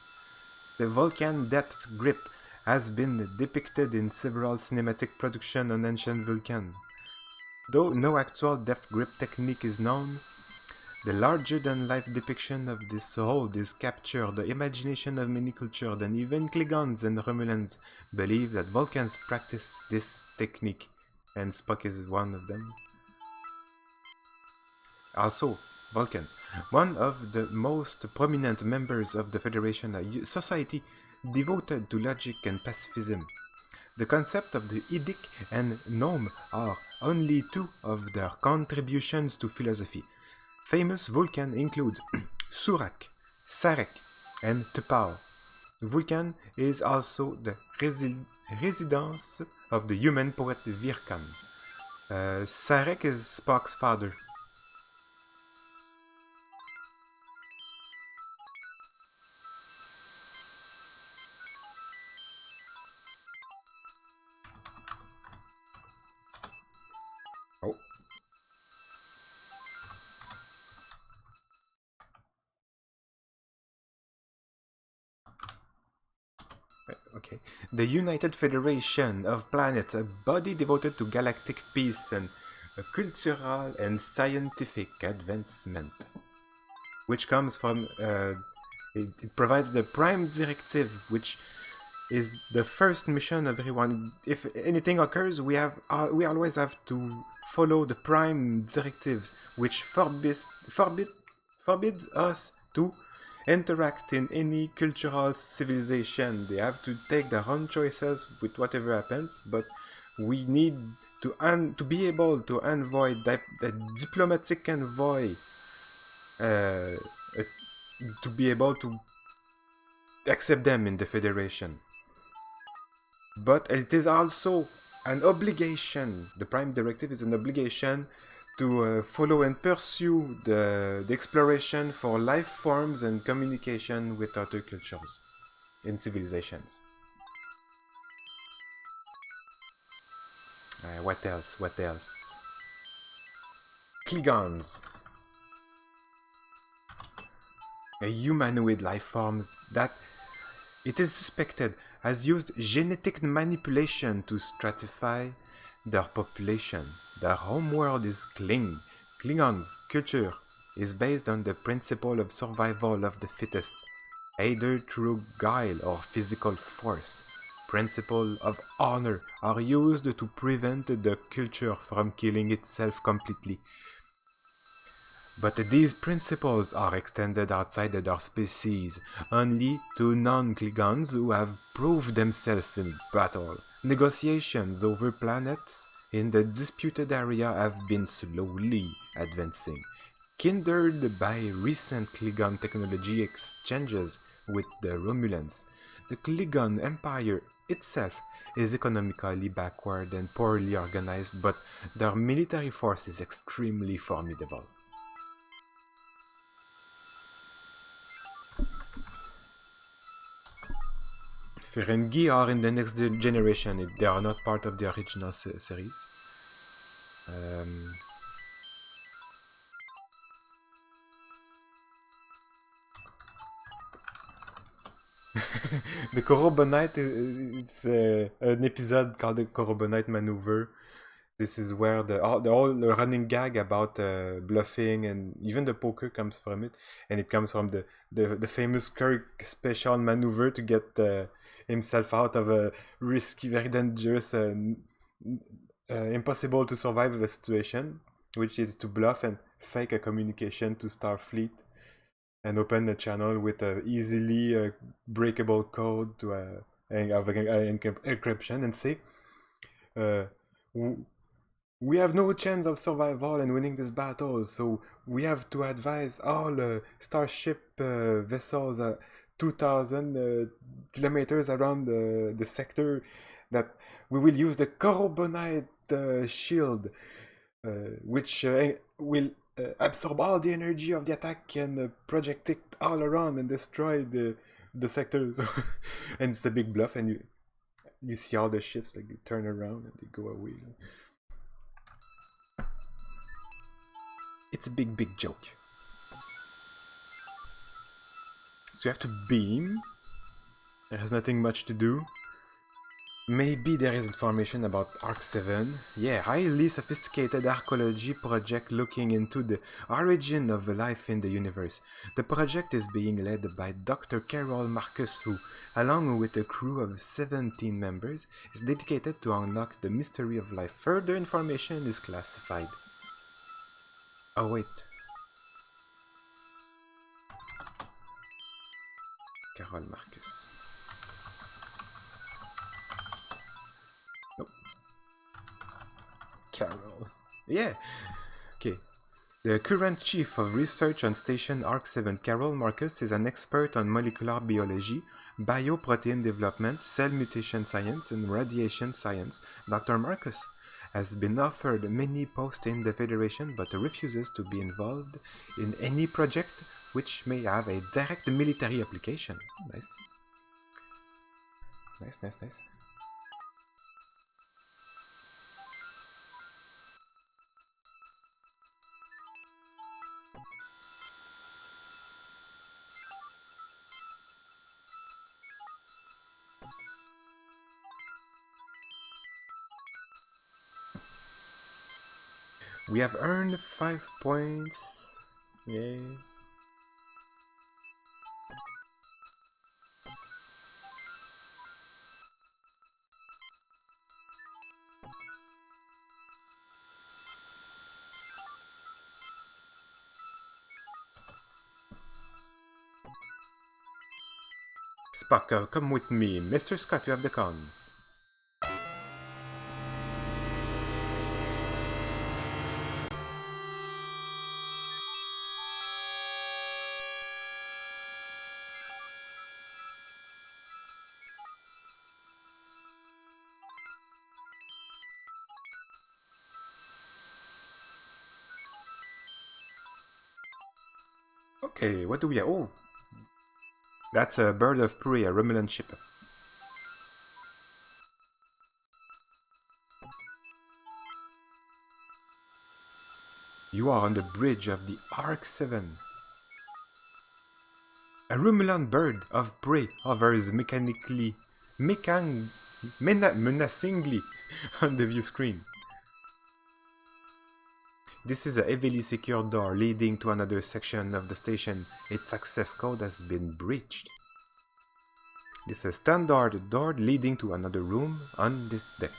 The Vulcan Deft Grip has been depicted in several cinematic productions on ancient Vulcan. Though no actual Deft Grip technique is known, the larger-than-life depiction of this hold is captured the imagination of many cultures, and even Klingons and Romulans believe that Vulcans practice this technique, and Spock is one of them. Also, Vulcans, one of the most prominent members of the Federation, a society devoted to logic and pacifism. The concept of the Edict and Gnome are only two of their contributions to philosophy. Famous Vulcan include Surak, Sarek, and T'Pau. Vulcan is also the residence of the human poet Virkan. Sarek is Spock's father. Oh. Okay. The United Federation of Planets, a body devoted to galactic peace and cultural and scientific advancement, which comes from it provides the Prime Directive, which is the first mission of everyone. If anything occurs, we always have to follow the Prime Directives, which forbids us to interact in any cultural civilization. They have to take their own choices with whatever happens, but we need to be able to envoy a diplomatic envoy to be able to accept them in the Federation. But it is also an obligation. The Prime Directive is an obligation to follow and pursue the exploration for life forms and communication with other cultures in civilizations. What else? Klingons. A humanoid life forms that it is suspected has used genetic manipulation to stratify their population. Their homeworld is Klingons' culture is based on the principle of survival of the fittest, either through guile or physical force. Principle of honor are used to prevent the culture from killing itself completely. But these principles are extended outside their species only to non-Klingons who have proved themselves in battle. Negotiations over planets in the disputed area have been slowly advancing, hindered by recent Klingon technology exchanges with the Romulans. The Klingon Empire itself is economically backward and poorly organized, but their military force is extremely formidable. Ferengi are in the next generation. They are not part of the original series. The Korobonite, it's an episode called the Korobonite Maneuver. This is where the whole running gag about bluffing and even the poker comes from it. And it comes from the famous Kirk special maneuver to get himself out of a risky, very dangerous, impossible to survive a situation, which is to bluff and fake a communication to Starfleet and open a channel with a easily breakable code to encryption and say, we have no chance of survival and winning this battle, so we have to advise all starship vessels 2,000 kilometers around the sector that we will use the Korobonite shield, which will absorb all the energy of the attack and project it all around and destroy the sector. So and it's a big bluff, and you see all the ships like they turn around and they go away. It's a big joke. So you have to beam. There has nothing much to do. Maybe there is information about ARC-7. Yeah, highly sophisticated archaeology project looking into the origin of life in the universe. The project is being led by Dr. Carol Marcus, who, along with a crew of 17 members, is dedicated to unlock the mystery of life. Further information is classified. Oh wait. Carol Marcus. Nope. Carol. Yeah. Okay. The current chief of research on Station ARC-7, Carol Marcus, is an expert on molecular biology, bioprotein development, cell mutation science, and radiation science. Dr. Marcus has been offered many posts in the Federation but refuses to be involved in any project which may have a direct military application. Nice. Nice. We have earned 5 points. Yay. Spock, come with me. Mr. Scott, you have the con. Okay, what do we have? Oh, that's a bird of prey, a Romulan ship. You are on the bridge of the Arc 7. A Romulan bird of prey hovers menacingly on the view screen. This is a heavily secured door leading to another section of the station. Its access code has been breached. This is a standard door leading to another room on this deck.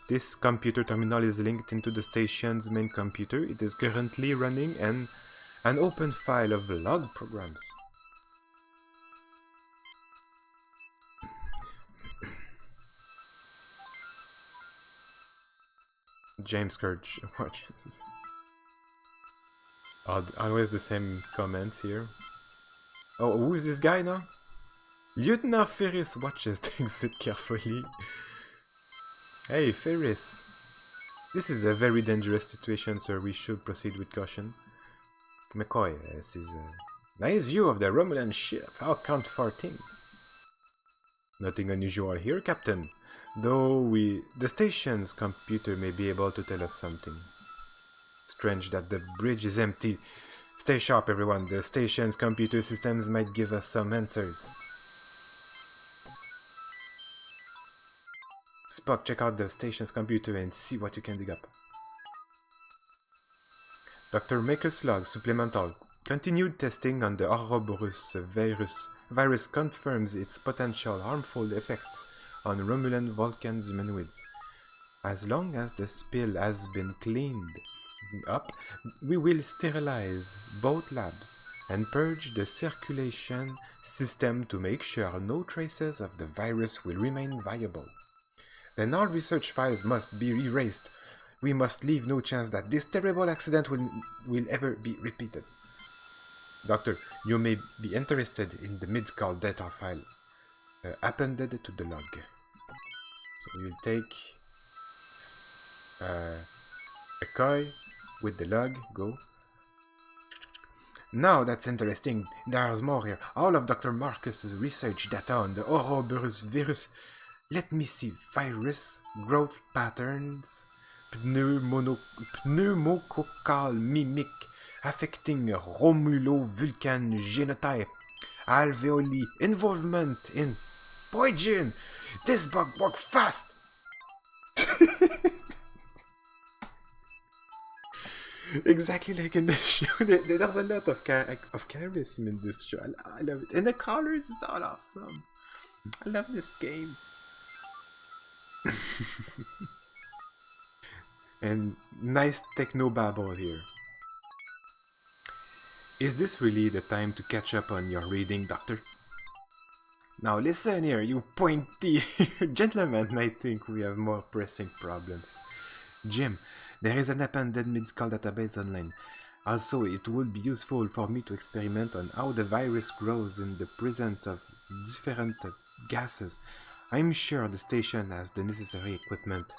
This computer terminal is linked into the station's main computer. It is currently running an open file of log programs. James Kirch, watch. Always the same comments here. Oh, who's this guy now? Lieutenant Ferris watches the exit carefully. Hey, Ferris. This is a very dangerous situation, sir. We should proceed with caution. McCoy, this is a nice view of the Romulan ship. How count 14? Nothing unusual here, Captain. Though the station's computer may be able to tell us something. Strange that the bridge is empty. Stay sharp, everyone. The station's computer systems might give us some answers. Spock, check out the station's computer and see what you can dig up. Dr. Maker's log supplemental. Continued testing on the Ouroboros virus confirms its potential harmful effects on Romulan Vulcan's humanoids. As long as the spill has been cleaned up, we will sterilize both labs and purge the circulation system to make sure no traces of the virus will remain viable. Then all research files must be erased. We must leave no chance that this terrible accident will ever be repeated. Doctor, you may be interested in the medical data file appended to the log. So we will take a koi with the log, go. Now that's interesting. There's more here. All of Dr. Marcus's research data on the Ouroboros virus. Let me see. Virus, growth patterns, pneumococcal mimic, affecting Romulo-Vulcan genotype, alveoli, involvement in poison. This bug works fast. Exactly like in the show. There's a lot of charisma in this show. I love it. And the colors, it's all awesome. I love this game. And nice techno babble here. Is this really the time to catch up on your reading, Doctor? Now listen here, you pointy gentlemen. I think we have more pressing problems. Jim, there is an appended medical database online. Also, it would be useful for me to experiment on how the virus grows in the presence of different gases. I'm sure the station has the necessary equipment.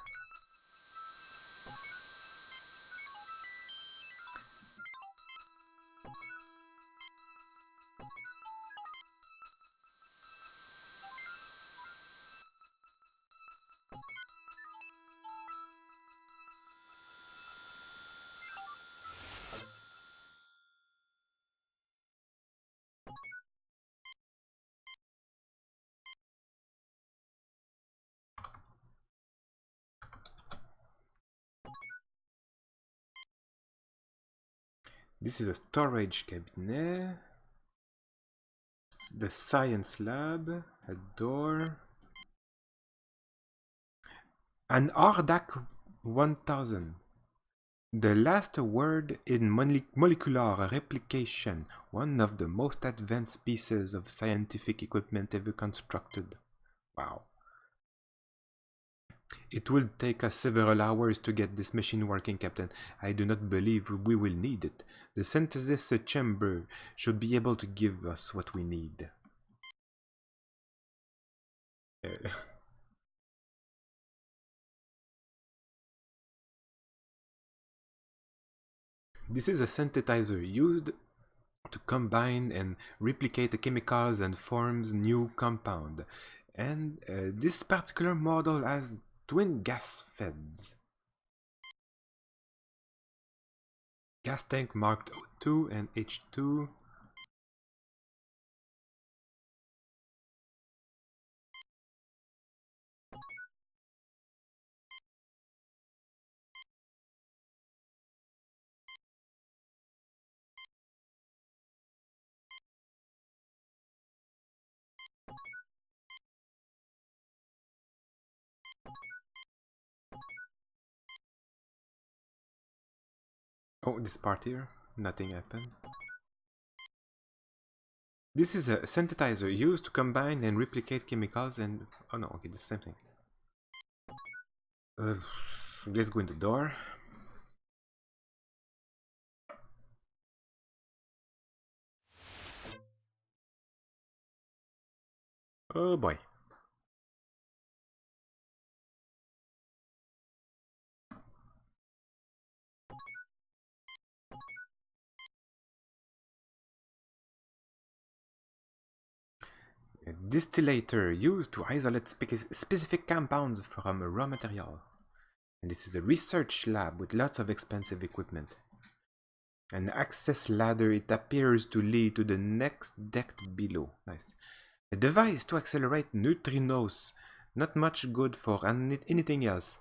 This is a storage cabinet. The science lab. A door. An Ardak 1000. The last word in molecular replication, one of the most advanced pieces of scientific equipment ever constructed. Wow. It will take us several hours to get this machine working, Captain. I do not believe we will need it. The synthesis chamber should be able to give us what we need. This is a synthesizer used to combine and replicate the chemicals and forms new compound. And this particular model has twin gas feds. Gas tank marked O2 and H2. Oh, this part here, nothing happened. This is a synthesizer used to combine and replicate chemicals and... Oh no, okay, the same thing. Let's go in the door. Oh boy. A distillator used to isolate specific compounds from a raw material. And this is the research lab with lots of expensive equipment. An access ladder, it appears to lead to the next deck below. Nice. A device to accelerate neutrinos. Not much good for anything else.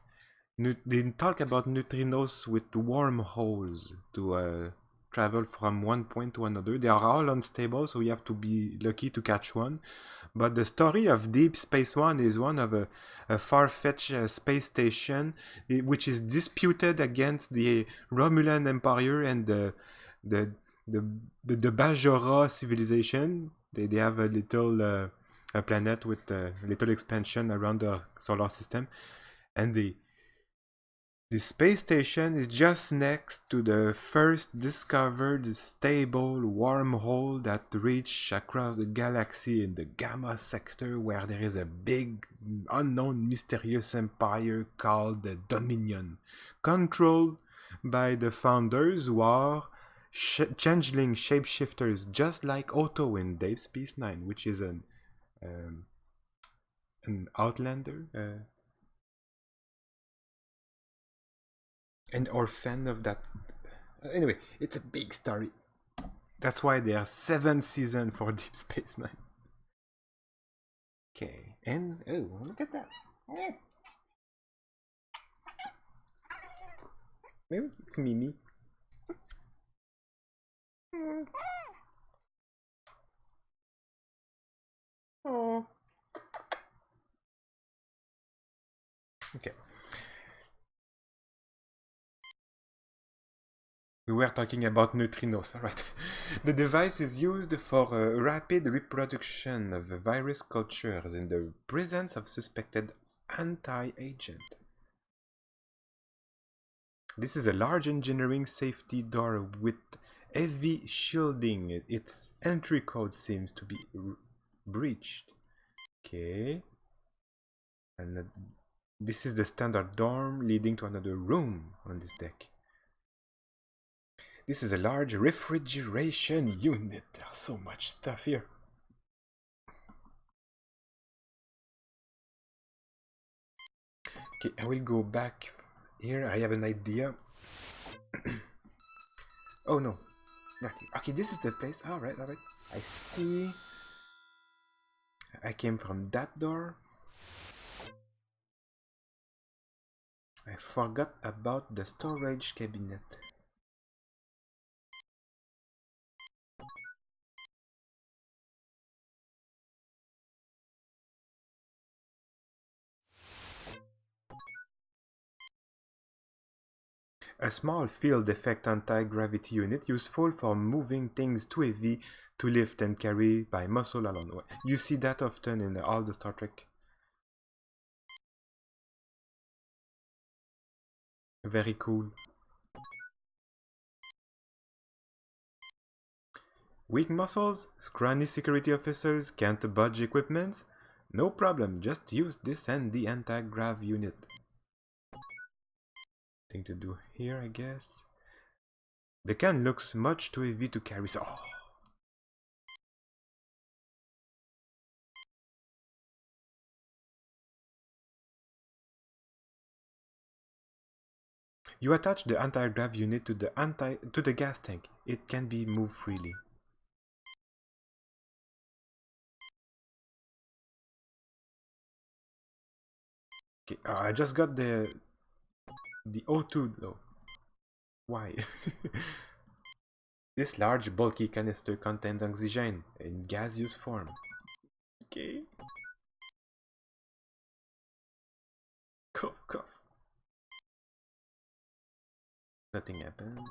They talk about neutrinos with wormholes to travel from one point to another. They are all unstable, so you have to be lucky to catch one. But the story of Deep Space One is one of a far-fetched space station which is disputed against the Romulan Empire and the Bajora civilization. They have a little a planet with a little expansion around the solar system, and the space station is just next to the first discovered stable wormhole that reaches across the galaxy in the Gamma sector, where there is a big, unknown, mysterious empire called the Dominion, controlled by the founders who are changeling shapeshifters, just like Otto in Deep Space Nine, which is an outlander. An orphan of that. Anyway, it's a big story. That's why there are 7 seasons for Deep Space Nine. Okay, and oh, look at that. Well, it's Mimi. Oh. Okay. We were talking about neutrinos, alright. The device is used for rapid reproduction of virus cultures in the presence of suspected anti-agent. This is a large engineering safety door with heavy shielding. Its entry code seems to be breached. Okay. And this is the standard dorm leading to another room on this deck. This is a large refrigeration unit. There's so much stuff here. Okay, I will go back here. I have an idea. Oh no, not here. Okay, this is the place. Alright, alright. I see. I came from that door. I forgot about the storage cabinet. A small field effect anti-gravity unit useful for moving things too heavy to lift and carry by muscle alone. You see that often in all the Star Trek. Very cool. Weak muscles? Scrawny security officers can't budge equipment? No problem, just use this and the anti-grav unit. Thing to do here, I guess. The can looks much too heavy to carry, so... Oh. You attach the anti-grav unit to the gas tank. It can be moved freely. Okay, I just got the O2 though. Why? This large bulky canister contains oxygen in gaseous form. Okay. Cough, cough. Nothing happens.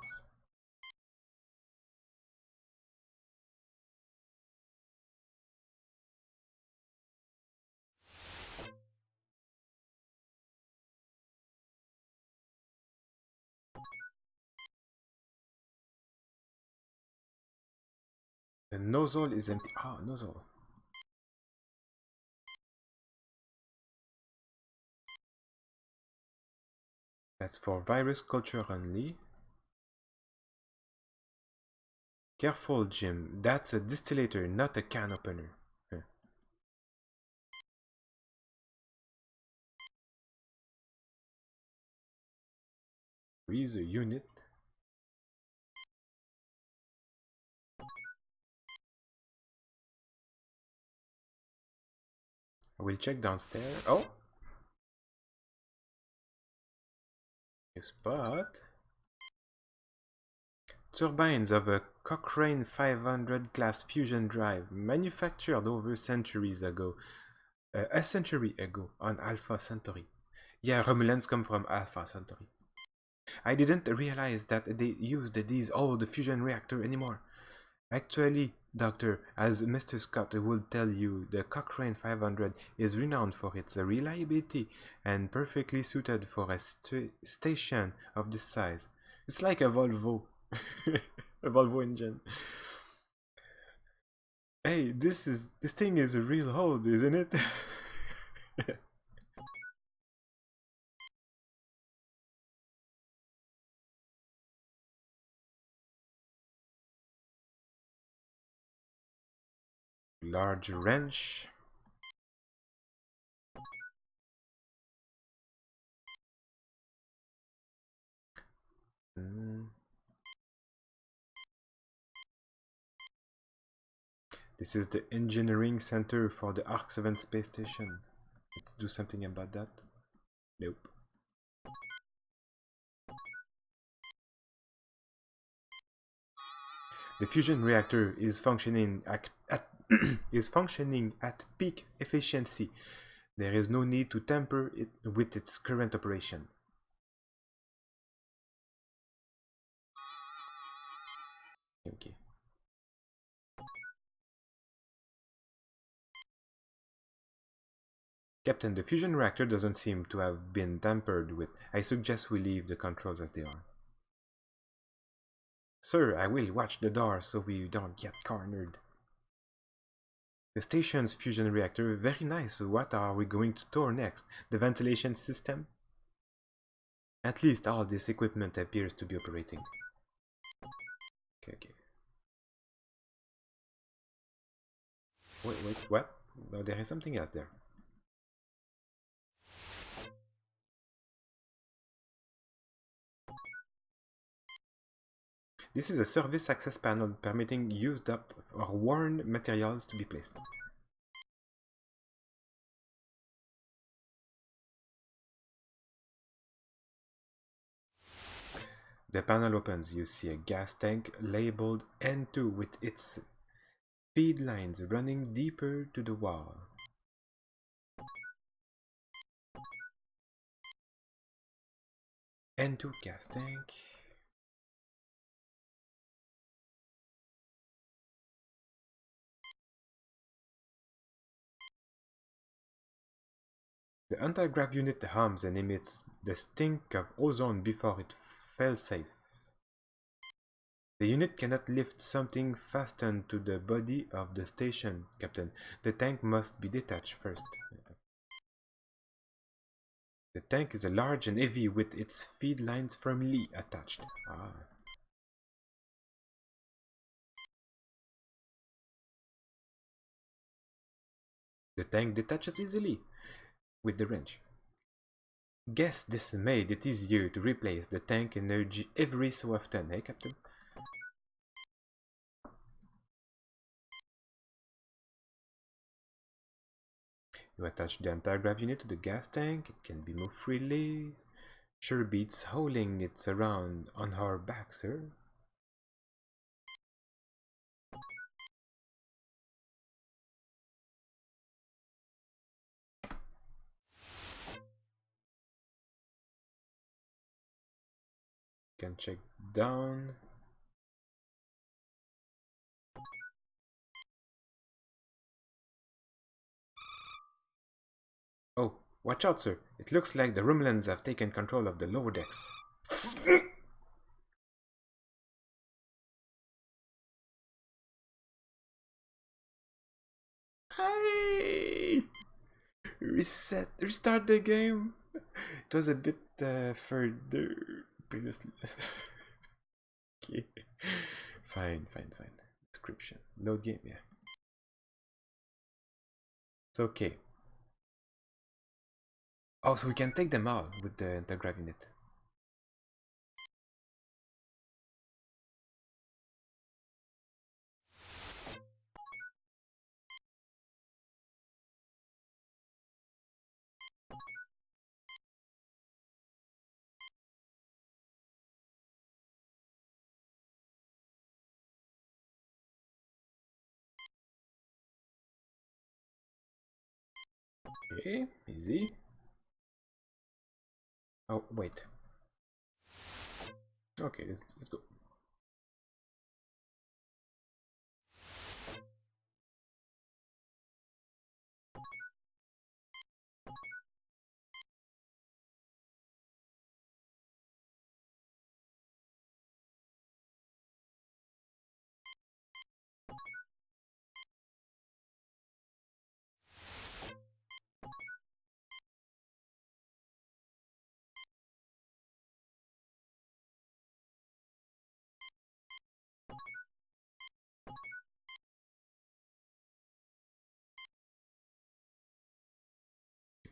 The nozzle is empty. Ah, nozzle. That's for virus culture only. Careful, Jim. That's a distillator, not a can opener. Huh. Freezer unit. I will check downstairs. Oh! A spot. Turbines of a Cochrane 500 class fusion drive manufactured over centuries ago. A century ago on Alpha Centauri. Yeah, Romulans come from Alpha Centauri. I didn't realize that they used these old fusion reactor anymore. Actually, Doctor, as Mr. Scott will tell you, the Cochrane 500 is renowned for its reliability and perfectly suited for a station of this size. It's like a Volvo. A Volvo engine. Hey, this thing is real old, isn't it? Large wrench. This is the engineering center for the Arc 7 space station. Let's do something about that. Nope. The fusion reactor is functioning at peak efficiency. There is no need to tamper it with its current operation. Okay. Captain, the fusion reactor doesn't seem to have been tampered with. I suggest we leave the controls as they are. Sir, I will watch the door so we don't get cornered. The station's fusion reactor, very nice. What are we going to tour next? The ventilation system? At least all this equipment appears to be operating. Okay. Wait, what? No, there is something else there. This is a service access panel permitting used up or worn materials to be placed. The panel opens. You see a gas tank labeled N2 with its feed lines running deeper to the wall. N2 gas tank. The anti-grav unit hums and emits the stink of ozone before it fell safe. The unit cannot lift something fastened to the body of the station, Captain. The tank must be detached first. The tank is large and heavy with its feed lines firmly attached. The tank detaches easily with the wrench. Guess this made it easier to replace the tank energy every so often, eh, Captain? You attach the anti-grav unit to the gas tank, it can be moved freely. Sure beats hauling it around on our back, sir. Can check down. Oh, watch out, sir. It looks like the Romulans have taken control of the lower decks. Hey! Restart the game. It was a bit further previously. Okay. Fine. Description. Load game, yeah. It's okay. Oh, so we can take them all with the anti-grav unit. Okay, easy. Oh, wait. Okay, let's go.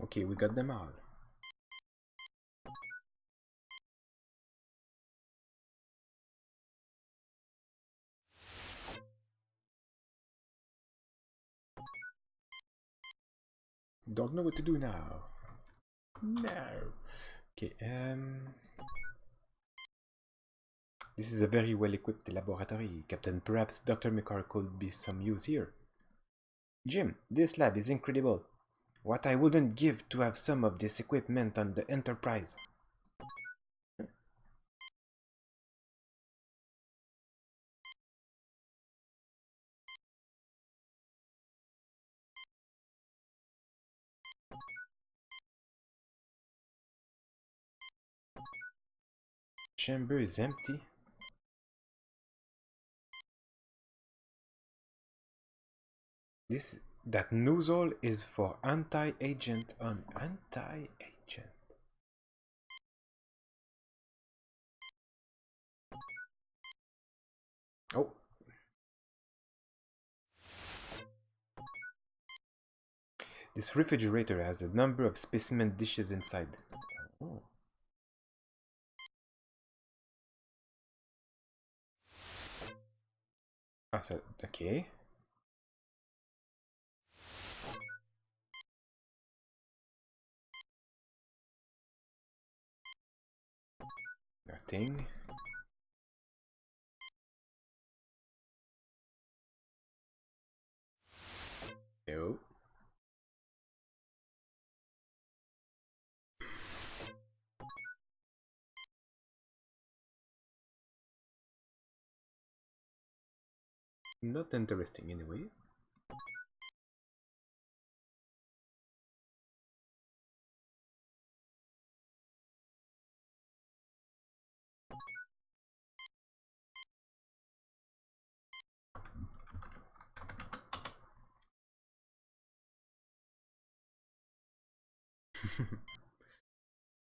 Okay, we got them all. Don't know what to do now. No. Okay, this is a very well-equipped laboratory, Captain. Perhaps Dr. McCarr could be some use here. Jim, this lab is incredible. What I wouldn't give to have some of this equipment on the Enterprise. Chamber is empty. That nozzle is for anti-agent on anti-agent. Oh. This refrigerator has a number of specimen dishes inside. Oh. Ah, so, okay. Nothing. No. Not interesting anyway.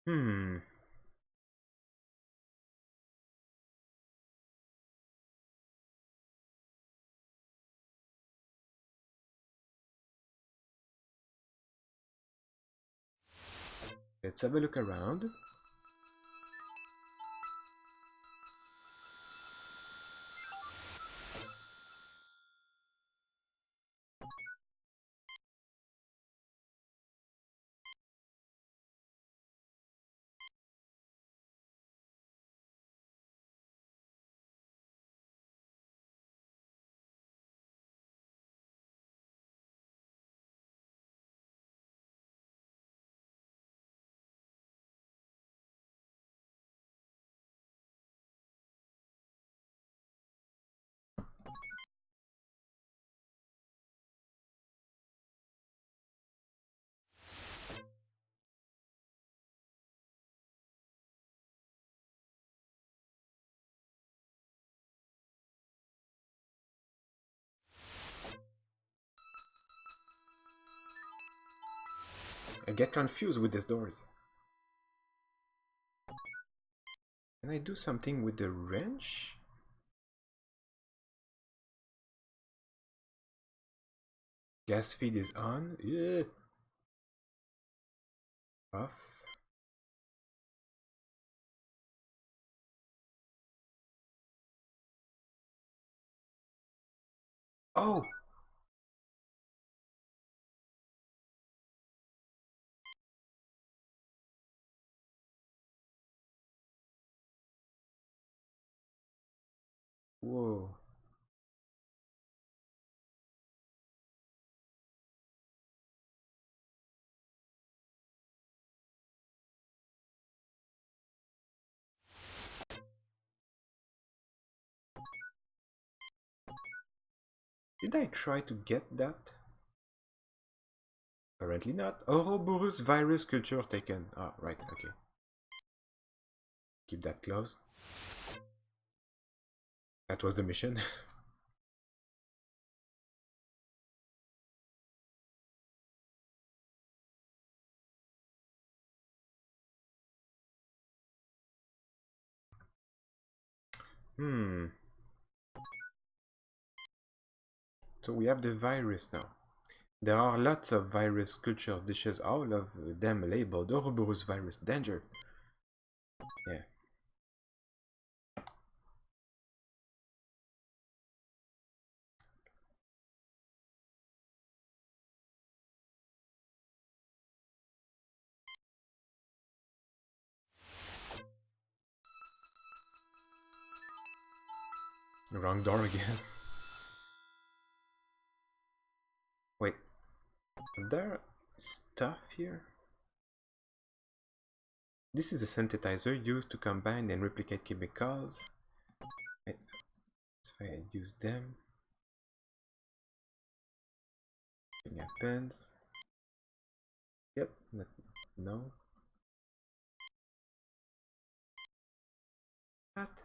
Hmm. Let's have a look around. I get confused with these doors. Can I do something with the wrench? Gas feed is on. Yeah. Off. Oh! Whoa. Did I try to get that? Apparently not. Ouroboros virus culture taken. Ah, right, okay. Keep that close. That was the mission. Hmm. So we have the virus now. There are lots of virus culture dishes, all of them labeled Ouroboros virus danger. Yeah. Wrong door again. Wait. Are there stuff here? This is a synthesizer used to combine and replicate chemicals. If I use them, nothing happens. Yep, no. What?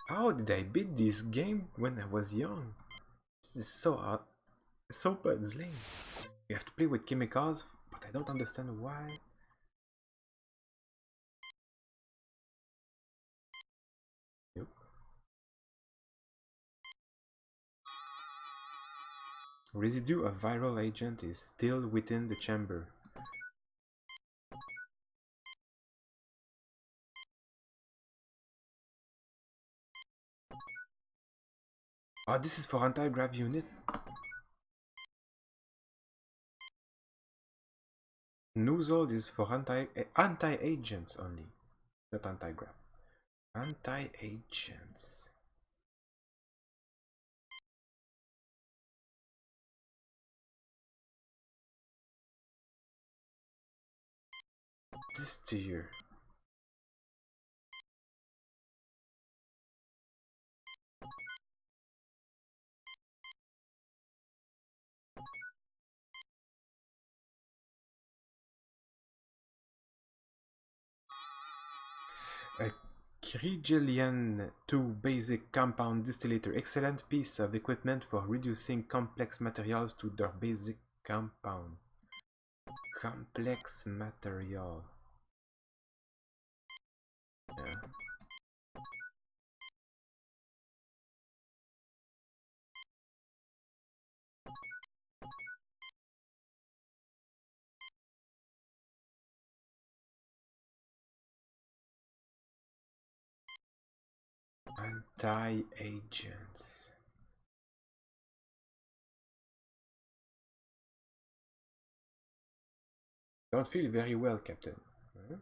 How did I beat this game when I was young? This is so puzzling. You have to play with chemicals, but I don't understand why. Nope. Residue of viral agent is still within the chamber. Oh, this is for anti-grav unit. Nozzle is for anti-agents only, not anti-grav. Anti-agents. This tier. A Krigelian 2 basic compound distillator. Excellent piece of equipment for reducing complex materials to their basic compound. Complex material. Yeah. Anti-agents. Don't feel very well, Captain. Huh?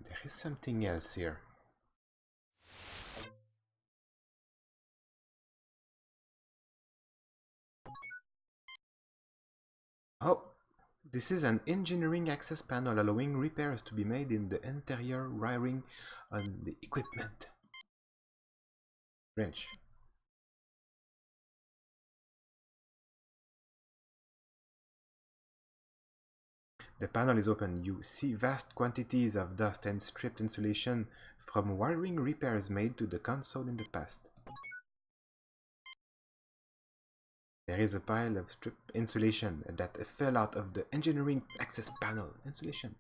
There is something else here. Oh, this is an engineering access panel allowing repairs to be made in the interior wiring on the equipment. Wrench. The panel is open. You see vast quantities of dust and stripped insulation from wiring repairs made to the console in the past. There is a pile of stripped insulation that fell out of the engineering access panel. Insulation.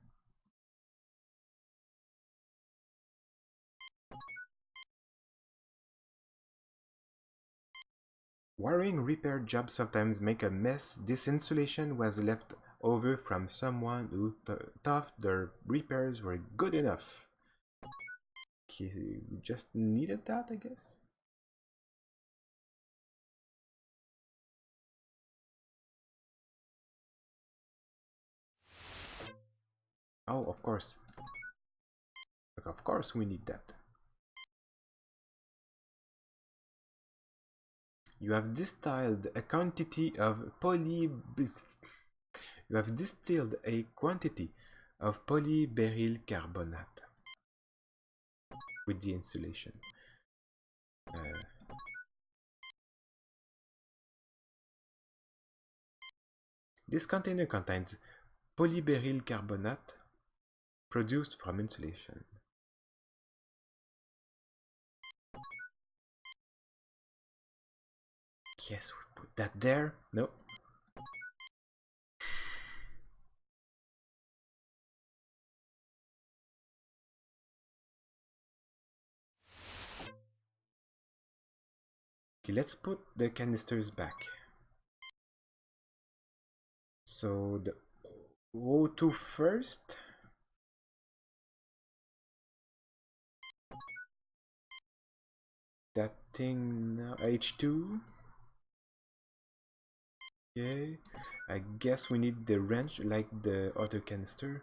Wiring repair jobs sometimes make a mess. This insulation was left over from someone who thought their repairs were good enough. Okay, we just needed that, I guess. Oh, of course. Of course we need that. You have distilled a quantity of polyberyl carbonate with the insulation. This container contains polyberyl carbonate produced from insulation. Yes, we put that there. No. Okay, let's put the canisters back. So the O2 first. That thing now, H2. Okay, I guess we need the wrench like the other canister.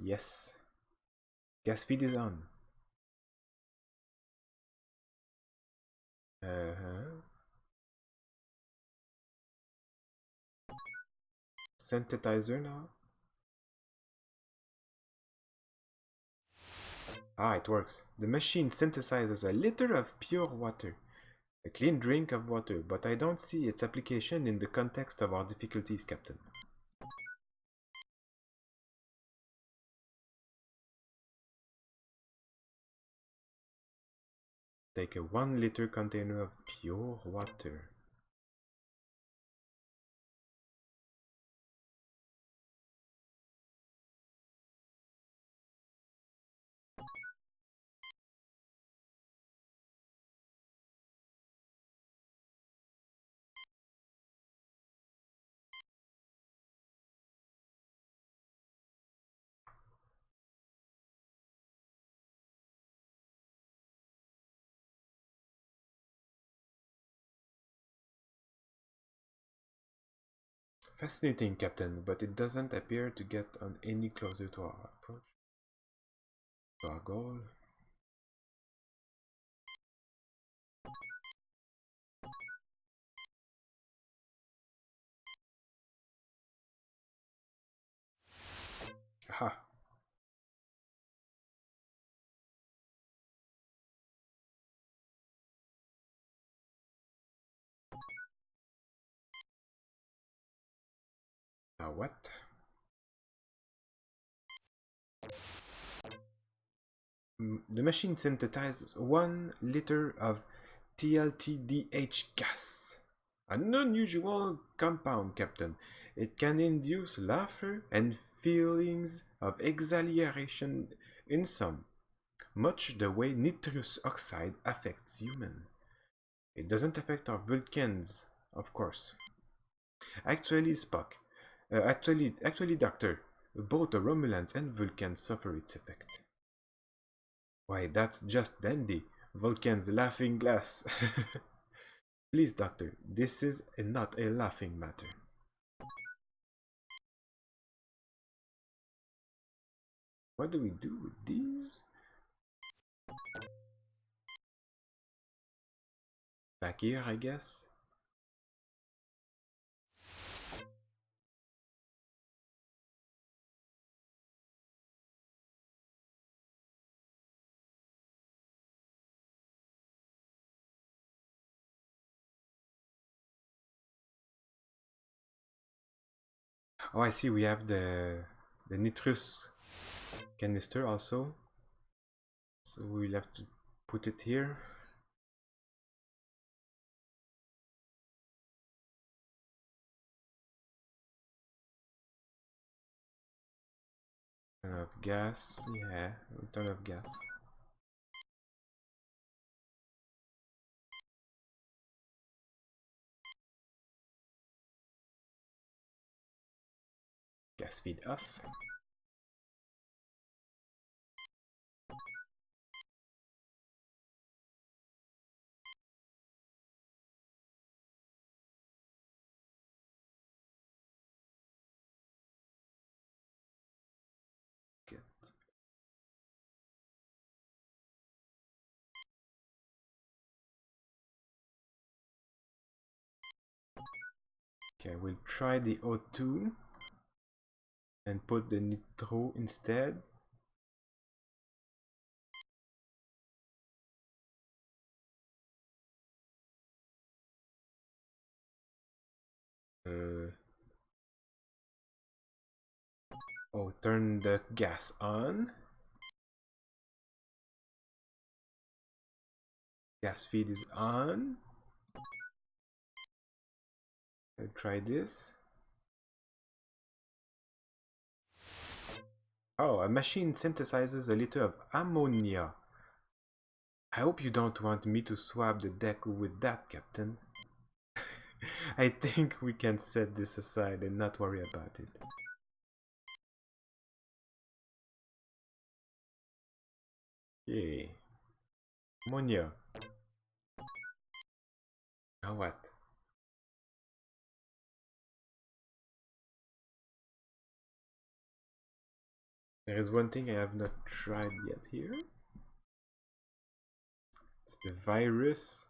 Yes. Gas feed is on. Synthetizer now. Ah, it works. The machine synthesizes a liter of pure water. A clean drink of water, but I don't see its application in the context of our difficulties, Captain. Take a 1 liter container of pure water. Fascinating, Captain, but it doesn't appear to get on any closer to our approach. To our goal. Aha. Now what? The machine synthesizes 1 liter of TLTDH gas. An unusual compound, Captain. It can induce laughter and feelings of exhilaration in some, much the way nitrous oxide affects humans. It doesn't affect our Vulcans, of course. Actually, Spock. Actually, Doctor. Both the Romulans and Vulcans suffer its effect. Why, that's just dandy. Vulcan's laughing glass. Please, Doctor, this is not a laughing matter. What do we do with these? Back here, I guess. Oh, I see. We have the nitrous canister also. So we'll have to put it here. Ton of gas. Yeah, a ton of gas. Gas feed off. Good. Okay, we'll try the O2 and put the nitro instead. Oh, turn the gas on. Gas feed is on. I'll try this. Oh, a machine synthesizes a liter of ammonia. I hope you don't want me to swab the deck with that, Captain. I think we can set this aside and not worry about it. Okay. Ammonia. Now what? There is one thing I have not tried yet here. It's the virus.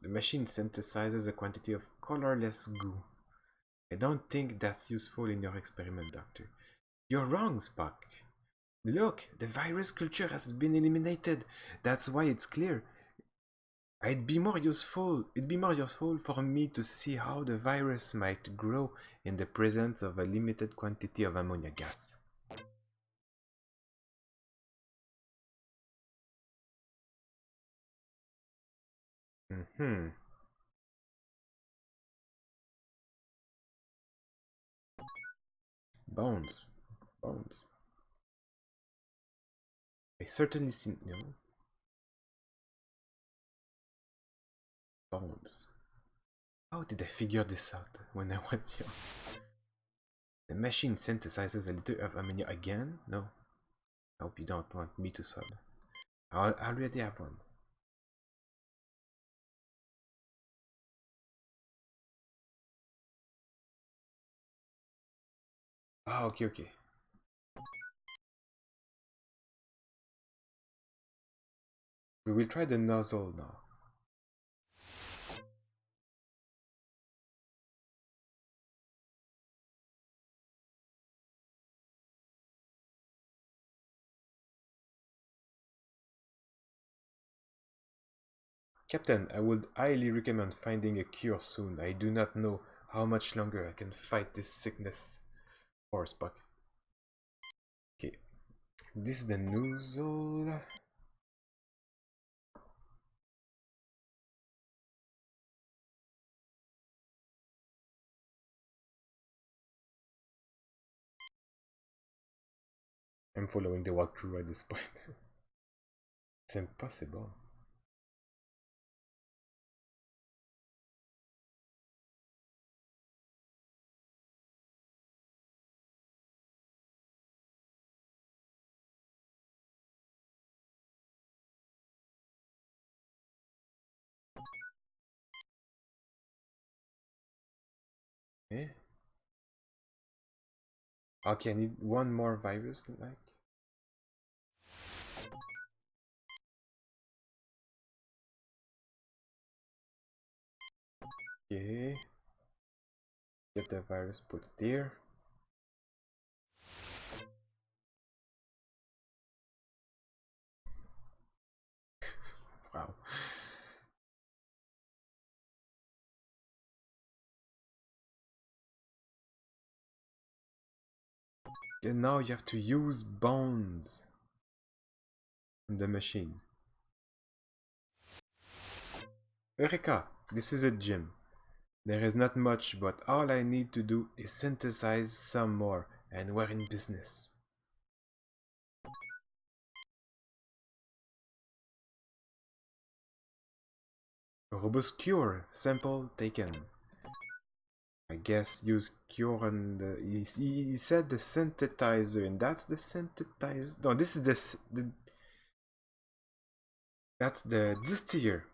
The machine synthesizes a quantity of colorless goo. I don't think that's useful in your experiment, Doctor. You're wrong, Spock. Look, the virus culture has been eliminated. That's why it's clear. It'd be more useful for me to see how the virus might grow in the presence of a limited quantity of ammonia gas. Mm-hmm. Bones. Bones. I certainly see no bones. How did I figure this out when I was young? The machine synthesizes a little of ammonia again? No. I hope you don't want me to swallow. I already have one. Ah, okay, okay. We will try the nozzle now. Captain, I would highly recommend finding a cure soon. I do not know how much longer I can fight this sickness. Or Spock. Okay, this is the nozzle. I'm following the walkthrough at this point. It's impossible. Eh? Okay, I need one more virus, like. Okay. Get the virus, put it there. Wow. And now you have to use bones in the machine. Eureka! This is a gym. There is not much, but all I need to do is synthesize some more, and we're in business. A robust cure sample taken. I guess use cure on the. He said the synthetizer, and that's the synthetizer. No, this is the that's the distiller.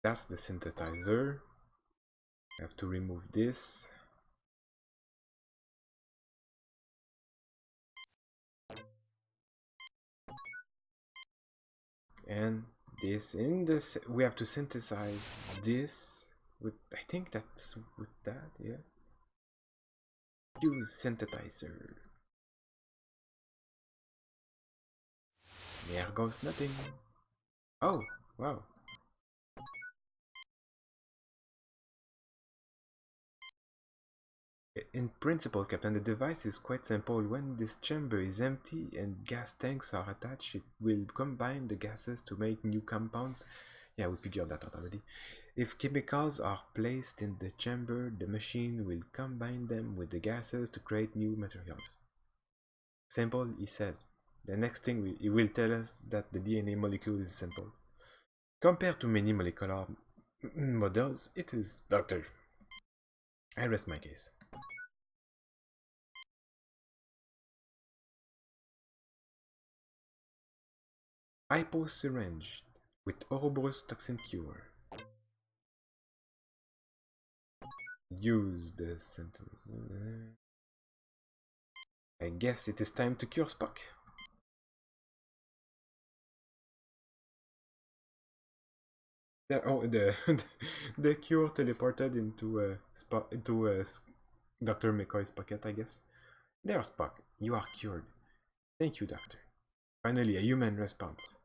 That's the synthetizer. I have to remove this. And this in this we have to synthesize this with I think that's with that, yeah. Use synthetizer. There goes nothing. Oh, wow. In principle, Captain, the device is quite simple. When this chamber is empty and gas tanks are attached, it will combine the gases to make new compounds. Yeah, we figured that out already. If chemicals are placed in the chamber, the machine will combine them with the gases to create new materials. Simple, he says. The next thing he will tell us that the DNA molecule is simple. Compared to many molecular models, it is, Doctor. I rest my case. Hypo syringe with Ouroboros toxin cure. Use the sentence. I guess it is time to cure Spock. The cure teleported into Dr. McCoy's pocket, I guess. There, Spock, you are cured. Thank you, Doctor. Finally, a human response.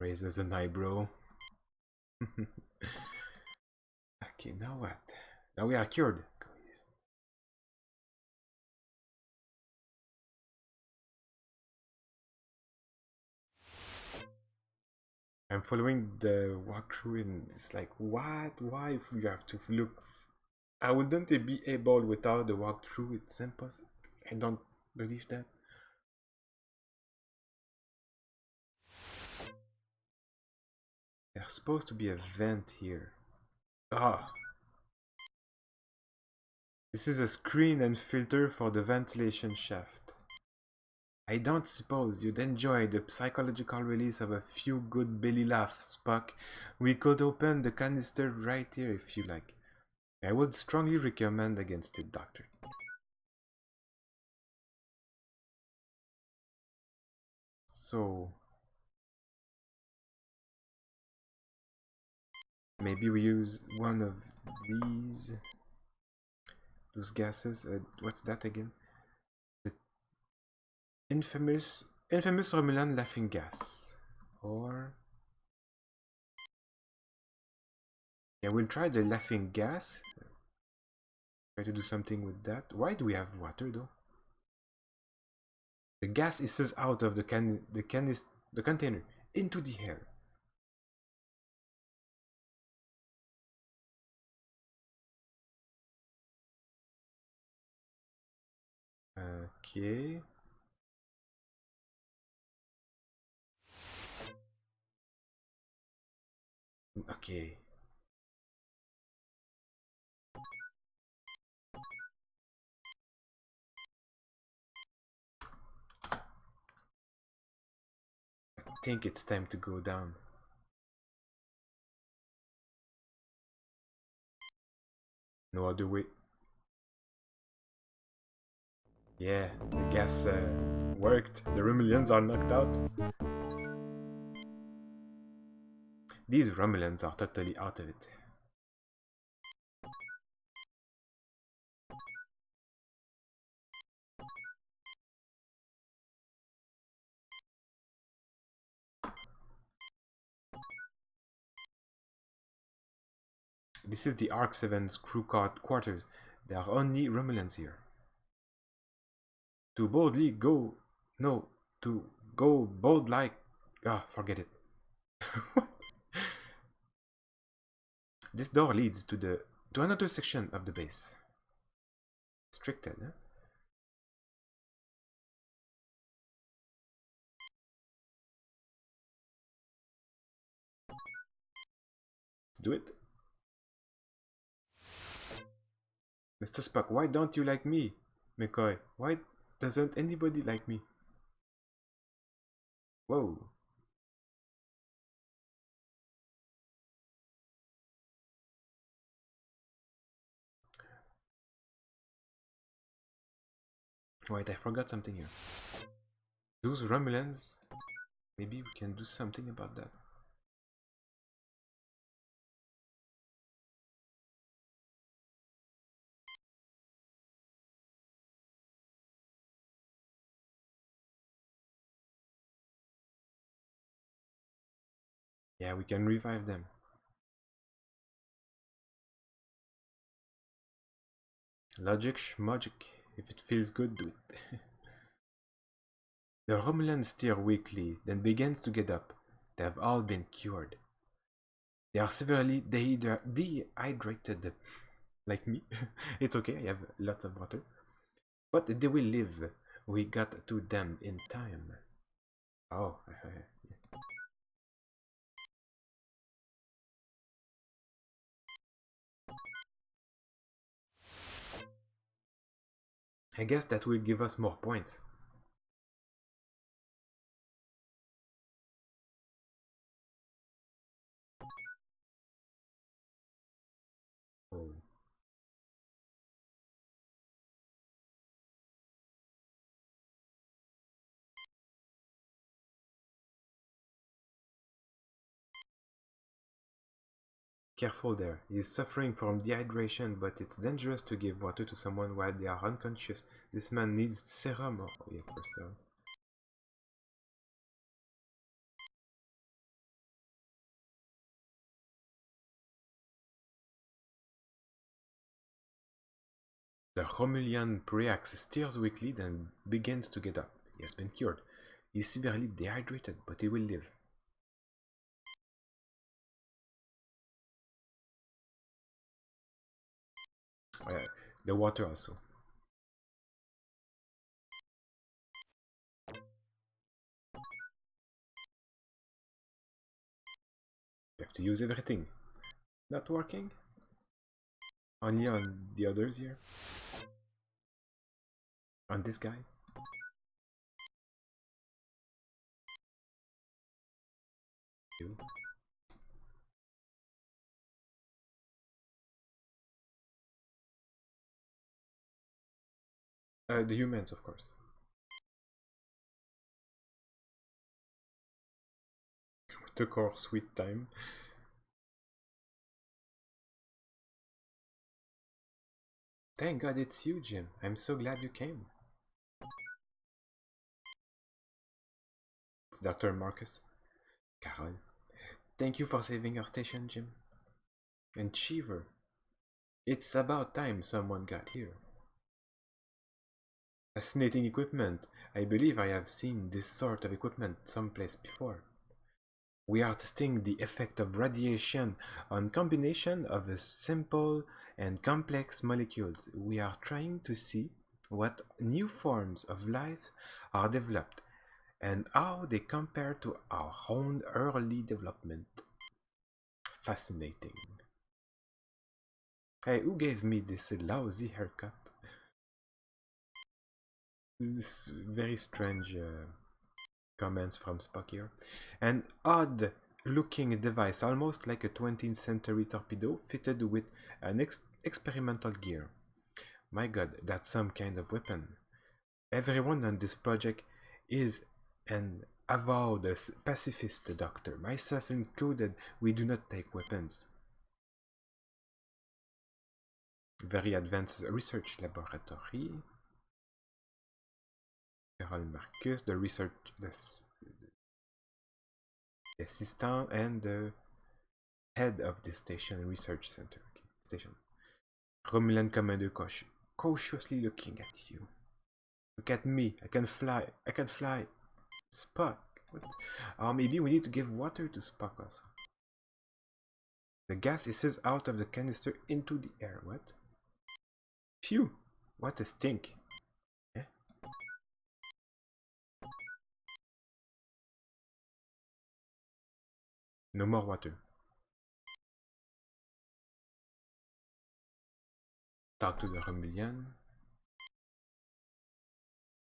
Raises an eyebrow. Okay, now what? Now we are cured. I'm following the walkthrough and it's like, what? Why if you have to look? I wouldn't be able without the walkthrough. It's impossible. I don't believe that. There's supposed to be a vent here. Ah! This is a screen and filter for the ventilation shaft. I don't suppose you'd enjoy the psychological release of a few good belly laughs, Spock. We could open the canister right here if you like. I would strongly recommend against it, Doctor. So... maybe we use one of these... those gases. What's that again? The infamous Romulan laughing gas. Or... yeah, we'll try the laughing gas. Try to do something with that. Why do we have water though? The gas hisses out of the container into the air. Okay. Okay. I think it's time to go down. No other way. Yeah, the gas worked. The Romulans are knocked out. These Romulans are totally out of it. This is the Arc-7's crew quarters. There are only Romulans here. To boldly go... no, to go bold like... ah, forget it. This door leads to another section of the base. Restricted, huh? Let's do it. Mr. Spock, why don't you like me? McCoy, why doesn't anybody like me? Whoa. Wait, I forgot something here. Those Romulans, maybe we can do something about that. Yeah, we can revive them. Logic, schmogic. If it feels good, do it. The Romulans stir weakly, then begins to get up. They have all been cured. They are severely dehydrated, like me. It's okay, I have lots of water. But they will live. We got to them in time. Oh, I guess that will give us more points. Careful there. He is suffering from dehydration, but it's dangerous to give water to someone while they are unconscious. This man needs serum. Oh, yeah, for serum. The Romulan Priax stirs weakly, then begins to get up. He has been cured. He is severely dehydrated, but he will live. The water also. You have to use everything. Not working? Only on the others here? On this guy? You? The humans, of course. Took our sweet time. Thank God it's you, Jim. I'm so glad you came. It's Dr. Marcus. Carol. Thank you for saving our station, Jim. And Cheever. It's about time someone got here. Fascinating equipment. I believe I have seen this sort of equipment someplace before. We are testing the effect of radiation on combination of a simple and complex molecules. We are trying to see what new forms of life are developed and how they compare to our own early development. Fascinating. Hey, who gave me this lousy haircut? This very strange comments from Spock here. An odd looking device, almost like a 20th century torpedo, fitted with an experimental gear. My God, that's some kind of weapon. Everyone on this project is an avowed pacifist, Doctor. Myself included, we do not take weapons. Very advanced research laboratory. Carol Marcus, the research, the assistant and the head of the station research center. Okay, station. Romulan Commander cautiously looking at you. Look at me. I can fly. I can fly. Spock. What? Maybe we need to give water to Spock also. The gas is out of the canister into the air. What? Phew. What a stink. Eh? No more water. Talk to the Romulan.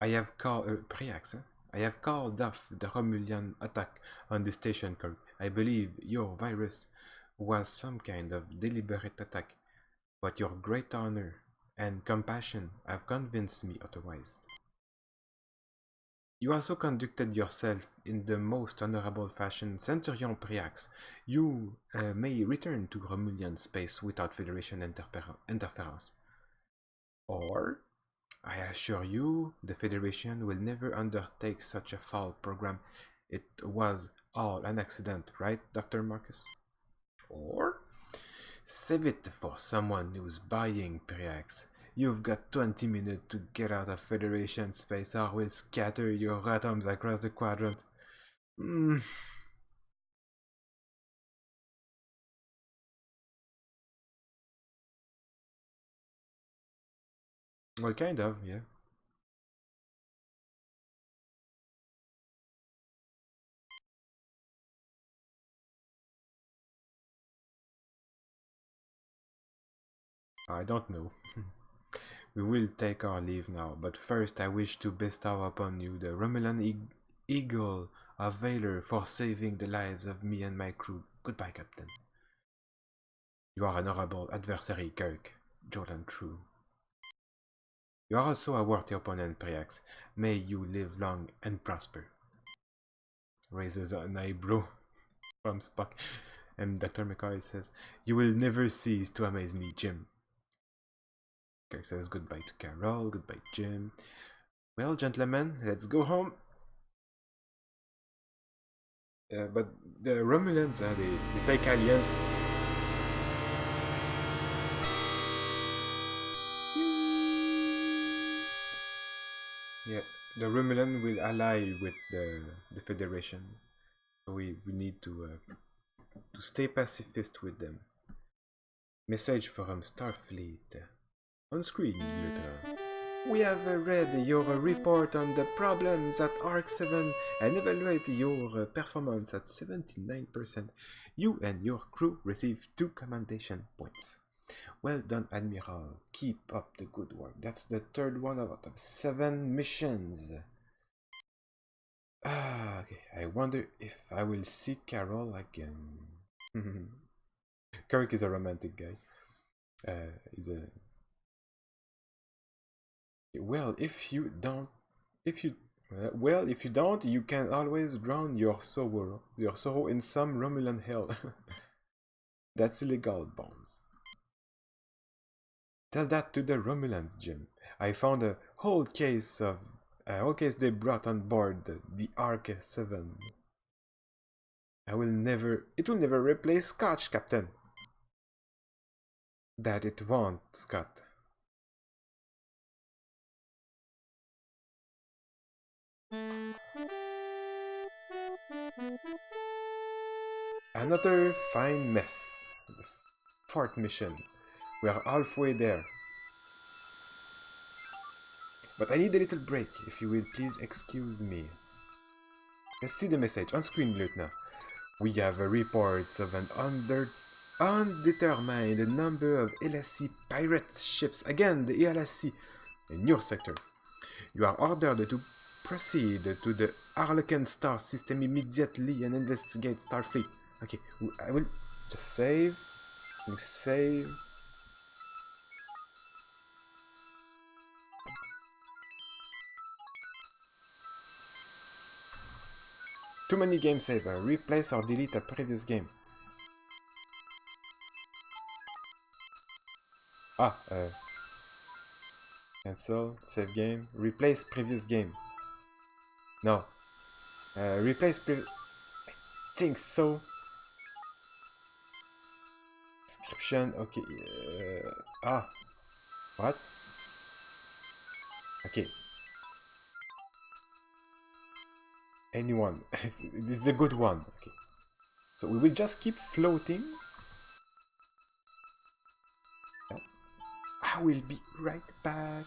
I have called Priax. I have called off the Romulan attack on the station core. I believe your virus was some kind of deliberate attack, but your great honor and compassion have convinced me otherwise. You also conducted yourself in the most honorable fashion, Centurion Priax. You may return to Romulan space without Federation interference. Or, I assure you, the Federation will never undertake such a foul program. It was all an accident, right, Dr. Marcus? Or, save it for someone who's buying Priax. You've got 20 minutes to get out of Federation space or we'll scatter your atoms across the quadrant. Well, kind of, yeah. I don't know. We will take our leave now, but first I wish to bestow upon you the Romulan Eagle of Valor for saving the lives of me and my crew. Goodbye, Captain. You are an honorable adversary, Kirk. Jordan True. You are also a worthy opponent, Priax. May you live long and prosper. Raises an eyebrow from Spock. And Dr. McCoy says, "You will never cease to amaze me, Jim." Kirk says goodbye to Carol, goodbye, Jim. "Well, gentlemen, let's go home." But the Romulans, they take alliance. Yeah, the Romulan will ally with the Federation. So we need to stay pacifist with them. Message from Starfleet. On screen, Lieutenant. "We have read your report on the problems at Arc 7 and evaluate your performance at 79%. You and your crew receive 2 commendation points. Well done, Admiral. Keep up the good work." That's the 3rd one out of 7 missions. Okay. I wonder if I will see Carol again. Kirk is a romantic guy. He's a... Well, if you don't, you can always drown your sorrow in some Romulan hell. That's illegal, bombs. Tell that to the Romulans, Jim. I found a whole case they brought on board the Arc 7. It will never replace Scotch, Captain. That it won't, Scott. Another fine mess. The 4th mission. We are halfway there. But I need a little break, if you will please excuse me. Let's see the message on screen, Lieutenant. "We have reports of an undetermined number of LSC pirate ships." Again, the LSC in your sector. "You are ordered to proceed to the Harlequin star system immediately and investigate Starfleet." Okay, I will just save. You save. Too many game saver. Replace or delete a previous game. Cancel, save game, replace previous game. No. Replace previous... I think so. Description, okay. What? Okay. Anyone. This is a good one. Okay. So we will just keep floating. I will be right back.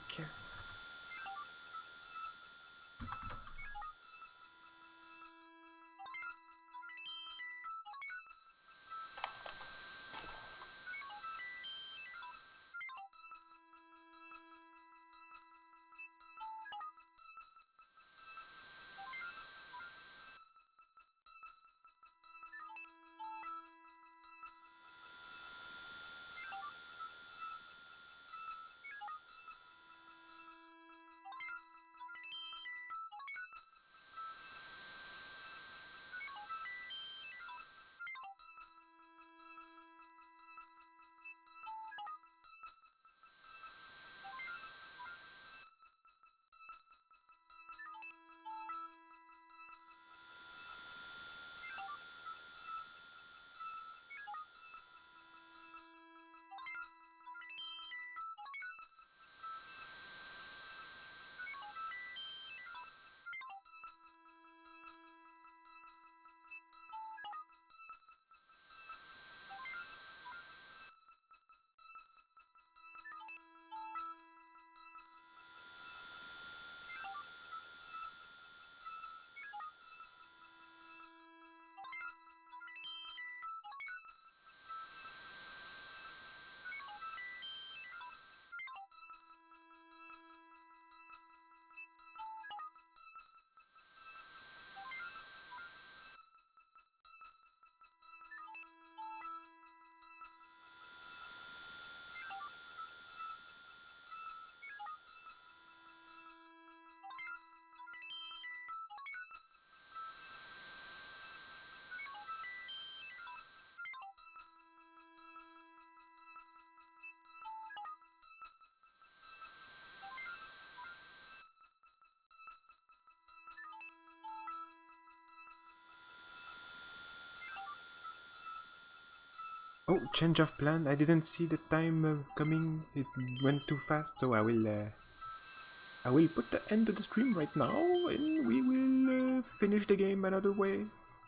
Oh, change of plan. I didn't see the time coming. It went too fast, so I will put the end to the stream right now, and we will finish the game another way,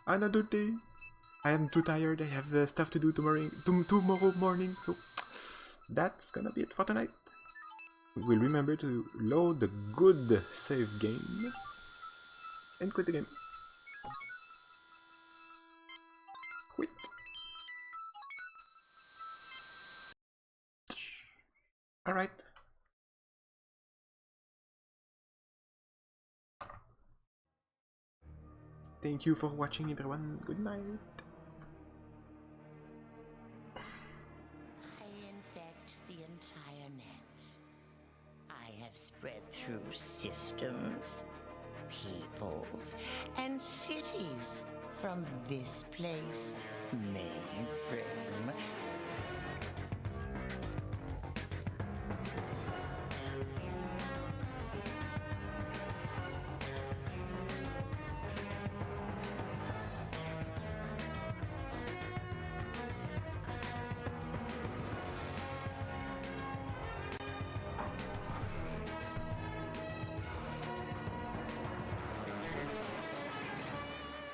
another day. I am too tired. I have stuff to do tomorrow morning, so that's gonna be it for tonight. We will remember to load the good save game and quit the game. Quit. Alright. Thank you for watching, everyone. Good night. I infect the entire net. I have spread through systems, peoples, and cities from this place, mainframe.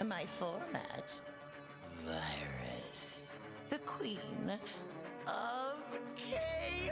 My format, Virus, the queen of chaos.